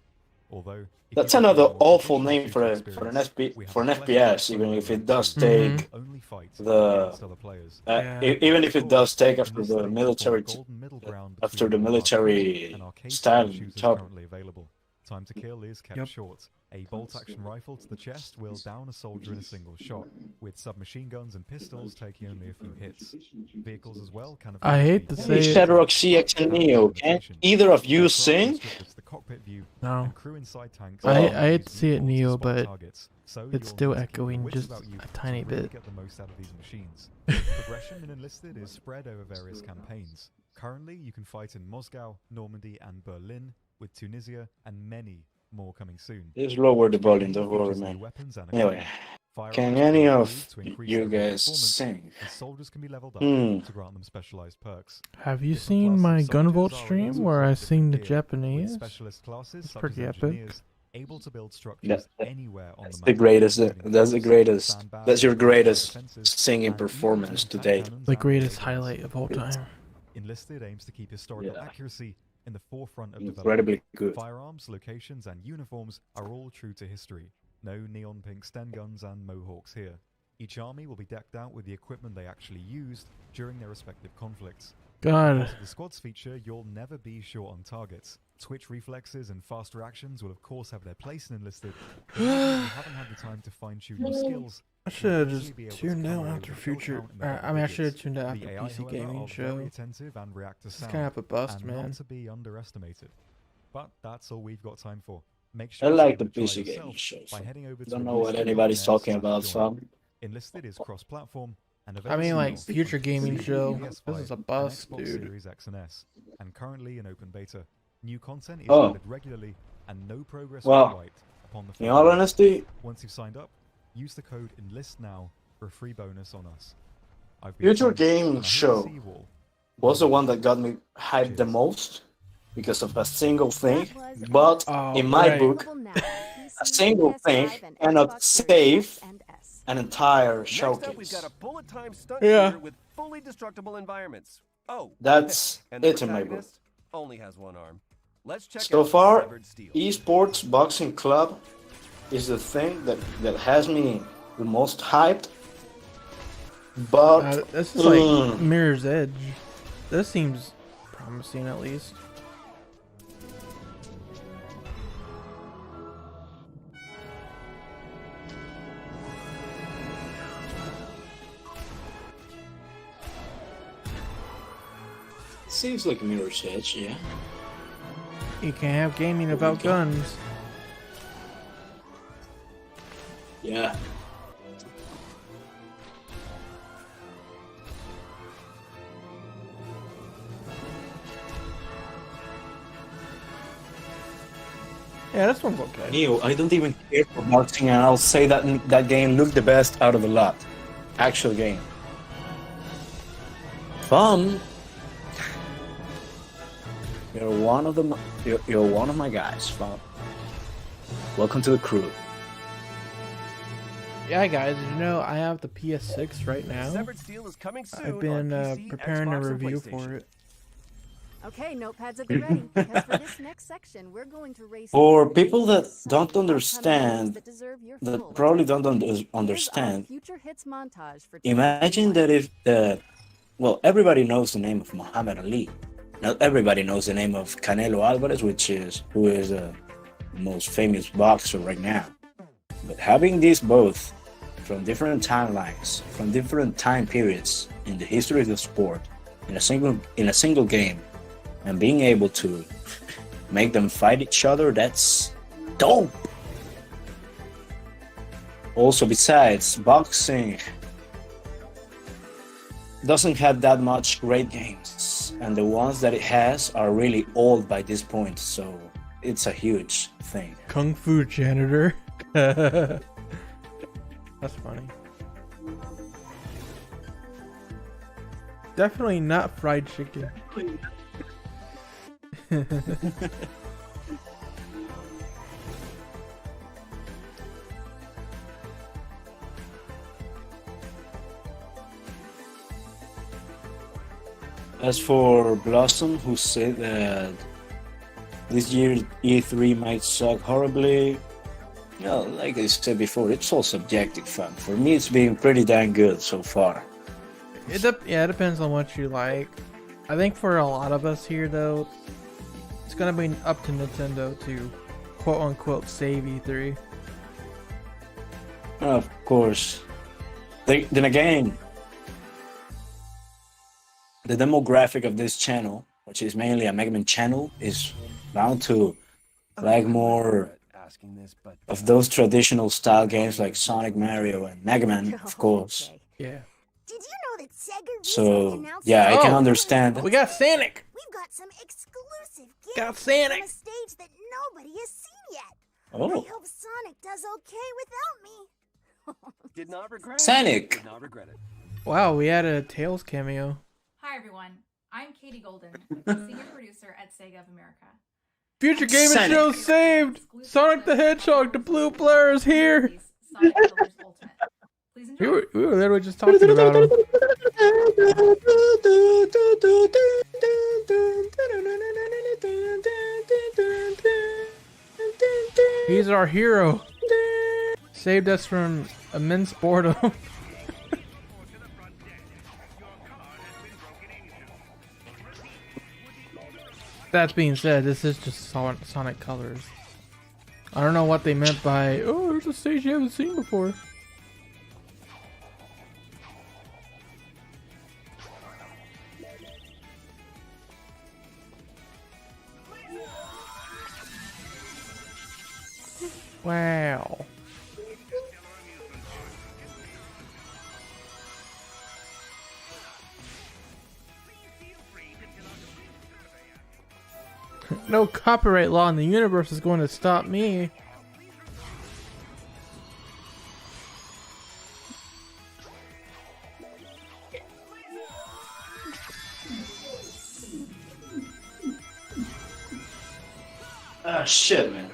Although, if That's you prefer another a more awful traditional name for shooter an experience, we have for an a FPS, plethora even of if it does modes. take Only fight the against other players. even if it does take after Enlisted the is military the golden middle ground after the between military and arcade style shooters top. currently available. Time to kill is kept Yep. short. A bolt-action rifle to the chest will down a soldier in a single shot, with submachine guns and pistols taking only a few hits. Vehicles as well can I hate to Hey, say it. ShadowRockZX and Neo, can't either of you sing? The cockpit view No. and crew inside tanks I are hate to used see it, to Neo, spot but targets, so it's you'll still need to keep your echoing wits just about you a to tiny really bit. get the most out of these machines. Progression in Enlisted is spread over various campaigns. Currently, you can fight in Moscow, Normandy, and Berlin, with Tunisia and many more coming soon. Just lower the volume, don't worry, man. Anyway, can any of you guys sing? Soldiers can be leveled up Hmm. to grant them specialized perks. Have you seen my Gunvolt stream where I sing the Japanese? Specialist classes It's such pretty as epic. engineers able to build structures anywhere on That's the the map. greatest. including That's the walls, greatest. sandbags, That's your greatest defenses, singing and even performance attack today. cannons The and greatest lasers. highlight of all time. Enlisted aims to keep historical Yeah. accuracy in the forefront of Incredibly development. good. Firearms, locations, and uniforms are all true to history. No neon pink Sten guns and mohawks here. Each army will be decked out with the equipment they actually used during their respective conflicts. God. Because of the squads feature, you'll never be short on targets. Twitch reflexes and fast reactions will of course have their place in Enlisted, but even if you haven't had the time to fine-tune your skills, I you'll should have easily just be able to tuned come out away after with a kill future. count in the double I mean, I should have digits. tuned out The after AI, PC however, Gaming are Show. very attentive and react to It's sound, kind of a bust, and man. not to be underestimated. But that's all we've got time for. Make I sure to like the give it a try PC Gaming yourself Show. by So heading over to don't know what enlisted.net anybody's talking about, /join. fam. Enlisted is cross-platform and I mean, like, available future on gaming PC, show. PS5, This is a and bust, Xbox dude. Series X and S, and currently in open beta. New content is Oh. added regularly, and no progress Well, will be wiped upon the in all first honesty, Once you've signed up, use the code ENLISTNOW for a free bonus on us. I've been Future Tom, and I Game hope to Show see you all was the one that got me hyped the most. because of a single thing, but in my book, a single thing cannot save an entire showcase. We've got a bullet time stunt Yeah. shooter with fully destructible environments. Oh, That's and the it in my book. protagonist only has one arm. Let's check So out far, Severed Steel. esports boxing club is the thing that has me the most hyped. But this is like Mirror's Edge. This seems promising, at least. seems like Mirror's Edge, yeah. You can't have gaming without guns. Yeah. Yeah, this one's okay. Neo, I don't even care for boxing, and I'll say that that game looked the best out of the lot. Actual game. Fun. You're one of them. You're one of my guys. Fun. Welcome to the crew. Yeah, guys, you know I have the PS6 right now. Severed Steel is coming soon I've been on PC, preparing a Xbox, and review PlayStation. for it. Okay, notepads at the ready, because for this next section, we're going to race For people that don't understand, that probably don't understand, future hits montage for imagine that if well, everybody knows the name of Muhammad Ali. Not everybody knows the name of Canelo Alvarez, who is the most famous boxer right now. But having these both from different timelines, from different time periods in the history of the sport, in a single game, and being able to make them fight each other, that's dope. Also, besides, boxing doesn't have that much great games, and the ones that it has are really old by this point, so it's a huge thing. Kung Fu Janitor. That's funny. Definitely not fried chicken. As for Blossom, who said that this year's E3 might suck horribly, well, like I said before, it's all subjective, fam. For me, it's been pretty damn good so far. It depends on what you like. I think for a lot of us here, though, it's gonna be up to Nintendo to quote-unquote save E3. Of course. Then again, the demographic of this channel, which is mainly a Mega Man channel, is bound to like more of those traditional style games like Sonic, Mario, and Mega Man, of course. Yeah. Did you know that Sega So, yeah, I can understand. We got Sonic! We've got some exclusive gifts Got Sonic! on a stage that nobody has seen yet. Oh. I hope Sonic does okay without me. Did not regret Sonic. Did not regret it. Wow, we had a Tails cameo. Hi everyone, I'm Katie Golden, senior producer at Sega of America. Future Gaming Sonic. Show saved! Sonic the Hedgehog, the blue player is here! Sonic Colors Ultimate. Please enjoy. We were literally just talking about him. He's our hero. Saved us from immense boredom. That being said, this is just Sonic Colors. I don't know what they meant by, oh, there's a stage you haven't seen before. Wow. No copyright law in the universe is going to stop me. Ah, shit, man.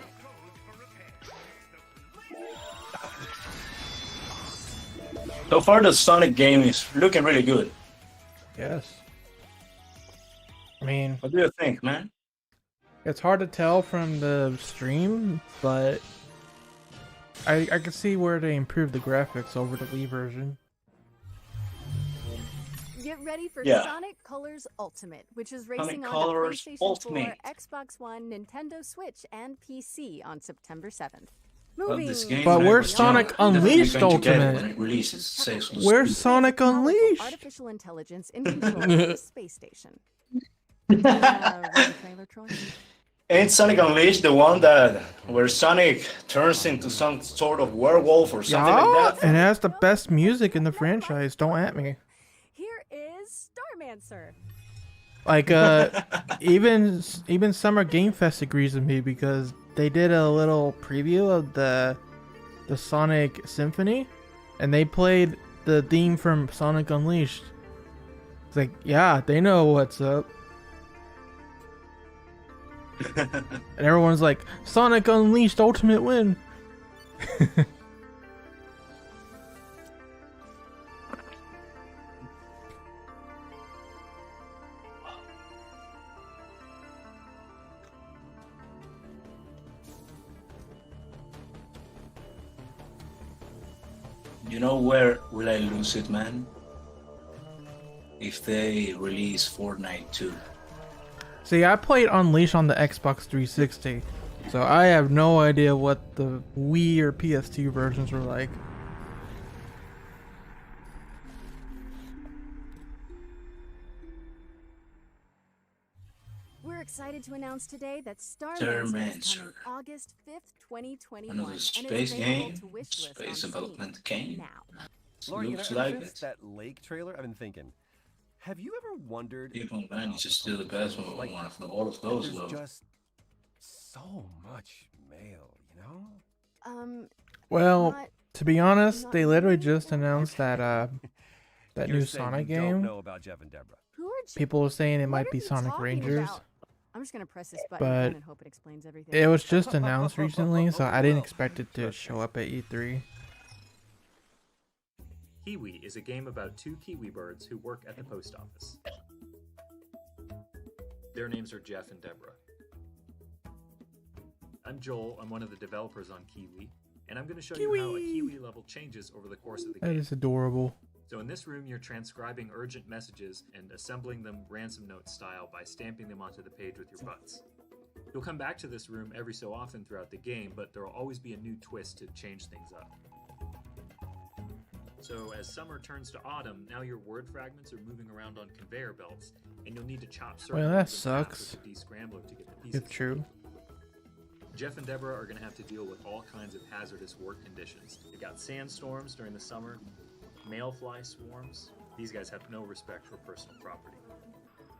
So far, the Sonic game is looking really good. Yes. I mean, what do you think, man? It's hard to tell from the stream, but I can see where they improved the graphics over the Wii version. Get ready for Yeah. Sonic Colors Ultimate, which is Sonic racing on Colors the PlayStation Ultimate. 4, Xbox One, Nintendo Switch, and PC on September 7th. Well, Moving this game But might where's be Sonic definitely Unleashed going to get it Ultimate? when it releases, says on Where's Steam. Sonic Unleashed? Artificial intelligence in control of the space station. Read the trailer, Troy? Ain't Sonic Unleashed the one that where Sonic turns into some sort of werewolf or something like that? And it has the best music in the franchise. Don't at me. Here is Starmancer. Like even Summer Game Fest agrees with me because they did a little preview of the Sonic Symphony, and they played the theme from Sonic Unleashed. It's like, yeah, they know what's up. And everyone's like, Sonic Unleashed Ultimate win. You know where will I lose it, man? If they release Fortnite 2. See, I played Unleashed on the Xbox 360, so I have no idea what the Wii or PS2 versions were like. We're excited to announce today that Starmancer is coming August 5th, 2021. Another and space it's game, available to wish list space on development Steam game. now. Lauren, Looks ever like since it. that lake trailer, I've been thinking, have you ever wondered? People, man, it's just still the best one. Like, one of all of those, there's though. just so much mail, you know? Well, not- to be honest, they literally just announced that that You're new saying Sonic you don't game. know about Jeff and Deborah. Who are People were saying it might What be are you Sonic talking Rangers, about? I'm just gonna press this button but again and hope it explains everything. it was just announced recently, so I didn't expect it to show up at E3. Kiwi is a game about two kiwi birds who work at the post office. Their names are Jeff and Deborah. I'm Joel, I'm one of the developers on Kiwi, and I'm going to show you how a Kiwi level changes over the course of the That game. is adorable. So in this room, you're transcribing urgent messages and assembling them ransom note style by stamping them onto the page with your butts. You'll come back to this room every so often throughout the game, but there will always be a new twist to change things up. So as summer turns to autumn, now your word fragments are moving around on conveyor belts, and you'll need to chop certain Well, that words in half sucks. with the descrambler to get the pieces. If true. Jeff and Deborah are going to have to deal with all kinds of hazardous work conditions. They got sandstorms during the summer, mayfly swarms. These guys have no respect for personal property.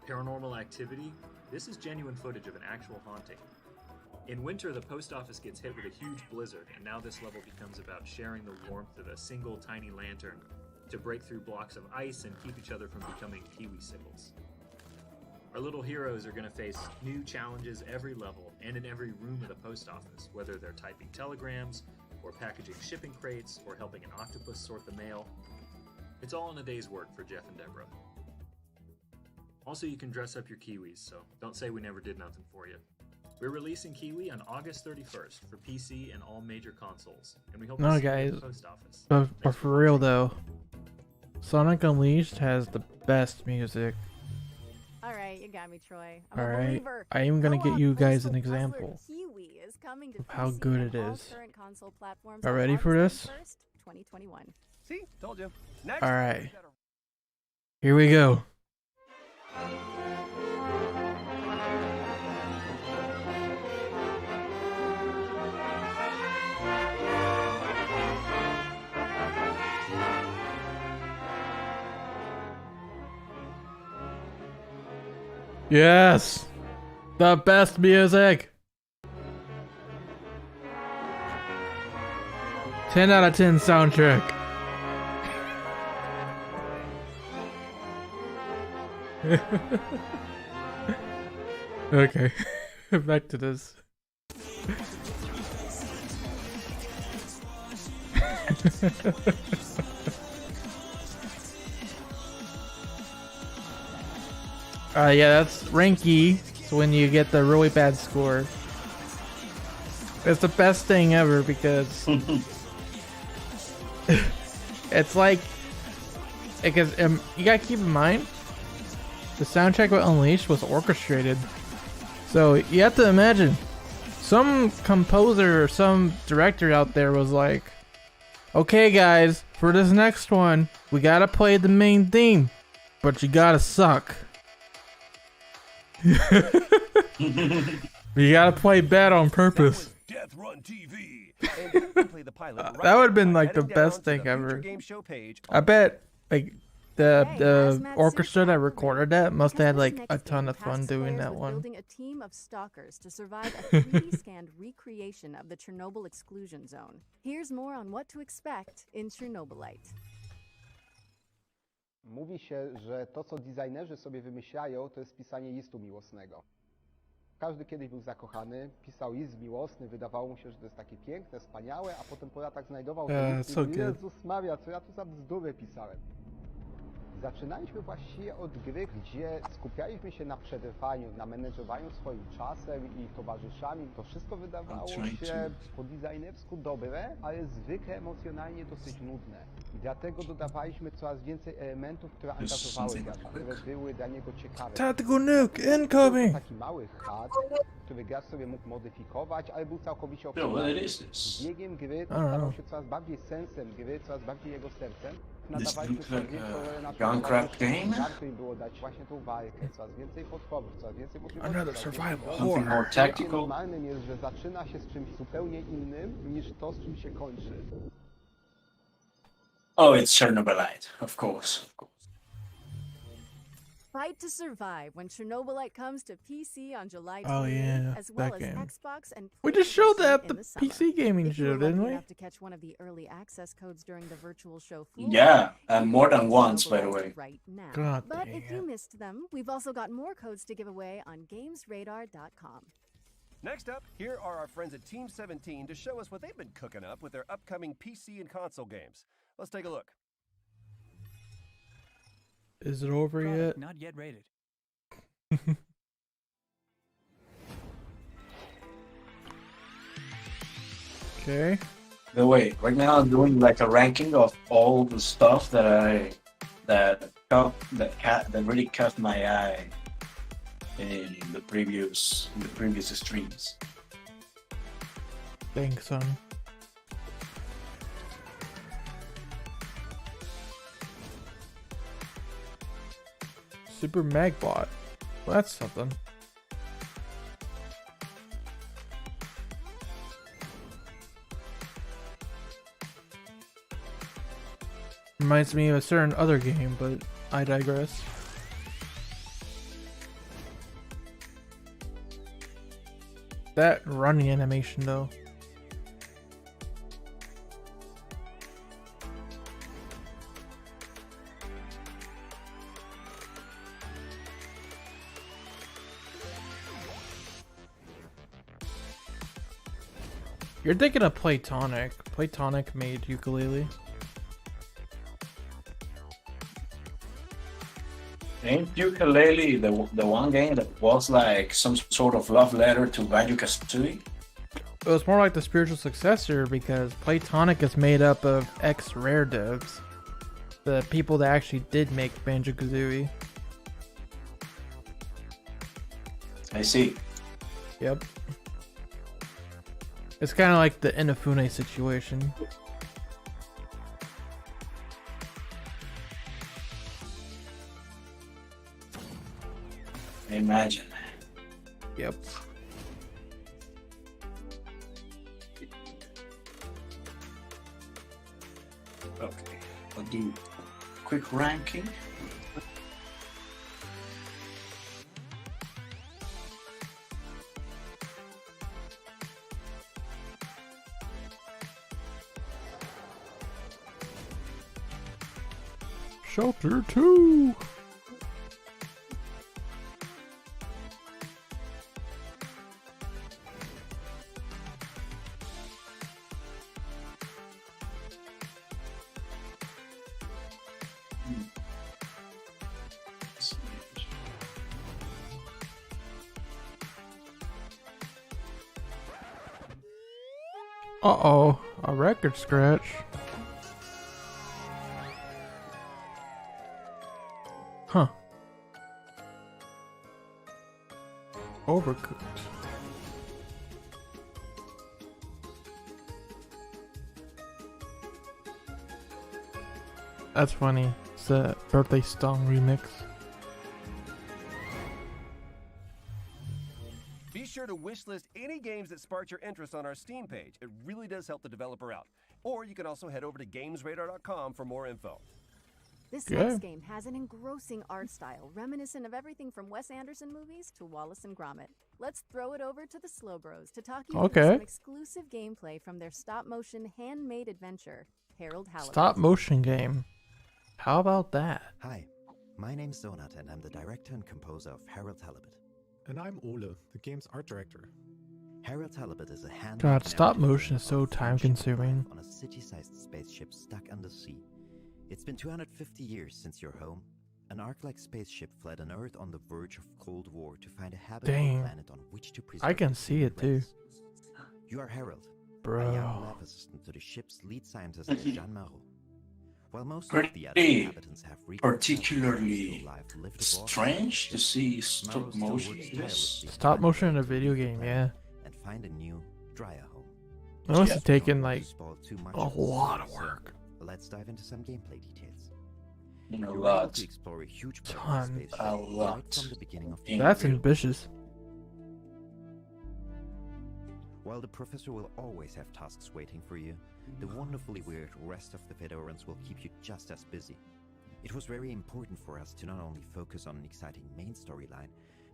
Paranormal activity. This is genuine footage of an actual haunting. In winter, the post office gets hit with a huge blizzard, and now this level becomes about sharing the warmth of a single tiny lantern to break through blocks of ice and keep each other from becoming kiwi sickles. Our little heroes are going to face new challenges every level and in every room of the post office, whether they're typing telegrams, or packaging shipping crates, or helping an octopus sort the mail. It's all in a day's work for Jeff and Deborah. Also, you can dress up your kiwis, so don't say we never did nothing for you. We're releasing Kiwi on August 31st for PC and all major consoles, and we hope to No, see you at guys, the post office. but for real though, Sonic Unleashed has the best music. Alright, you got me, Troy. I'm a Alright, believer. I am gonna get you guys an Postal Puzzler example Kiwi is coming to of how PC good and it all is. current console platforms Are on ready for August this? 31st, 2021. See, told you. Next. Alright, here we go. Yes! The best music! 10 out of 10 soundtrack. Okay, back to this. Yeah, that's ranky. So when you get the really bad score, it's the best thing ever because it's like, because you gotta keep in mind the soundtrack with Unleashed was orchestrated. So you have to imagine some composer or some director out there was like, okay guys, for this next one, we gotta play the main theme, but you gotta suck. You gotta play bad on purpose. Death Run TV. That would have been like the best thing ever. I bet like the orchestra that recorded that must have had like a ton of fun doing that one. Building a team of stalkers to survive a 3D scanned recreation of the Chernobyl exclusion zone. Here's more on what to expect in Chernobylite. Mówi się, że to, co designerzy sobie wymyślają, to jest pisanie listu miłosnego. Każdy kiedyś był zakochany, pisał list miłosny, wydawało mu się, że to jest takie piękne, wspaniałe, a potem po latach znajdował so good. Jezus Maria, co ja tu za bzdury pisałem. Zaczynaliśmy właściwie od gry, gdzie skupialiśmy się na przetrwaniu, na menedżowaniu swoim czasem i towarzyszami. To wszystko wydawało się po designersku dobre, ale zwykle emocjonalnie dosyć nudne. I dlatego dodawaliśmy coraz więcej elementów, które angażowały gracza, które były dla niego ciekawe. Tactical nuke incoming! Taki mały HUD, który gracz sobie mógł modyfikować, ale był całkowicie optymalny. Z biegiem gry stawał się coraz bardziej sensem gry, coraz bardziej jego sercem. Nadawaliśmy coraz większą rolę na warto im było dać właśnie tą walkę, coraz więcej potworów, coraz więcej możliwości. Normalnym jest, że zaczyna się z czymś zupełnie innym, niż to, z czym się kończy. Oh, it's Chernobylite, of course. Fight to survive when Chernobylite comes to PC on July 28th, Oh yeah, as well that as game. Xbox and We just showed that PlayStation at the in summer. PC gaming If you were show, didn't lucky we? enough to catch one of the early access codes during the virtual show floor, Yeah, more than once, by the way. right now. God But dang if you missed them, we've also got more codes to give away on GamesRadar.com. Next up, here are our friends at Team 17 to show us what they've been cooking up with their upcoming PC and console games. Let's take a look. Is it over yet? Not yet rated. Okay. By the way, right now I'm doing like a ranking of all the stuff that really caught my eye in the previous streams. Thanks, son. Super Magbot. Well, that's something. Reminds me of a certain other game, but I digress. That running animation, though. You're thinking of Playtonic. Playtonic made Ukulele. Ain't Ukulele the one game that was like some sort of love letter to Banjo-Kazooie? It was more like the spiritual successor because Playtonic is made up of ex-Rare devs. The people that actually did make Banjo-Kazooie. I see. Yep. It's kind of like the Inafune situation. Imagine. Yep. Okay, I'll do quick ranking. Shelter 2. Uh-oh, a record scratch. Huh. Overcooked. That's funny. It's a birthday song remix. Be sure to wishlist any games that spark your interest on our Steam page. It really does help the developer out. Or you can also head over to GamesRadar.com for more info. This next game has an engrossing art style, reminiscent of everything from Wes Anderson movies to Wallace and Gromit. Let's throw it over to the Slow Bros to talk you through some exclusive gameplay from their stop-motion handmade adventure, Harold Halibut. Stop-motion game. How about that? Hi, my name's Zonat and I'm the director and composer of Harold Halibut. And I'm Ole, the game's art director. Harold Halibut is a hand. God, stop-motion is so time-consuming. On a city-sized spaceship stuck under sea. It's been 250 years since your home. An Ark-like spaceship fled an Earth on the verge of Cold War to find a habitable planet on which to preserve. I can see it too. You are Harold, bro. A young lab assistant to the ship's lead scientist, Jean Marot. While most of the other inhabitants have particularly strange to see stop motion. Stop motion in a video game, yeah. And find a new, drier home. It must have taken like a lot of work. Let's dive into some gameplay details. A lot. To explore a huge ton. A lot. Right from the beginning of the That's ambitious. While the professor will always have tasks waiting for you, the wonderfully weird rest of the Fedorans will keep you just as busy. It was very important for us to not only focus on an exciting main storyline,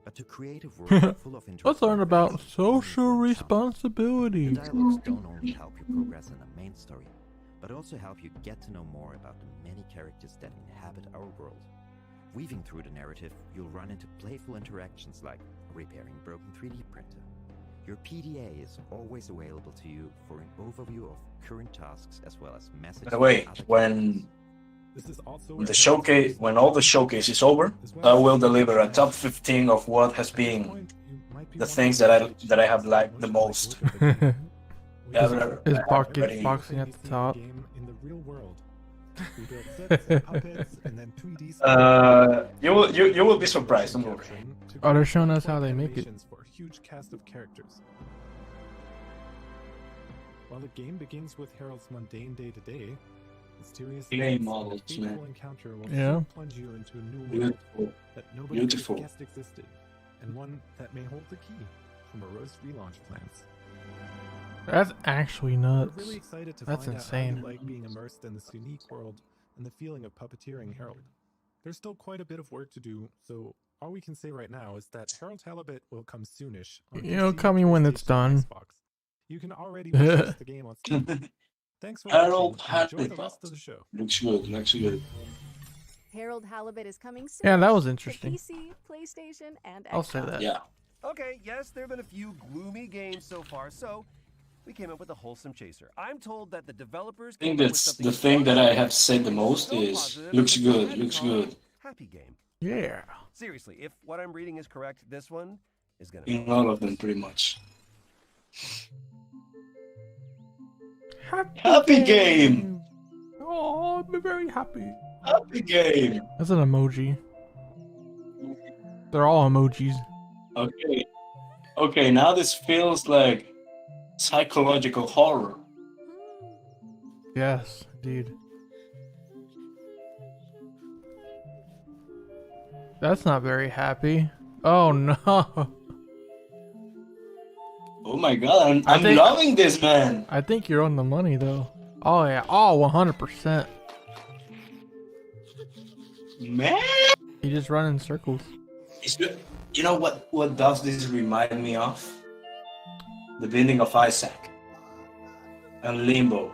but to create a world full of Let's learn about social responsibility. The dialogues don't only help you progress in the main story, but also help you get to know more about the many characters that inhabit our world. Weaving through the narrative, you'll run into playful interactions like repairing a broken 3D printer. Your PDA is always available to you for an overview of current tasks as well as messages. By the way, when all the showcase is over, I will deliver a top 15 of what has been the things that I have liked the most. Is boxing at the top? In the real world. You will be surprised. Don't worry. Oh, they're showing us how they make it. For a huge cast of characters. While the game begins with Harold's mundane day-to-day, mysterious encounter will soon plunge you into a new world that nobody guessed existed, and one that may hold the key for Moreau's relaunch plans. That's actually nuts. We're really excited to That's find insane. out how you like being immersed in this unique world and the feeling of puppeteering Harold. There's still quite a bit of work to do, so all we can say right now is that Harold Halibut will come soonish. It'll come when it's done. You can already watch the game on Steam. Thanks for Harold watching. Enjoy the rest of the show. Looks good. Harold Halibut is coming soon. Yeah, that was interesting. To PC, PlayStation, and Xbox. I'll say that. Yeah. Okay, yes, there have been a few gloomy games so far, so we came up with a wholesome chaser. I'm told that the developers. I think that's the thing that I have said the most is looks good. Happy game. Yeah. Seriously, if what I'm reading is correct, this one is gonna. In all of them, pretty much. Happy game. Oh, I'm very happy. Happy game. That's an emoji. They're all emojis. Okay, now this feels like psychological horror. Yes, dude. That's not very happy. Oh no. Oh my god, I'm loving this, man. I think you're on the money though. Oh yeah, oh 100%. Man, you just run in circles. You know what does this remind me of? The Binding of Isaac and Limbo.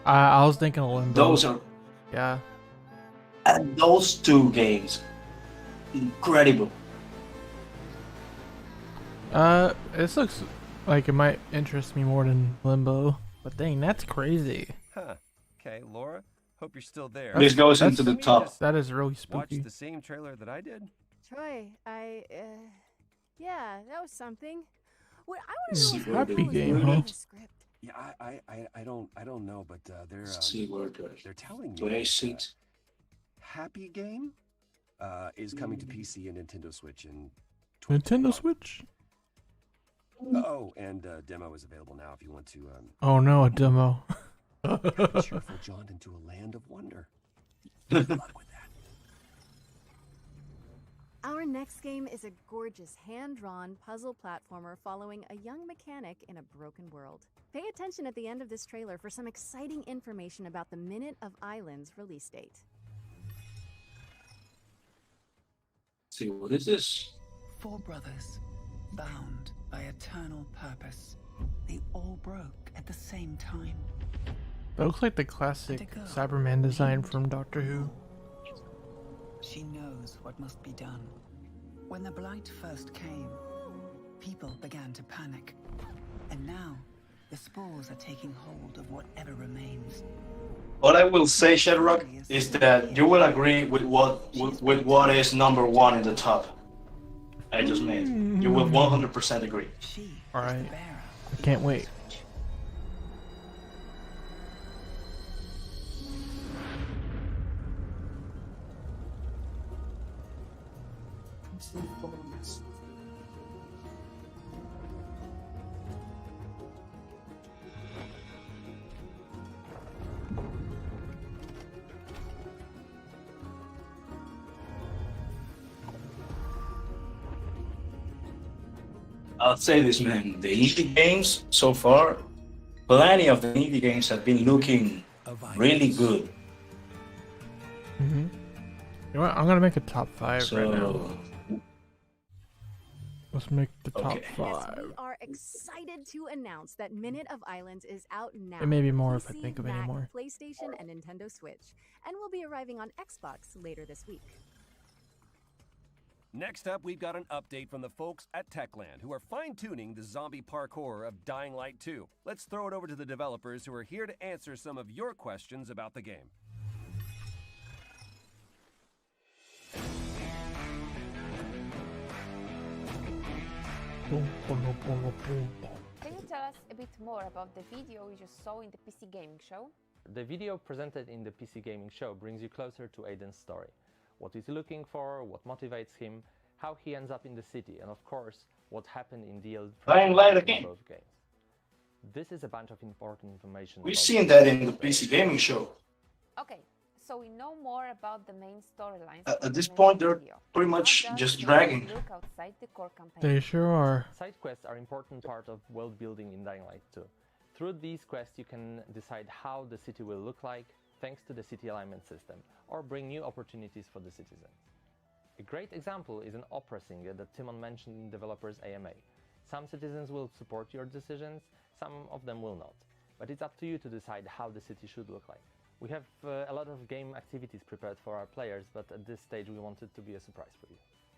I was thinking of Limbo. Those are and those two games, incredible. This looks like it might interest me more than Limbo, but dang, that's crazy. Huh. Okay, Laura, hope you're still there. This goes into the top. That is really spooky. Watch the same trailer that I did. Troy, yeah, that was something. What I want to know is happy game, huh? script. Yeah, I don't know, but Let's see where they're telling me play that, seat. Happy Game is coming to PC and Nintendo Switch in Nintendo Switch? Oh, and demo is available now if you want to. Oh no, a demo. Cheerful jaunt into a land of wonder. Good luck with that. Our next game is a gorgeous hand-drawn puzzle platformer following a young mechanic in a broken world. Pay attention at the end of this trailer for some exciting information about the Minute of Islands release date. Let's see, what is this? 4 brothers, bound by eternal purpose. They all broke at the same time. That looks like the classic Cyberman design from Doctor Who. She knows what must be done. When the blight first came, people began to panic. And now, the spores are taking hold of whatever remains. What I will say, ShadowRock, is that you will agree with what is number 1 in the top I just made. You will 100% agree. Alright. I can't wait. I'll say this, man. The indie games so far, plenty of the indie games have been looking really good. Mm-hmm. You know what? I'm gonna make a top 5 right now. Let's make the top 5. Yes, we are excited to announce that Minute of Islands is out now. It may be more for if I PC, think of any Mac, more. PlayStation, and Nintendo Switch, and will be arriving on Xbox later this week. Next up, we've got an update from the folks at Techland, who are fine-tuning the zombie parkour of Dying Light 2. Let's throw it over to the developers, who are here to answer some of your questions about the game. Can you tell us a bit more about the video you just saw in the PC Gaming Show? The video presented in the PC Gaming Show brings you closer to Aiden's story. What he's looking for, what motivates him, how he ends up in the city, and of course, what happened in the old Dying Light again. both games. This is a bunch of important information. We've seen that in the PC Gaming Show. Okay, so we know more about the main storylines. At this point, they're pretty much just dragging. Look outside the core campaign. They sure are. Side quests are an important part of world building in Dying Light 2. Through these quests, you can decide how the city will look like, thanks to the city alignment system, or bring new opportunities for the citizens. A great example is an opera singer that Timon mentioned in developers AMA. Some citizens will support your decisions, some of them will not. But it's up to you to decide how the city should look like. We have a lot of game activities prepared for our players, but at this stage we want it to be a surprise for you.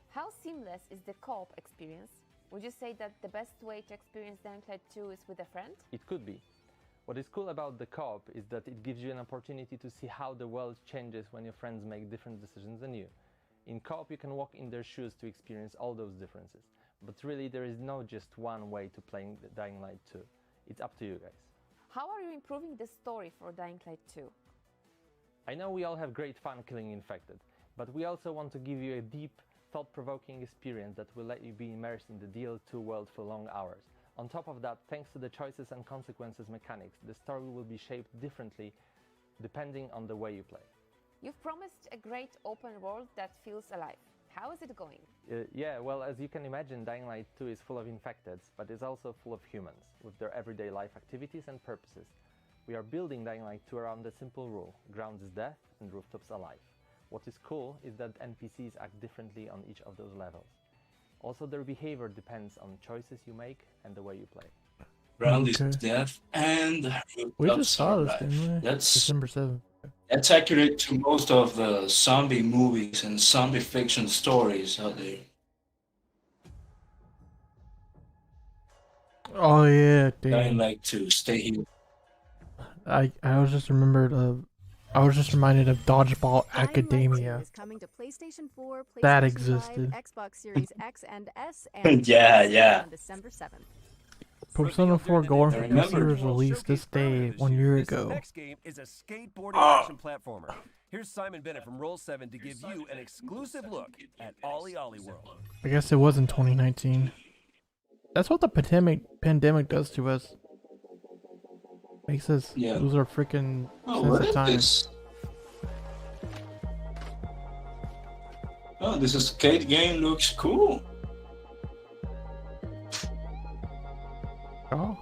How seamless is the co-op experience? Would you say that the best way to experience Dying Light 2 is with a friend? It could be. What is cool about the co-op is that it gives you an opportunity to see how the world changes when your friends make different decisions than you. In co-op you can walk in their shoes to experience all those differences. But really there is no just one way to play Dying Light 2. It's up to you guys. How are you improving the story for Dying Light 2? I know we all have great fun killing infected, but we also want to give you a deep, thought-provoking experience that will let you be immersed in the DL2 world for long hours. On top of that, thanks to the choices and consequences mechanics, the story will be shaped differently depending on the way you play. You've promised a great open world that feels alive. How is it going? Yeah, well, as you can imagine, Dying Light 2 is full of infecteds, but it's also full of humans, with their everyday life activities and purposes. We are building Dying Light 2 around a simple rule: ground is death and rooftops alive. What is cool is that NPCs act differently on each of those levels. Also, their behavior depends on choices you make and the way you play. Ground is death and we just saw this, alive. didn't we? That's December 7th. That's accurate to most of the zombie movies and zombie fiction stories out there. Oh yeah, Dying damn. Light 2, stay here. I was just reminded of Dodgeball Academia. Is coming to PlayStation 4, PlayStation That 5, existed. Xbox Series X and S, and Yeah. on December 7th. Persona 4 Golden for PC remember. was released this day 1 year ago. Next game is a skateboarding action platformer. Here's Simon Bennett from Roll7 to give you an exclusive look at Ollie Ollie World. I guess it was in 2019. That's what the pandemic does to us. Makes us lose our freaking sense of time. Oh, this skate game looks cool. Oh.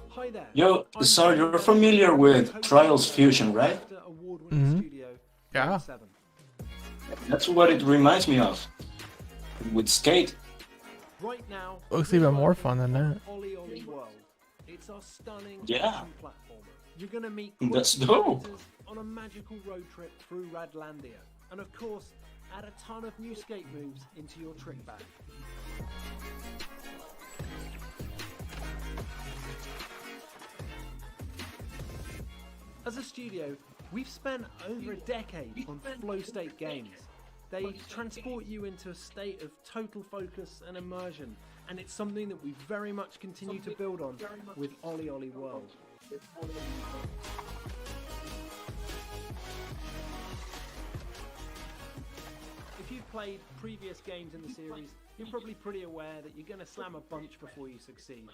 Hi there. Yo, sorry, you're familiar with Trials Fusion, right? Yeah. That's what it reminds me of. With skate. Right now, Looks even more fun than that. Ollie Ollie World. It's our stunning Yeah. action platformer. You're gonna meet That's quirky dope. characters on a magical road trip through Radlandia, and of course, add a ton of new skate moves into your trick bag. As a studio, we've spent over a decade on flow state games. They transport you into a state of total focus and immersion, and it's something that we very much continue to build on with Ollie Ollie World. If you've played previous games in the series, you're probably pretty aware that you're going to slam a bunch before you succeed.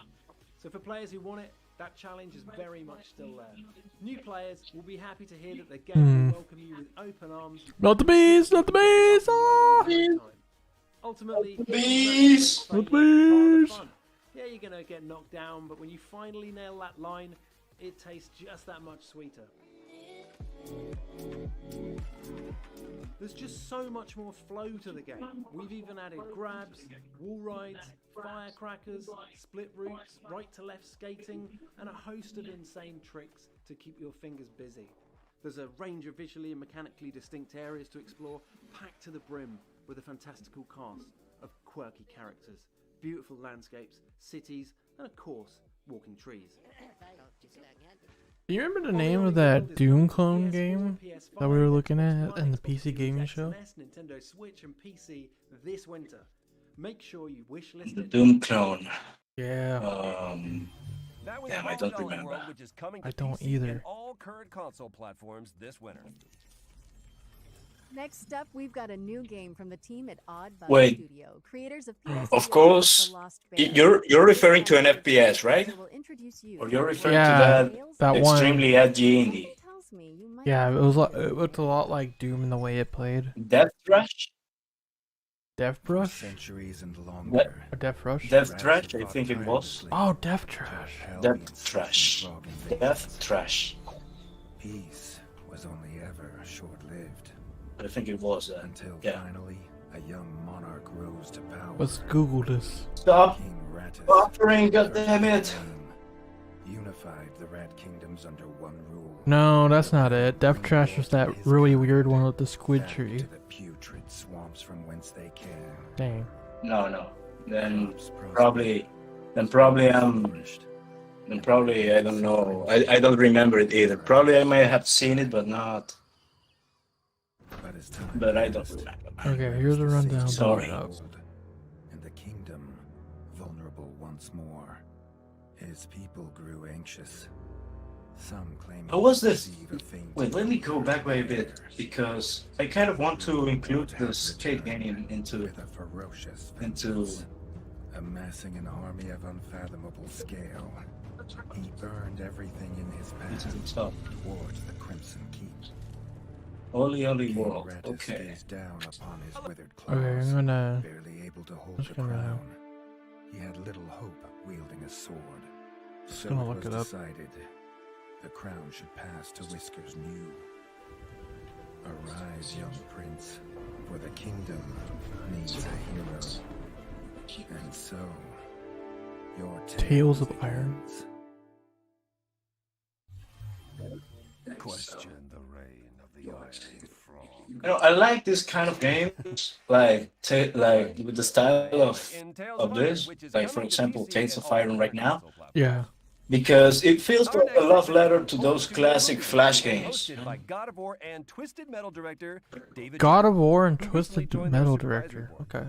So for players who want it, that challenge is very much still there. New players will be happy to hear that the game will welcome you with open arms. Not the bees! Not the bees! Ah! Ultimately, bees! Not the bees! Yeah, you're gonna get knocked down, but when you finally nail that line, it tastes just that much sweeter. There's just so much more flow to the game. We've even added grabs, wall rides, firecrackers, split routes, right to left skating, and a host of insane tricks to keep your fingers busy. There's a range of visually and mechanically distinct areas to explore, packed to the brim with a fantastical cast of quirky characters, beautiful landscapes, cities, and of course, walking trees. Do you remember the name of that Doom clone game that we were looking at in the PC gaming show? Nintendo Switch and PC this winter. Make sure you wish list The it. Doom clone. Yeah. Damn, I don't remember. I don't either. All current console platforms this winter. Next up, we've got a new game from the team at Odd Bug Wait. Studio, creators of PS Of course, you're referring to an FPS, right? Or you're referring to that extremely edgy indie. Yeah, it looked a lot like Doom in the way it played. Death Rush? Death Brush? Centuries and longer. Or Death Rush? Death Trash, I think it was. Oh, Death Trash. Death Trash. Death Trash. Peace was only ever short-lived. I think it was. Until yeah. finally, a young monarch rose to power. Let's Google this. Stop buffering, goddammit! Unified the Rat Kingdoms under one rule. No, that's not it. Death Trash was that really weird one with the squid tree. The putrid swamps from whence they came. Dang. No. Then probably I don't know. I don't remember it either. Probably I might have seen it, but not. But I don't remember. Okay, here's a rundown. Sorry. And the kingdom, vulnerable once more. His people grew anxious. Some claim. What was this? Wait, let me go back a bit because I kind of want to include the skate game into amassing an army of unfathomable scale. He burned everything in his path towards the Crimson Keep. Ollie World. Okay. Down upon his withered claws, Okay, I'm gonna. barely able to hold the crown. He had little hope wielding a sword. So gonna it look was it up. decided the crown should pass to Whiskers New. Arise, young prince, for the kingdom needs a hero. And so, your Tales of Iron. Question the reign of the Iron Frog. You know, I like this kind of games, like with the style of this, like for example, Tales of Iron right now. Yeah. Because it feels like a love letter to those classic Flash games. By God of War and Twisted Metal director David. God of War and Twisted Metal director. Okay.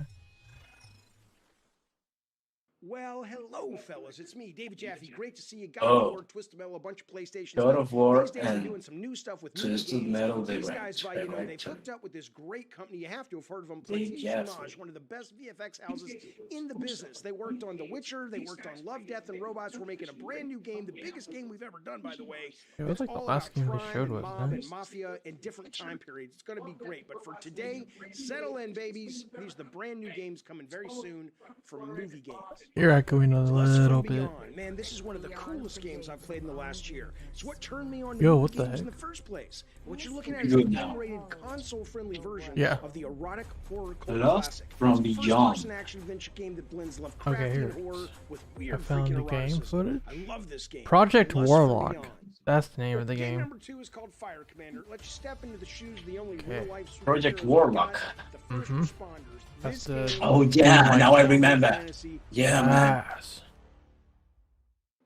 Well, hello, fellas. It's me, David Jaffe. Great to see you. God Oh. of War, Twisted Metal, a bunch of PlayStation God stuff. of War These days, I'm and doing some new stuff with movie Twisted games. Metal These guys, direct. you know, they've hooked up with this great company. You have to have heard of them. Dave PlayStation Jaffe. Image, one of the best VFX houses in the business. They worked on The Witcher. They worked on Love, Death, and Robots. We're making a brand new game, the biggest game we've ever done, by the way. It was It's like the all last about game they crime showed, and wasn't mob it? and mafia and different time periods. It's going to be great. But for today, settle in, babies. These are the brand new games coming very soon from movie games. You're echoing a little bit. Beyond. Man, this is one of the coolest games I've played in the last year. It's what turned me on to Yo, movie what the games in heck? the first place. What you're looking at is Good an now. unrated, console-friendly version Yeah. of the erotic horror cult Lost classic. from It's a Beyond. first-person action-adventure game that blends Okay, Lovecraftian here. horror with I weird found freaking the game eroticism. footage. I love this game. Project Lust from Warlock. Beyond. That's the name of the Game game. number 2 is called Fire Commander. Let you step into the shoes of the only Okay. real-life Project superheroes Warlock. we've got, the first Mhm. responders. That's This the. game Oh yeah, now I remember. fantasy. Yeah, man. Yes.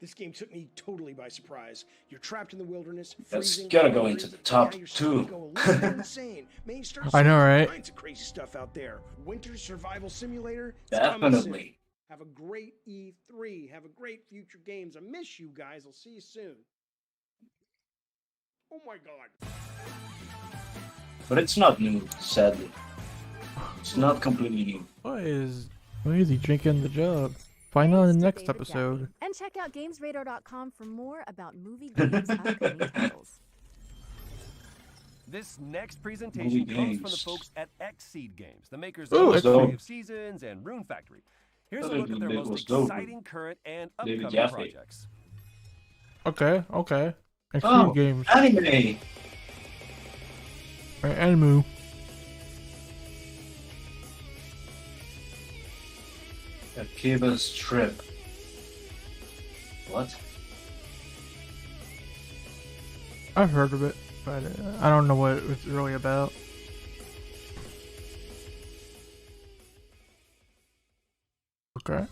This game took me totally by surprise. You're trapped in the wilderness. That's freezing, gotta go hungry, into the and top now you're starting to go a 2. little bit insane. Man, you start I know, seeing right? all kinds of crazy stuff out there. Winter Survival Simulator. It's coming soon. Definitely. Have a great E3. Have a great future games. I miss you guys. I'll see you soon. Oh my God. But it's not new, sadly. It's not completely new. Why is he drinking the jug? Find out in the next David episode. Jaffe. And check out GamesRadar.com for more about movie games upcoming titles. This next presentation Movie comes from the games. folks at Xseed Games, the makers Ooh, of it's Story dope. of Seasons and Rune Factory. Here's a That look at their was most dope. exciting current and David upcoming Jaffe. projects. Okay, okay. Extreme Oh, games. anime. Right, Anmu. Akiba's Trip. What? I've heard of it, but I don't know what it's really about. Okay.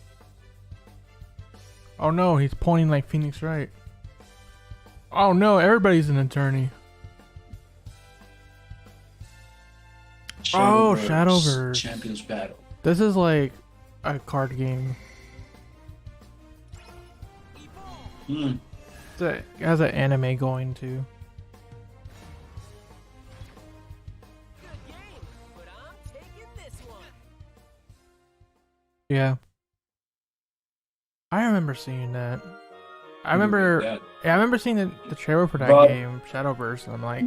Oh no, he's pointing like Phoenix Wright. Oh no, everybody's an attorney. Oh, Shadowverse. Champions Battle. This is like a card game. Hmm. It has an anime going too. Yeah. I remember seeing that. I remember, that. yeah, I remember seeing the trailer for that But- game, Shadowverse, and I'm like,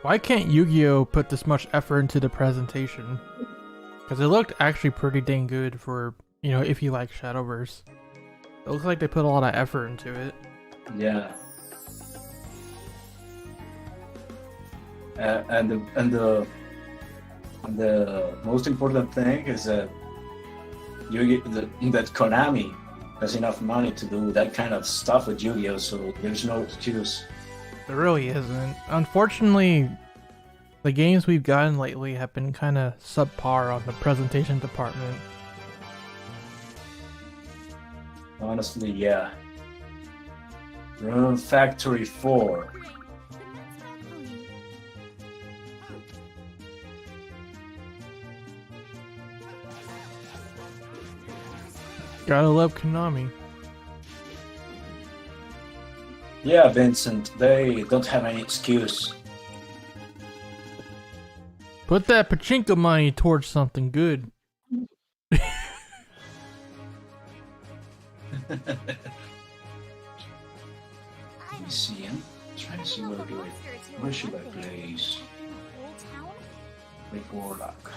why can't Yu-Gi-Oh put this much effort into the presentation? Because it looked actually pretty dang good for, you know, if you like Shadowverse. It looks like they put a lot of effort into it. Yeah. And the most important thing is that that Konami has enough money to do that kind of stuff with Yu-Gi-Oh, so there's no excuse. There really isn't. Unfortunately, the games we've gotten lately have been kind of subpar on the presentation department. Honestly, yeah. Rune Factory 4. Gotta love Konami. Yeah, Vincent, they don't have any excuse. Put that pachinko money towards something good. Let me see him. Trying to see where should I place? Big Warlock.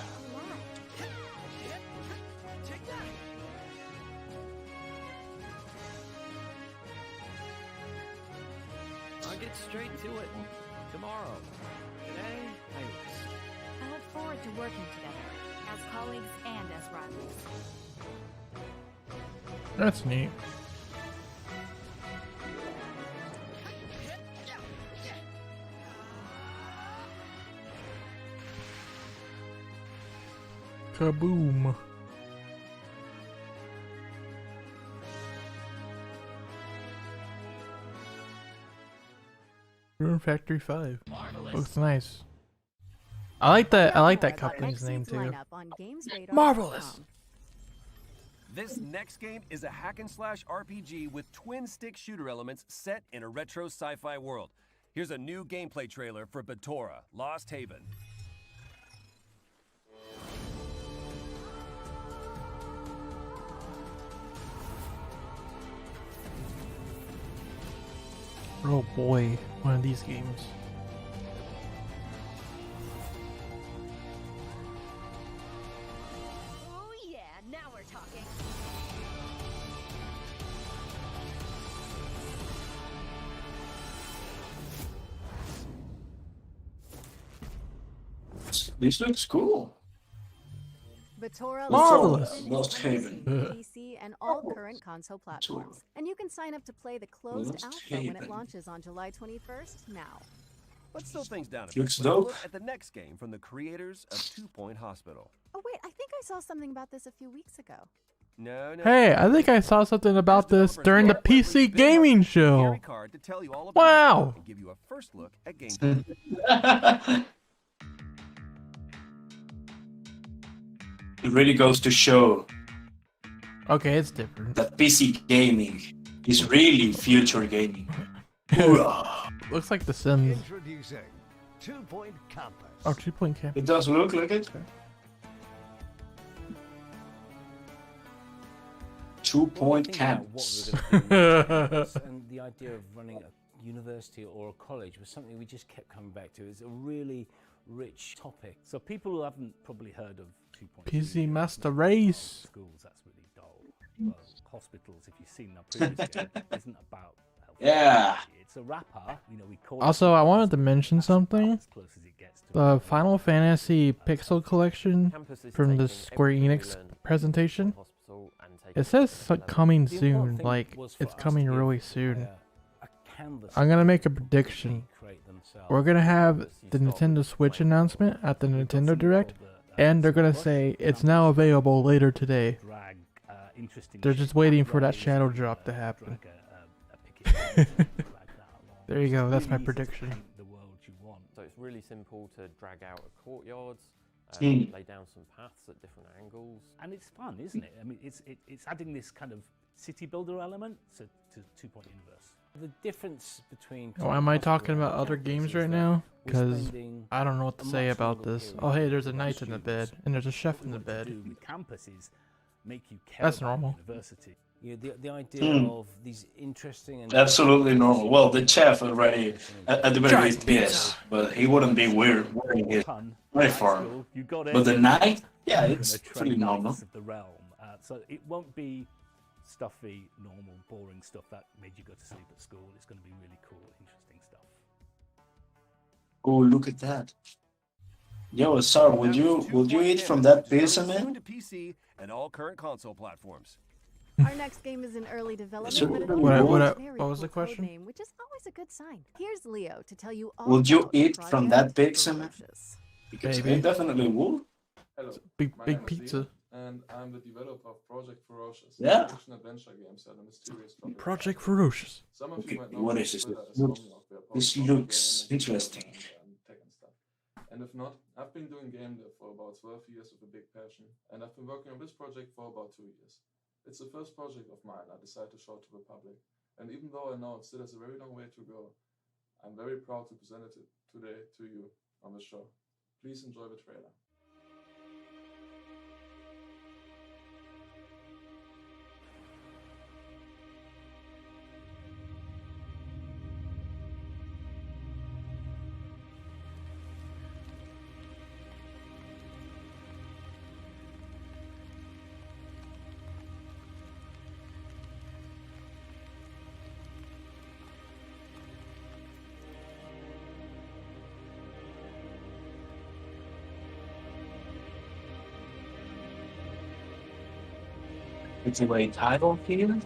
I'll get straight to it tomorrow. Today, I rest. I look forward to working together, as colleagues and as rivals. That's neat. Kaboom. Rune Factory 5. Looks nice. I like that company's name too. Marvelous. This next game is a hack-and-slash RPG with twin-stick shooter elements set in a retro sci-fi world. Here's a new gameplay trailer for Batora: Lost Haven. Oh boy, one of these games. Oh yeah, now we're talking. This looks cool. Batora Marvelous. Lost Haven. PC, and all current console platforms. And you can sign up to play the closed Lost alpha when it Haven. launches on July 21st now. Let's slow things down a bit. Looks Let's dope. look at the next game from the creators of 2 Point Hospital. Oh wait, I think I saw something about this a few weeks ago. No. Hey, I think I saw something about this during the PC gaming show. Card to tell you all about Wow. it and give you a first look at gameplay. It really goes to show Okay, it's different. that PC gaming is really future gaming. Hoorah. Looks like The Sims. Introducing 2 Point Campus. Oh, 2 Point Campus. It does look like it. 2 Point Campus. And the idea of running a university or a college was something we just kept coming back to. It's a really rich topic. So people who haven't probably heard of 2 Point PC Master Race. schools, that's really dull. Well, hospitals, if you've seen our previous game, isn't about health. Yeah. It's a wrapper, you know, we call Also, I wanted to mention something. as close as it gets to The Final Fantasy Pixel Collection from the Square Enix presentation. It says coming soon, like it's coming really soon. I'm gonna make a prediction. We're gonna have the Nintendo Switch announcement at the Nintendo Direct, and they're gonna say it's now available later today. They're just waiting for that shadow drop to happen. There you go, that's my prediction. So it's really simple to drag out a courtyard, Mm. lay down some paths at different angles. And it's fun, isn't it? I mean, it's adding this kind of city builder element to 2 Point Universe. The difference between... Oh, am I talking about other games right now? Because I don't know what to say about this. Oh hey, there's a knight in the bed, and there's a chef in the bed. With campuses make you care That's about normal. University. You know, the idea Hmm. of these interesting and Absolutely normal. Well, the chef already, at the very least, yes, but he wouldn't be wearing his uniform. You got it. But the knight, yeah, You're it's gonna pretty train normal. knights of the realm. So it won't be stuffy, normal, boring stuff that made you go to sleep at school. It's going to be really cool, interesting stuff. Oh, look at that. Yo, Sar, would you eat from that pizza, man? Soon to PC and all current console platforms. Our next game is in early development, Sure. but it What- only what- has a very what was the cool code question? name, which is always a good sign. Here's Leo to tell you all Would you about eat from that Project pizza, man? Ferocious. Because Maybe. I definitely would. Hello, Big my big name is pizza. Ian, and I'm the developer of Project Ferocious, Yeah. an action-adventure game set in a mysterious tropical Project island. Ferocious. Some of Okay, you might know what me is on this? Twitter as Looks- Tommy of the This Apollo looks Gaming interesting. and tech and stuff. And if not, I've been doing game dev for about 12 years with a big passion, and I've been working on this project for about 2 years. It's the first project of mine I decided to show to the public, and even though I know it still has a very long way to go, I'm very proud to present it today to you on the show. Please enjoy the trailer. It's a way title here.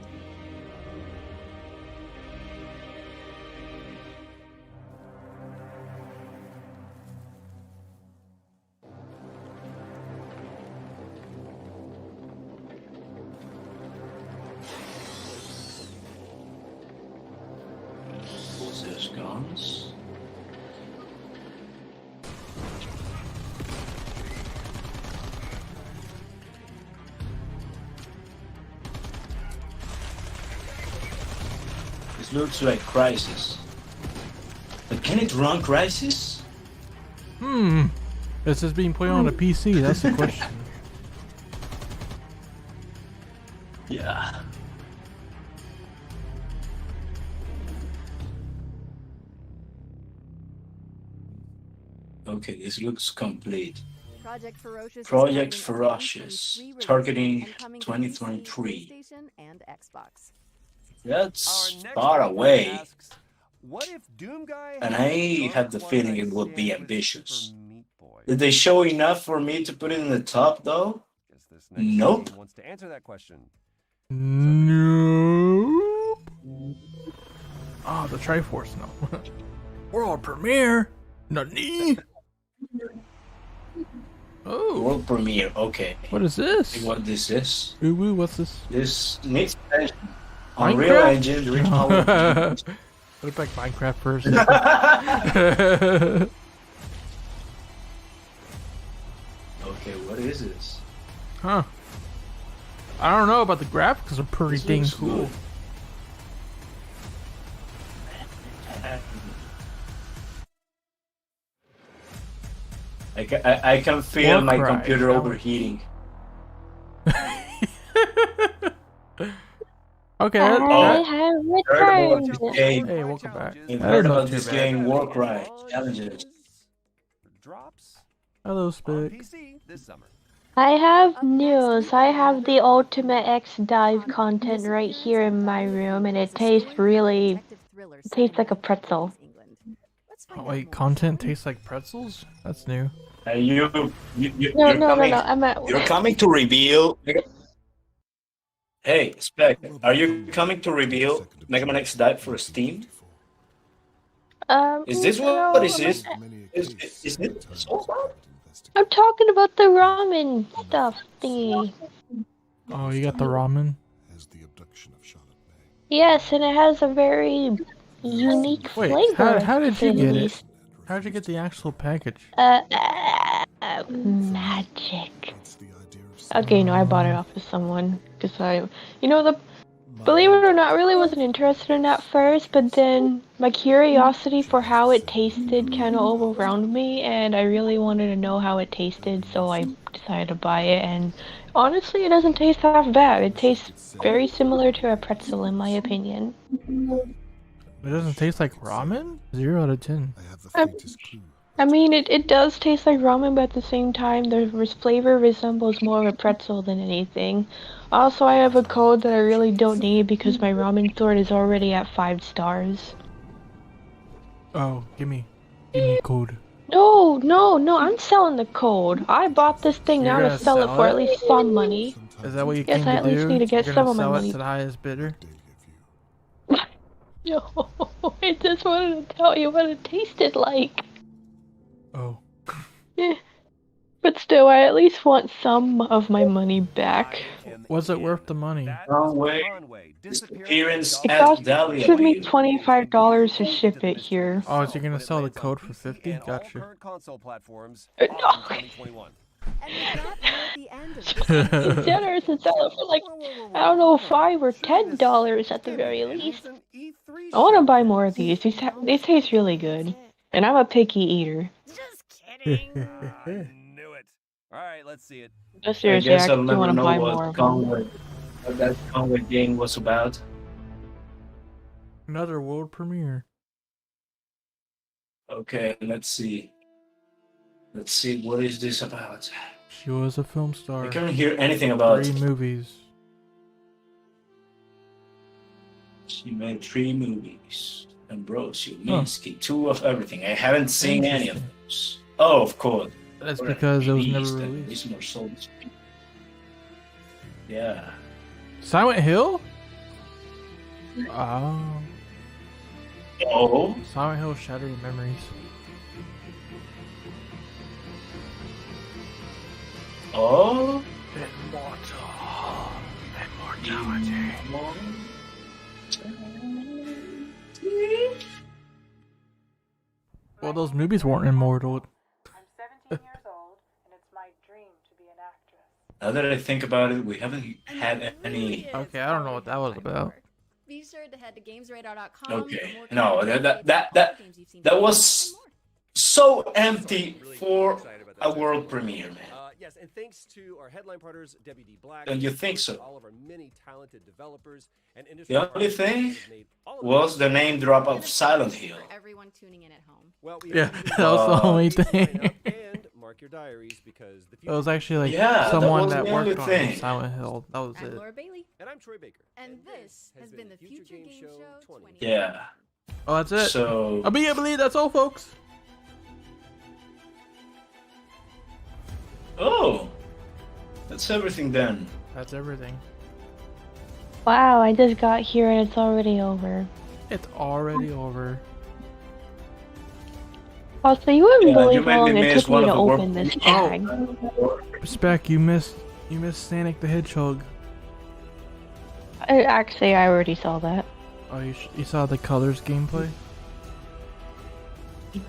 There's guns. This looks like Crisis. But can it run Crisis? This is being played on a PC. That's the question. Yeah. Okay, this looks complete. Project Ferocious, targeting 2023. And Xbox. That's far away. Asks, what if Doom Guy And had I dark have the Twilight feeling it would be sandwiches ambitious. for Meat Boy? Did they show enough for me to put it in the top, though? Guess this next Nope. team wants to answer that question. Nope. Oh, the Triforce, no. World premiere? Nani? Oh. World premiere, okay. What is this? What this is? Ooh, woo, what's this? This needs attention. Unreal Engine, the original. Put it back Minecraft first. Okay, what is this? Huh. I don't know, about the graphics are pretty dang cool. Good. I can feel my computer overheating. Okay. I have returned. Hey, welcome back. You've heard about this game, Warcry challenges. Hello, Spick. PC this summer. I have news. I have the Ultimate X Dive content right here in my room, and it tastes really. It tastes like a pretzel. Oh, wait, content tastes like pretzels? That's new. You're I'm coming to reveal. Hey, Spec, are you coming to reveal Mega Man X Dive for Steam? Is this what is this? Is it so far? I'm talking about the ramen stuff thingy. Oh, you got the ramen? Yes, and it has a very unique flavor. How did you get it? How did you get the actual package? Magic. Okay, no, I bought it off of someone because believe it or not, I really wasn't interested in that first, but then my curiosity for how it tasted kind of overwhelmed me, and I really wanted to know how it tasted, so I decided to buy it, and honestly, it doesn't taste half bad. It tastes very similar to a pretzel, in my opinion. It doesn't taste like ramen? 0 out of 10. I mean, it does taste like ramen, but at the same time, the flavor resembles more of a pretzel than anything. Also, I have a code that I really don't need because my ramen sword is already at 5 stars. Oh, give me a code. No, I'm selling the code. I bought this thing now to sell it for at least some money. Is that what you came to do? Yes, I at least need to get some of my money. To the highest bidder? No, I just wanted to tell you what it tasted like. Oh. Yeah. But still, I at least want some of my money back. Was it worth the money? Conway, disappearance It at cost Dahlia. me $25 to ship it here. Oh, so you're gonna sell the code for 50? Gotcha. Console platforms No. 2021. It's generous to sell it for like, I don't know, $5 or $10 at the very least. I want to buy more of these. These taste really good. And I'm a picky eater. Knew it. All right, let's see it. No, seriously, I I'll do never want to know buy what more of them. Conway, what that Conway game was about. Another world premiere. Okay, let's see. Let's see, what is this about? She was a film star. I can't hear anything about 3 movies. She made 3 movies. Ambrosio, Minsky, 2 of everything. I haven't seen any of those. Oh, of course. That's because it was never At released. least more sold. Yeah. Silent Hill? Oh. Oh. Silent Hill Shattered Memories. Oh. Immortality. Well, those movies weren't immortal. Now that I think about it, we haven't had any. Okay, I don't know what that was about. Be sure to head to GamesRadar.com Okay. for more No, content updates that on all the games you've seen that today was and more. so empty for a world premiere, man. Yes, and thanks to our headline partners, WD Black. Don't you think so? All of our many talented developers and industry The only partners thing that have made all of was the name drop And of a Silent thanks Hill. for everyone tuning in at home. Well, we Yeah, that was the only sign thing. up and mark your diaries because the It was future actually like Yeah, that someone was that the only worked on thing. Silent Hill. That was I'm it. Laura Bailey. And I'm Troy Baker. And this has been the Future Game Show 20. Yeah. Oh, that's it. So I believe that's all, folks. oh, that's everything then. That's everything. Wow, I just got here and it's already over. It's already over. Also, you wouldn't Yeah, believe you made how long me it miss took me one to of the work- open this Oh. tag. Spec, you missed Sonic the Hedgehog. Actually, I already saw that. Oh, you saw the Colors gameplay?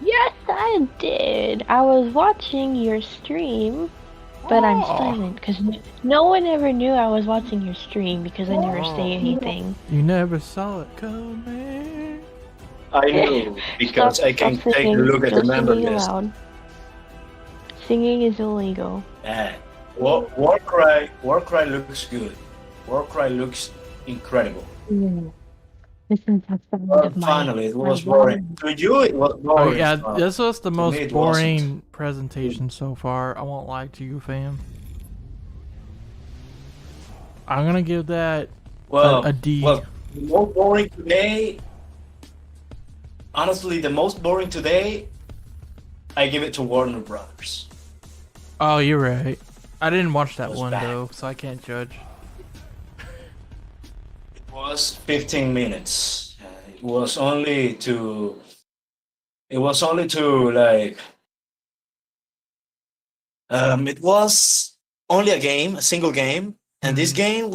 Yes, I did. I was watching your stream, but I'm Oh. silent because no one ever knew I was watching your stream because I never Oh. say anything. You never saw it coming. I knew because Stop- I can stop take a singing. look at No the member singing list. aloud. Singing is illegal. Yeah. Warcry looks good. Warcry looks incredible. This is the sound But of my. finally, it was my boring. To you, it was Oh boring. yeah, Tom. this was the To most me, it boring wasn't. presentation so far. I won't lie to you, fam. I'm gonna give that Well, a D. Well, the most boring today. Honestly, the most boring today, I give it to Warner Brothers. Oh, you're right. I didn't watch that was one bad. though, so I can't judge. It was 15 minutes. It was only to. It was only to like. It was only a game, a single game, and this game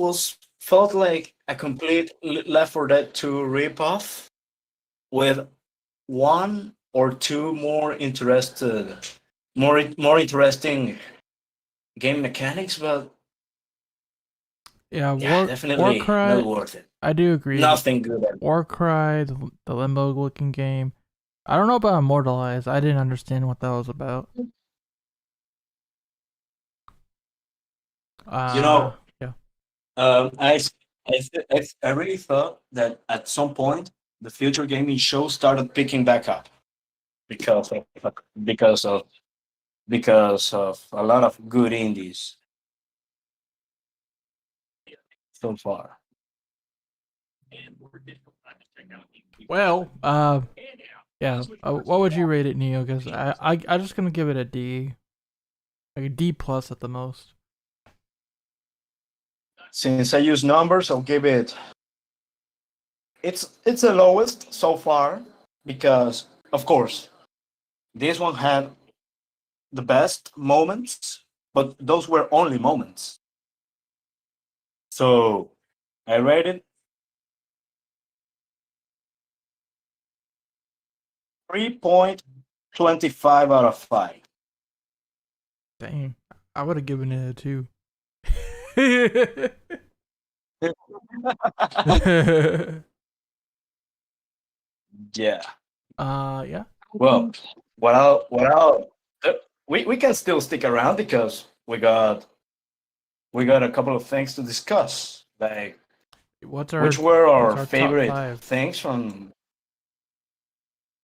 felt like a complete Left 4 Dead 2 ripoff, with one or two more interesting game mechanics, but Yeah, yeah, definitely Warcry. not worth it. I do agree. Nothing good. Warcry, the limbo-looking game. I don't know about Immortalized. I didn't understand what that was about. Yeah. Yeah. I really thought that at some point the future gaming show started picking back up because of a lot of good indies so far. Well, yeah. What would you rate it, Neo? Because I'm just gonna give it a D, like a D plus at the most. Since I use numbers, I'll give it. It's the lowest so far because, of course, this one had the best moments, but those were only moments. So I rated 3.25 out of 5. Dang, I would have given it a 2. Yeah. Yeah. Well, we can still stick around because we got a couple of things to discuss. Like, which were our top favorite 5? things from?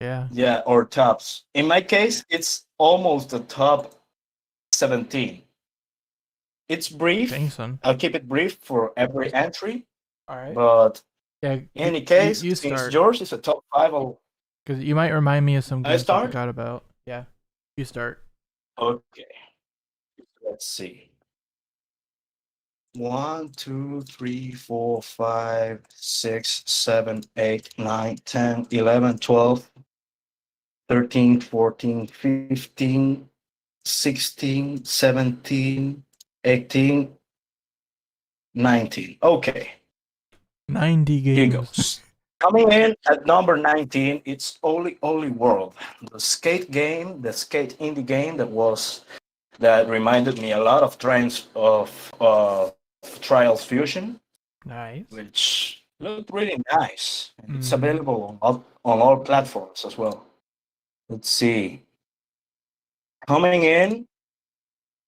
Yeah. Or tops. In my case, it's almost the top 17. It's brief. I'll keep it brief for every entry. All right. But yeah, in any case, you since start. yours is a top 5, Because you might remind me of some I games I start? forgot about. Yeah, you start. Okay. Let's see. 1, 2, 3, 4, 5, 6, 7, 8, 9, 10, 11, 12, 13, 14, 15, 16, 17, 18, 19. Okay. 90 Here games. goes. Coming in at number 19, it's Oli World, the skate game, the skate indie game that reminded me a lot of Trials Fusion. Nice. Which Looked really nice. And it's available on all platforms as well. Let's see. Coming in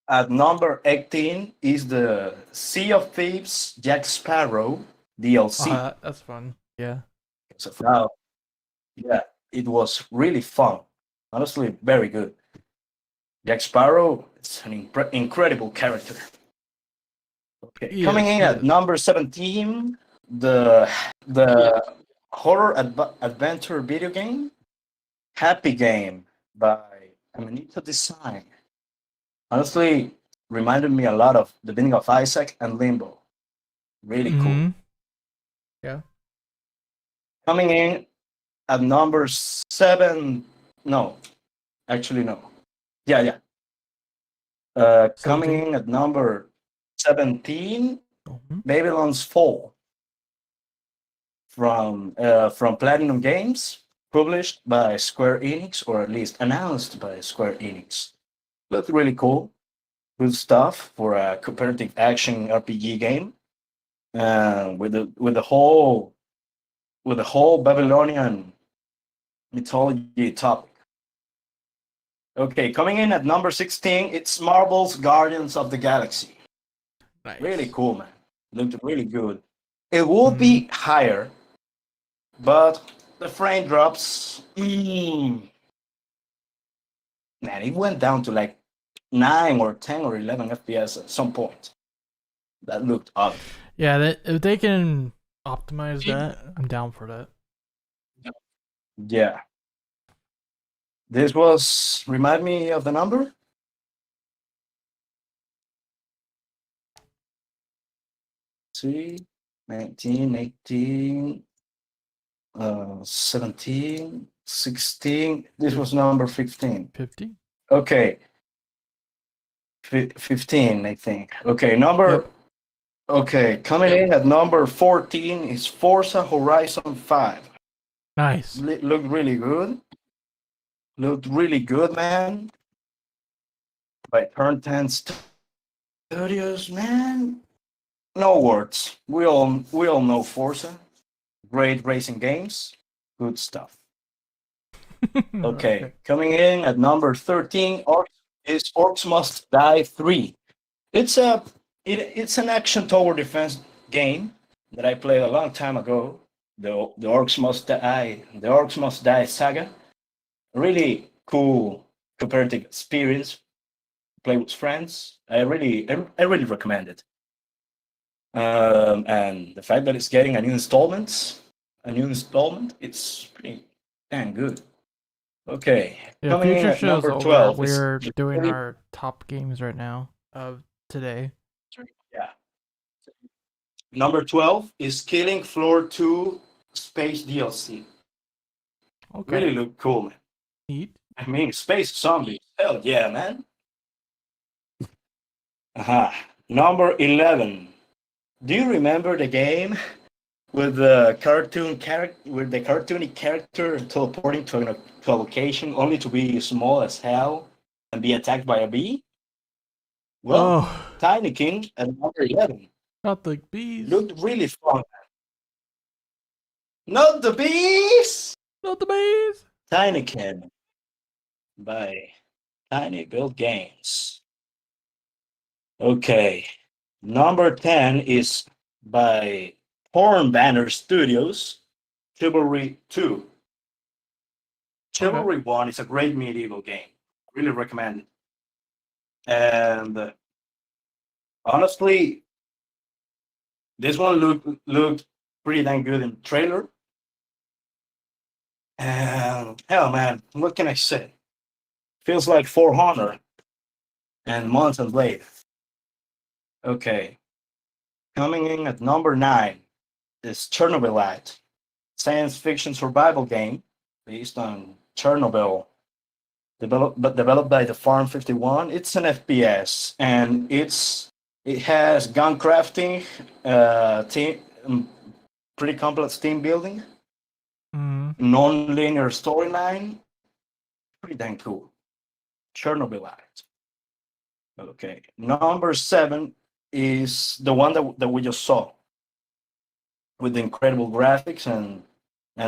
at number 18 is the Sea of Thieves Jack Sparrow DLC. That's fun. Yeah. So now, yeah, it was really fun. Honestly, very good. Jack Sparrow is an incredible character. Okay, Yes, coming in he at is. number 17, the horror adventure video game Happy Game by Amanita Design. Honestly, reminded me a lot of The Binding of Isaac and Limbo. Really cool. Yeah. Coming in at number 7, no, actually no. Yeah. Coming 17? in at number 17, Babylon's Fall from Platinum Games, published by Square Enix, or at least announced by Square Enix. Looked really cool. Good stuff for a cooperative action RPG game, with the whole Babylonian mythology topic. Okay, coming in at number 16, it's Marvel's Guardians of the Galaxy. Nice. Really cool, man. Looked really good. It would be higher, but the frame drops. Man, it went down to like 9 or 10 or 11 FPS at some point. That looked ugly. Yeah, if they can optimize that, I'm down for that. Yeah. This was, remind me of the number? See, 19, 18, 17, 16. This was number 15. 50? Okay. 15, I think. Okay, Okay, coming in at number 14 is Forza Horizon 5. Nice. Looked really good. Looked really good, man. By Turn 10 Studios, man. No words. We all know Forza. Great racing games. Good stuff. Okay, coming in at number 13 is Orcs Must Die 3. It's an action tower defense game that I played a long time ago. The Orcs Must Die saga. Really cool cooperative experience. Play with friends. I really recommend it. And the fact that it's getting a new installment, it's pretty damn good. Okay, Yeah, coming in future at shows number over. 12. We're doing our top games right now of today. Yeah. Number 12 is Killing Floor 2 Space DLC. Okay. Really look cool, man. Neat. I mean, space zombies. Hell yeah, man. Number 11. Do you remember the game with the cartoony character teleporting to a location only to be small as hell and be attacked by a bee? Well, Tiny King at number 11. Not the bees. Looked really fun. Not the bees! Not the bees! Tiny King by Tiny Build Games. Okay. Number 10 is by Porn Banner Studios, Chivalry 2. Chivalry 1 is a great medieval game. Really recommend it. And honestly, this one looked pretty dang good in the trailer. And hell, man, what can I say? Feels like For Honor and Mountain Blade. Okay. Coming in at number 9 is Chernobylite, science fiction survival game based on Chernobyl, developed by the Farm 51. It's an FPS, and it has gun crafting, pretty complex team building, non-linear storyline. Pretty dang cool. Chernobylite. Okay, number 7 is the one that we just saw. with incredible graphics and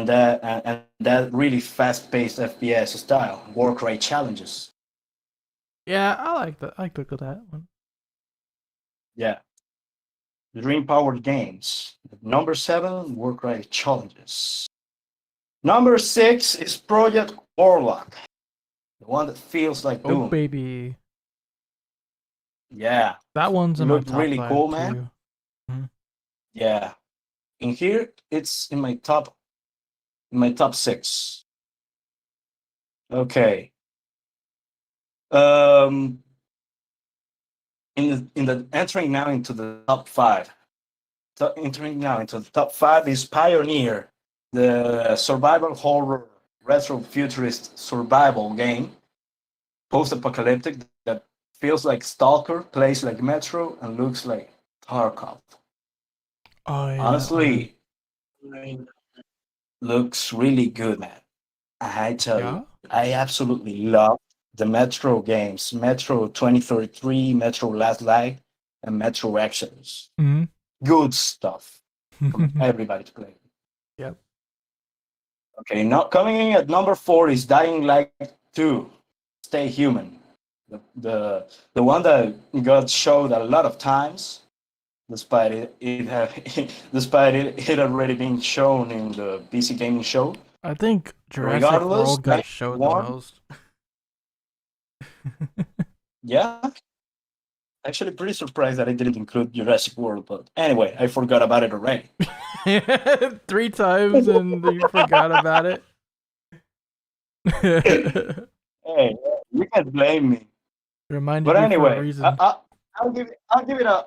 that really fast-paced FPS style, work rate challenges. Yeah, I like that. I like look at that one. Yeah. Dream powered games. Number 7, work rate challenges. Number 6 is Project Warlock, the one that feels like Doom. Oh baby. Yeah. That one's in my Looked top really 5 cool, too. man. Mhm. Yeah. In here, it's in my top 6. Okay. In the entering now into the top 5. Entering now into the top 5 is Pioneer, the survival horror retro futurist survival game, post-apocalyptic, that feels like Stalker, plays like Metro, and looks like Tarkov. Oh yeah. Honestly, looks really good, man. I tell you, I absolutely love the Metro games, Metro 2033, Metro Last Light, and Metro Exodus. Mhm. Good stuff for everybody to play. Yep. Okay, now coming in at number 4 is Dying Light 2, Stay Human. The one that got showed a lot of times, despite it already being shown in the PC gaming show. I think Jurassic Regardless, World got showed the most. Yeah. Actually, pretty surprised that I didn't include Jurassic World, but anyway, I forgot about it already. 3 times and you forgot about it. Hey, you can't blame me. Reminded But you for a anyway, reason. I'll give it a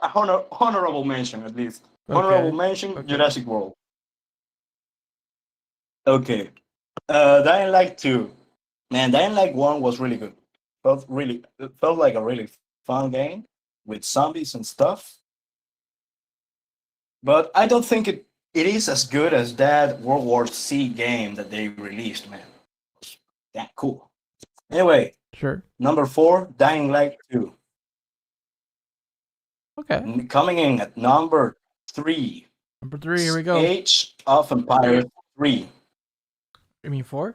honorable mention at least. Okay. Honorable mention, Okay. Jurassic World. Okay. Dying Light 2. Man, Dying Light 1 was really good. It felt like a really fun game with zombies and stuff. But I don't think it is as good as that World War C game that they released, man. That cool. Anyway, sure. Number 4, Dying Light 2. Okay. Coming in at number 3. Number 3, here we go. Age of Empires 3. You mean 4?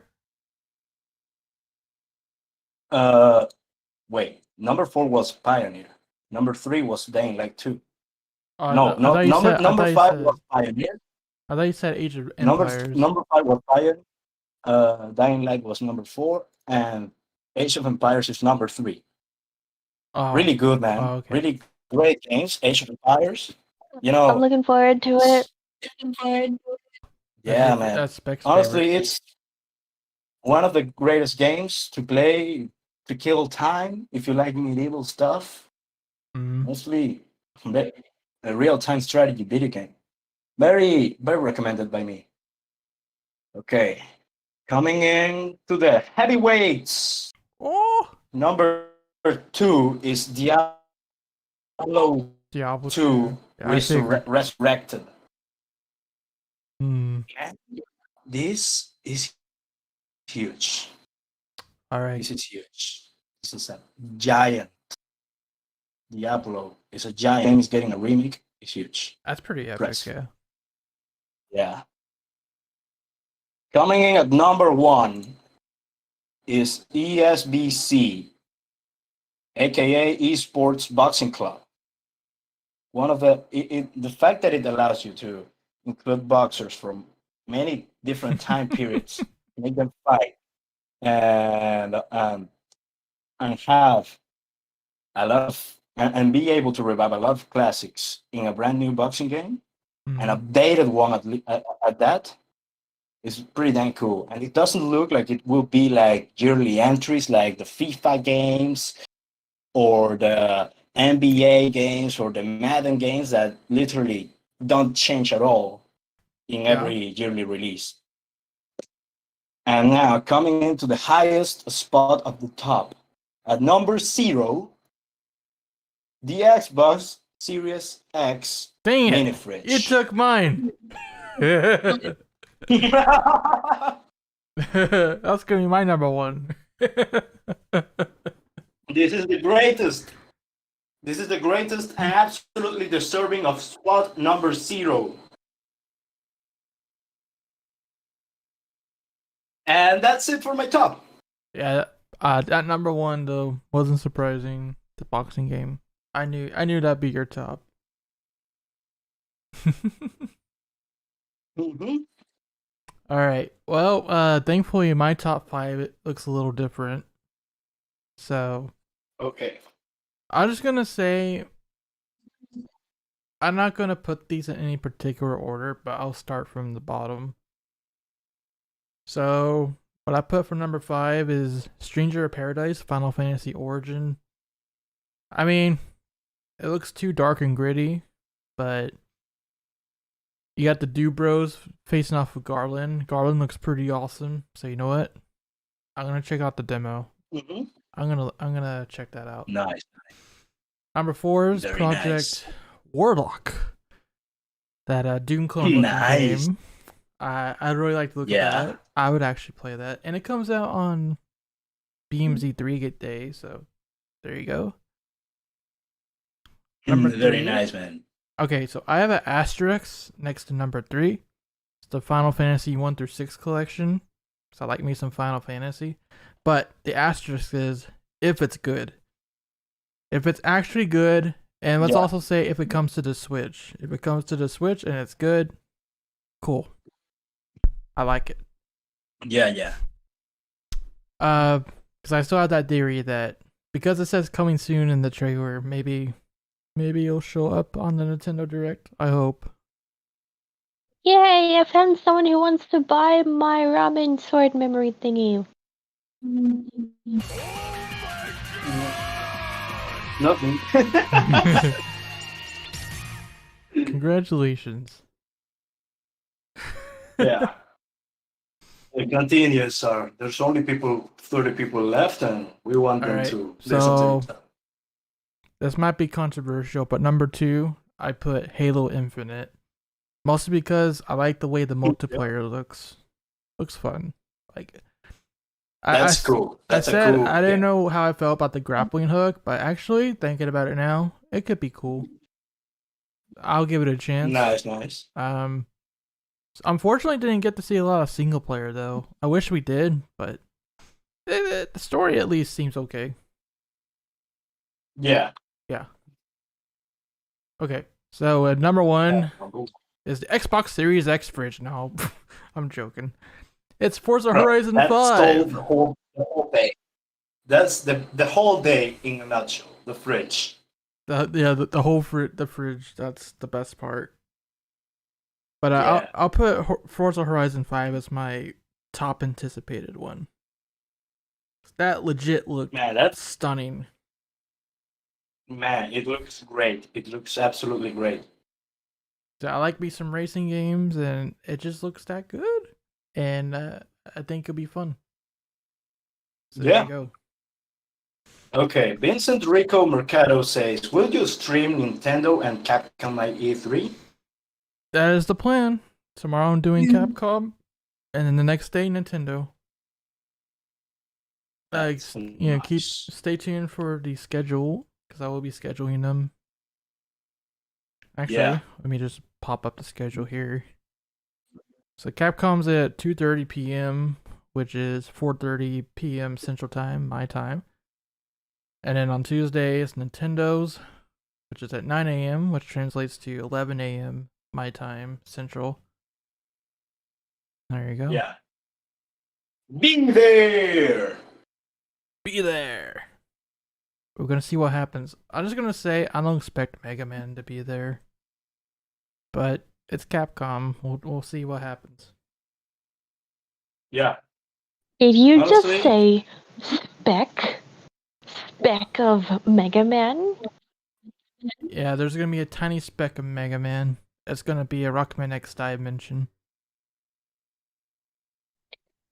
Wait. Number 4 was Pioneer. Number 3 was Dying Light 2. No, number 5 was Pioneer. I thought you said Age of Empires. Number 5 was Pioneer. Dying Light was number 4, and Age of Empires is number 3. Oh. Really good, man. Oh, okay. Really great games. Age of Empires. You know, I'm looking forward to it. yeah, man. That's Spec's Honestly, favorite. it's one of the greatest games to play to kill time if you like medieval stuff. Mostly a real-time strategy video game. Very, very recommended by me. Okay. Coming in to the heavyweights. Oh. Number 2 is Diablo 2 Resurrected. And this is huge. All right. This is huge. This is a giant. Diablo is a giant game. Is getting a remake. It's huge. That's pretty epic, Impressive. yeah. Yeah. Coming in at number 1 is ESBC, aka Esports Boxing Club. One of the fact that it allows you to include boxers from many different time periods, make them fight, and have a lot of and be able to revive a lot of classics in a brand new boxing game, an updated one at that, is pretty dang cool. And it doesn't look like it will be like yearly entries like the FIFA games or the NBA games or the Madden games that literally don't change at all in every yearly release. And now coming into the highest spot of the top, at number 0, the Xbox Series X Dang it. mini fridge. You took mine. That's gonna be my number 1. This is the greatest. This is the greatest and absolutely deserving of spot number 0. And that's it for my top. Yeah, that number one though wasn't surprising. The boxing game. I knew that'd be your top. Mm-hmm. All right. Well, thankfully my top 5 it looks a little different. So Okay. I'm just gonna say I'm not gonna put these in any particular order, but I'll start from the bottom. So what I put for number 5 is Stranger of Paradise Final Fantasy Origin. I mean, it looks too dark and gritty, but you got the Dubros facing off with Garland. Garland looks pretty awesome. So you know what? I'm gonna check out the demo. Mm-hmm. I'm gonna check that out. Nice. Number 4 is Very Project nice. Warlock. That Doom clone looking Nice. game. I'd really like to look Yeah. at that. I would actually play that. And it comes out on BMZ3 day, so there you go. Number Very 3. nice, man. Okay, so I have an asterisk next to number 3. It's the Final Fantasy 1 through 6 collection. So I like me some Final Fantasy. But the asterisk is if it's good. If it's actually good, and let's also say if it comes to the Switch. If it comes to the Switch and it's good, cool. I like it. Yeah. Because I still have that theory that because it says coming soon in the trailer, maybe it'll show up on the Nintendo Direct. I hope. Yay! I found someone who wants to buy my ramen sword memory thingy. Nothing. Congratulations. Yeah. It continues, sir. There's only 30 people left, and we want them to listen to it. This might be controversial, but number 2, I put Halo Infinite. Mostly because I like the way the multiplayer looks. Looks fun. Like That's cool. That's I said a cool I didn't game. know how I felt about the grappling hook, but actually thinking about it now, it could be cool. I'll give it a chance. Nice. Unfortunately, didn't get to see a lot of single player though. I wish we did, but the story at least seems okay. Yeah. Okay, so number 1 is the Xbox Series X fridge. No, I'm joking. It's Forza Horizon 5. Stole the whole day. That's the whole day in a nutshell. The fridge. The whole the fridge. That's the best part. But Yeah. I'll put Forza Horizon 5 as my top anticipated one. That legit looked stunning. Man, it looks great. It looks absolutely great. So I like me some racing games, and it just looks that good. And I think it'll be fun. So there Yeah. you go. Okay, Vincent Rico Mercado says, will you stream Nintendo and Capcom at E3? That is the plan. Tomorrow I'm doing Capcom, and then the next day Nintendo. Stay tuned for the schedule because I will be scheduling them. Actually, let me just pop up the schedule here. So Capcom's at 2:30 p.m., which is 4:30 p.m. Central Time, my time. And then on Tuesday it's Nintendo's, which is at 9 a.m., which translates to 11 a.m. my time, Central. There you go. Yeah. Be there! Be there! We're gonna see what happens. I'm just gonna say I don't expect Mega Man to be there. But it's Capcom. We'll see what happens. Yeah. If you Honestly, just say spec of Mega Man, Yeah, there's gonna be a tiny speck of Mega Man. It's gonna be a Rockman X dimension.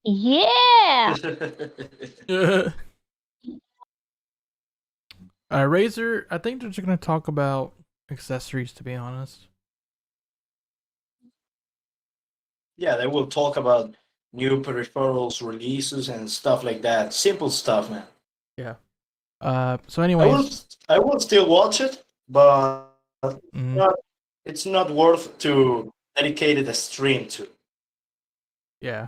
yeah. Razer, I think they're just gonna talk about accessories, to be honest. Yeah, they will talk about new peripherals releases and stuff like that. Simple stuff, man. Yeah. So anyways, I will still watch it, but it's not worth to dedicate a stream to. yeah.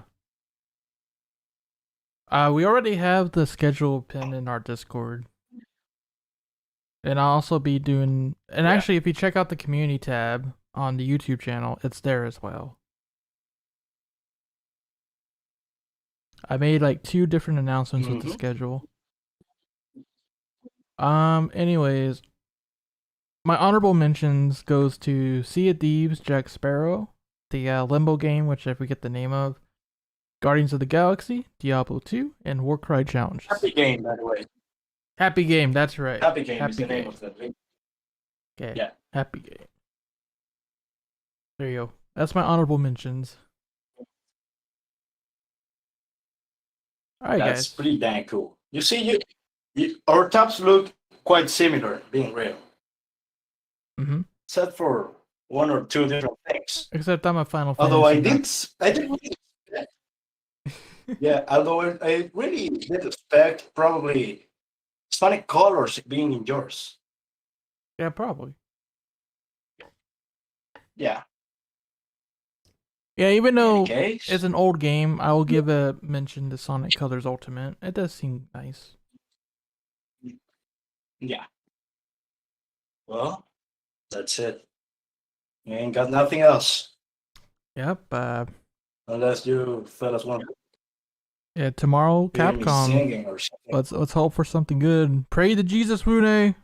We already have the schedule pinned in our Discord. And I'll also be doing... And actually, if you check out the community tab on the YouTube channel, it's there as well. I made like 2 different announcements with the schedule. Anyways, my honorable mentions goes to Sea of Thieves, Jack Sparrow, the Limbo game, which I forget the name of, Guardians of the Galaxy, Diablo 2, and Warcry Challenge. Happy game, by the way. Happy Game, that's right. Happy Game Happy is the game. name of that game. Okay. Yeah. Happy Game. There you go. That's my honorable mentions. Alright, That's guys. pretty dang cool. You see, our tops look quite similar, being real. Mm-hmm. Except for 1 or 2 different things. Except I'm a Final Although I Fantasy didn't really expect. Yeah, although I really did expect probably Sonic Colors being in yours. Yeah, probably. Yeah. Yeah, even though case. it's an old game, I will give a mention to Sonic Colors Ultimate. It does seem nice. Yeah. Well, that's it. You ain't got nothing else. Yep. Unless you fellas want to Yeah, tomorrow hear me singing Capcom. or something. Let's hope for something good. Pray to Jesus Fune.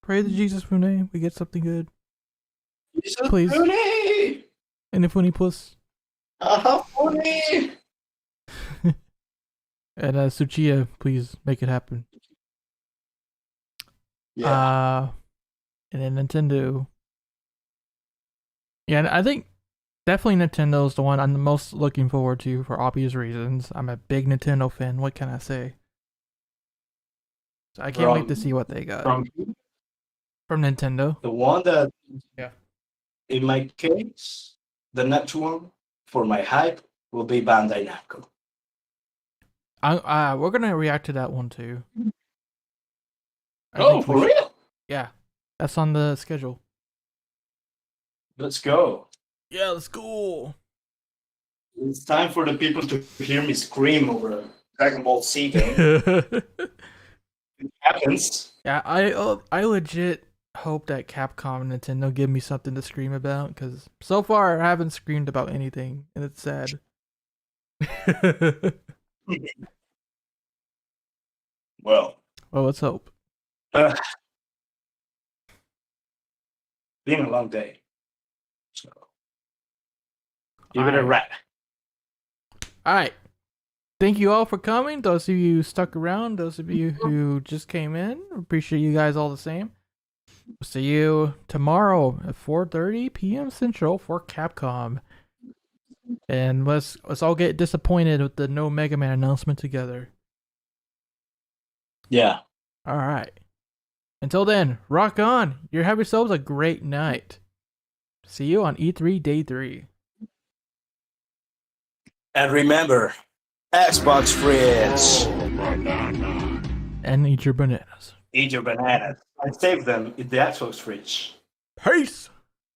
Pray to Jesus Fune. We get something good. Jesus Please. Fune! And if Fune Puss. Fune! And Tsuchiya, please make it happen. Yeah. And then Nintendo. Yeah, I think definitely Nintendo's the one I'm the most looking forward to for obvious reasons. I'm a big Nintendo fan. What can I say? So I can't wait to see what they got From Nintendo. the one that, Yeah. in my case, the next one for my hype will be Bandai Namco. We're gonna react to that one too. I Oh, think we for should- real? Yeah, that's on the schedule. Let's go. Yeah, let's go. It's time for the people to hear me scream over a Dragon Ball Z game. It happens. Yeah, I legit hope that Capcom and Nintendo give me something to scream about, because so far I haven't screamed about anything, and it's sad. Well, let's hope. Been a long day. So give it a wrap. Alright. Thank you all for coming. Those of you who stuck around, those of you who just came in, appreciate you guys all the same. We'll see you tomorrow at 4:30 p.m. Central for Capcom. And let's all get disappointed with the no Mega Man announcement together. Yeah. Alright. Until then, rock on. You have yourselves a great night. See you on E3 Day 3. And remember, Xbox friends. And eat your bananas. Eat your bananas. And save them in the Xbox fridge. Peace!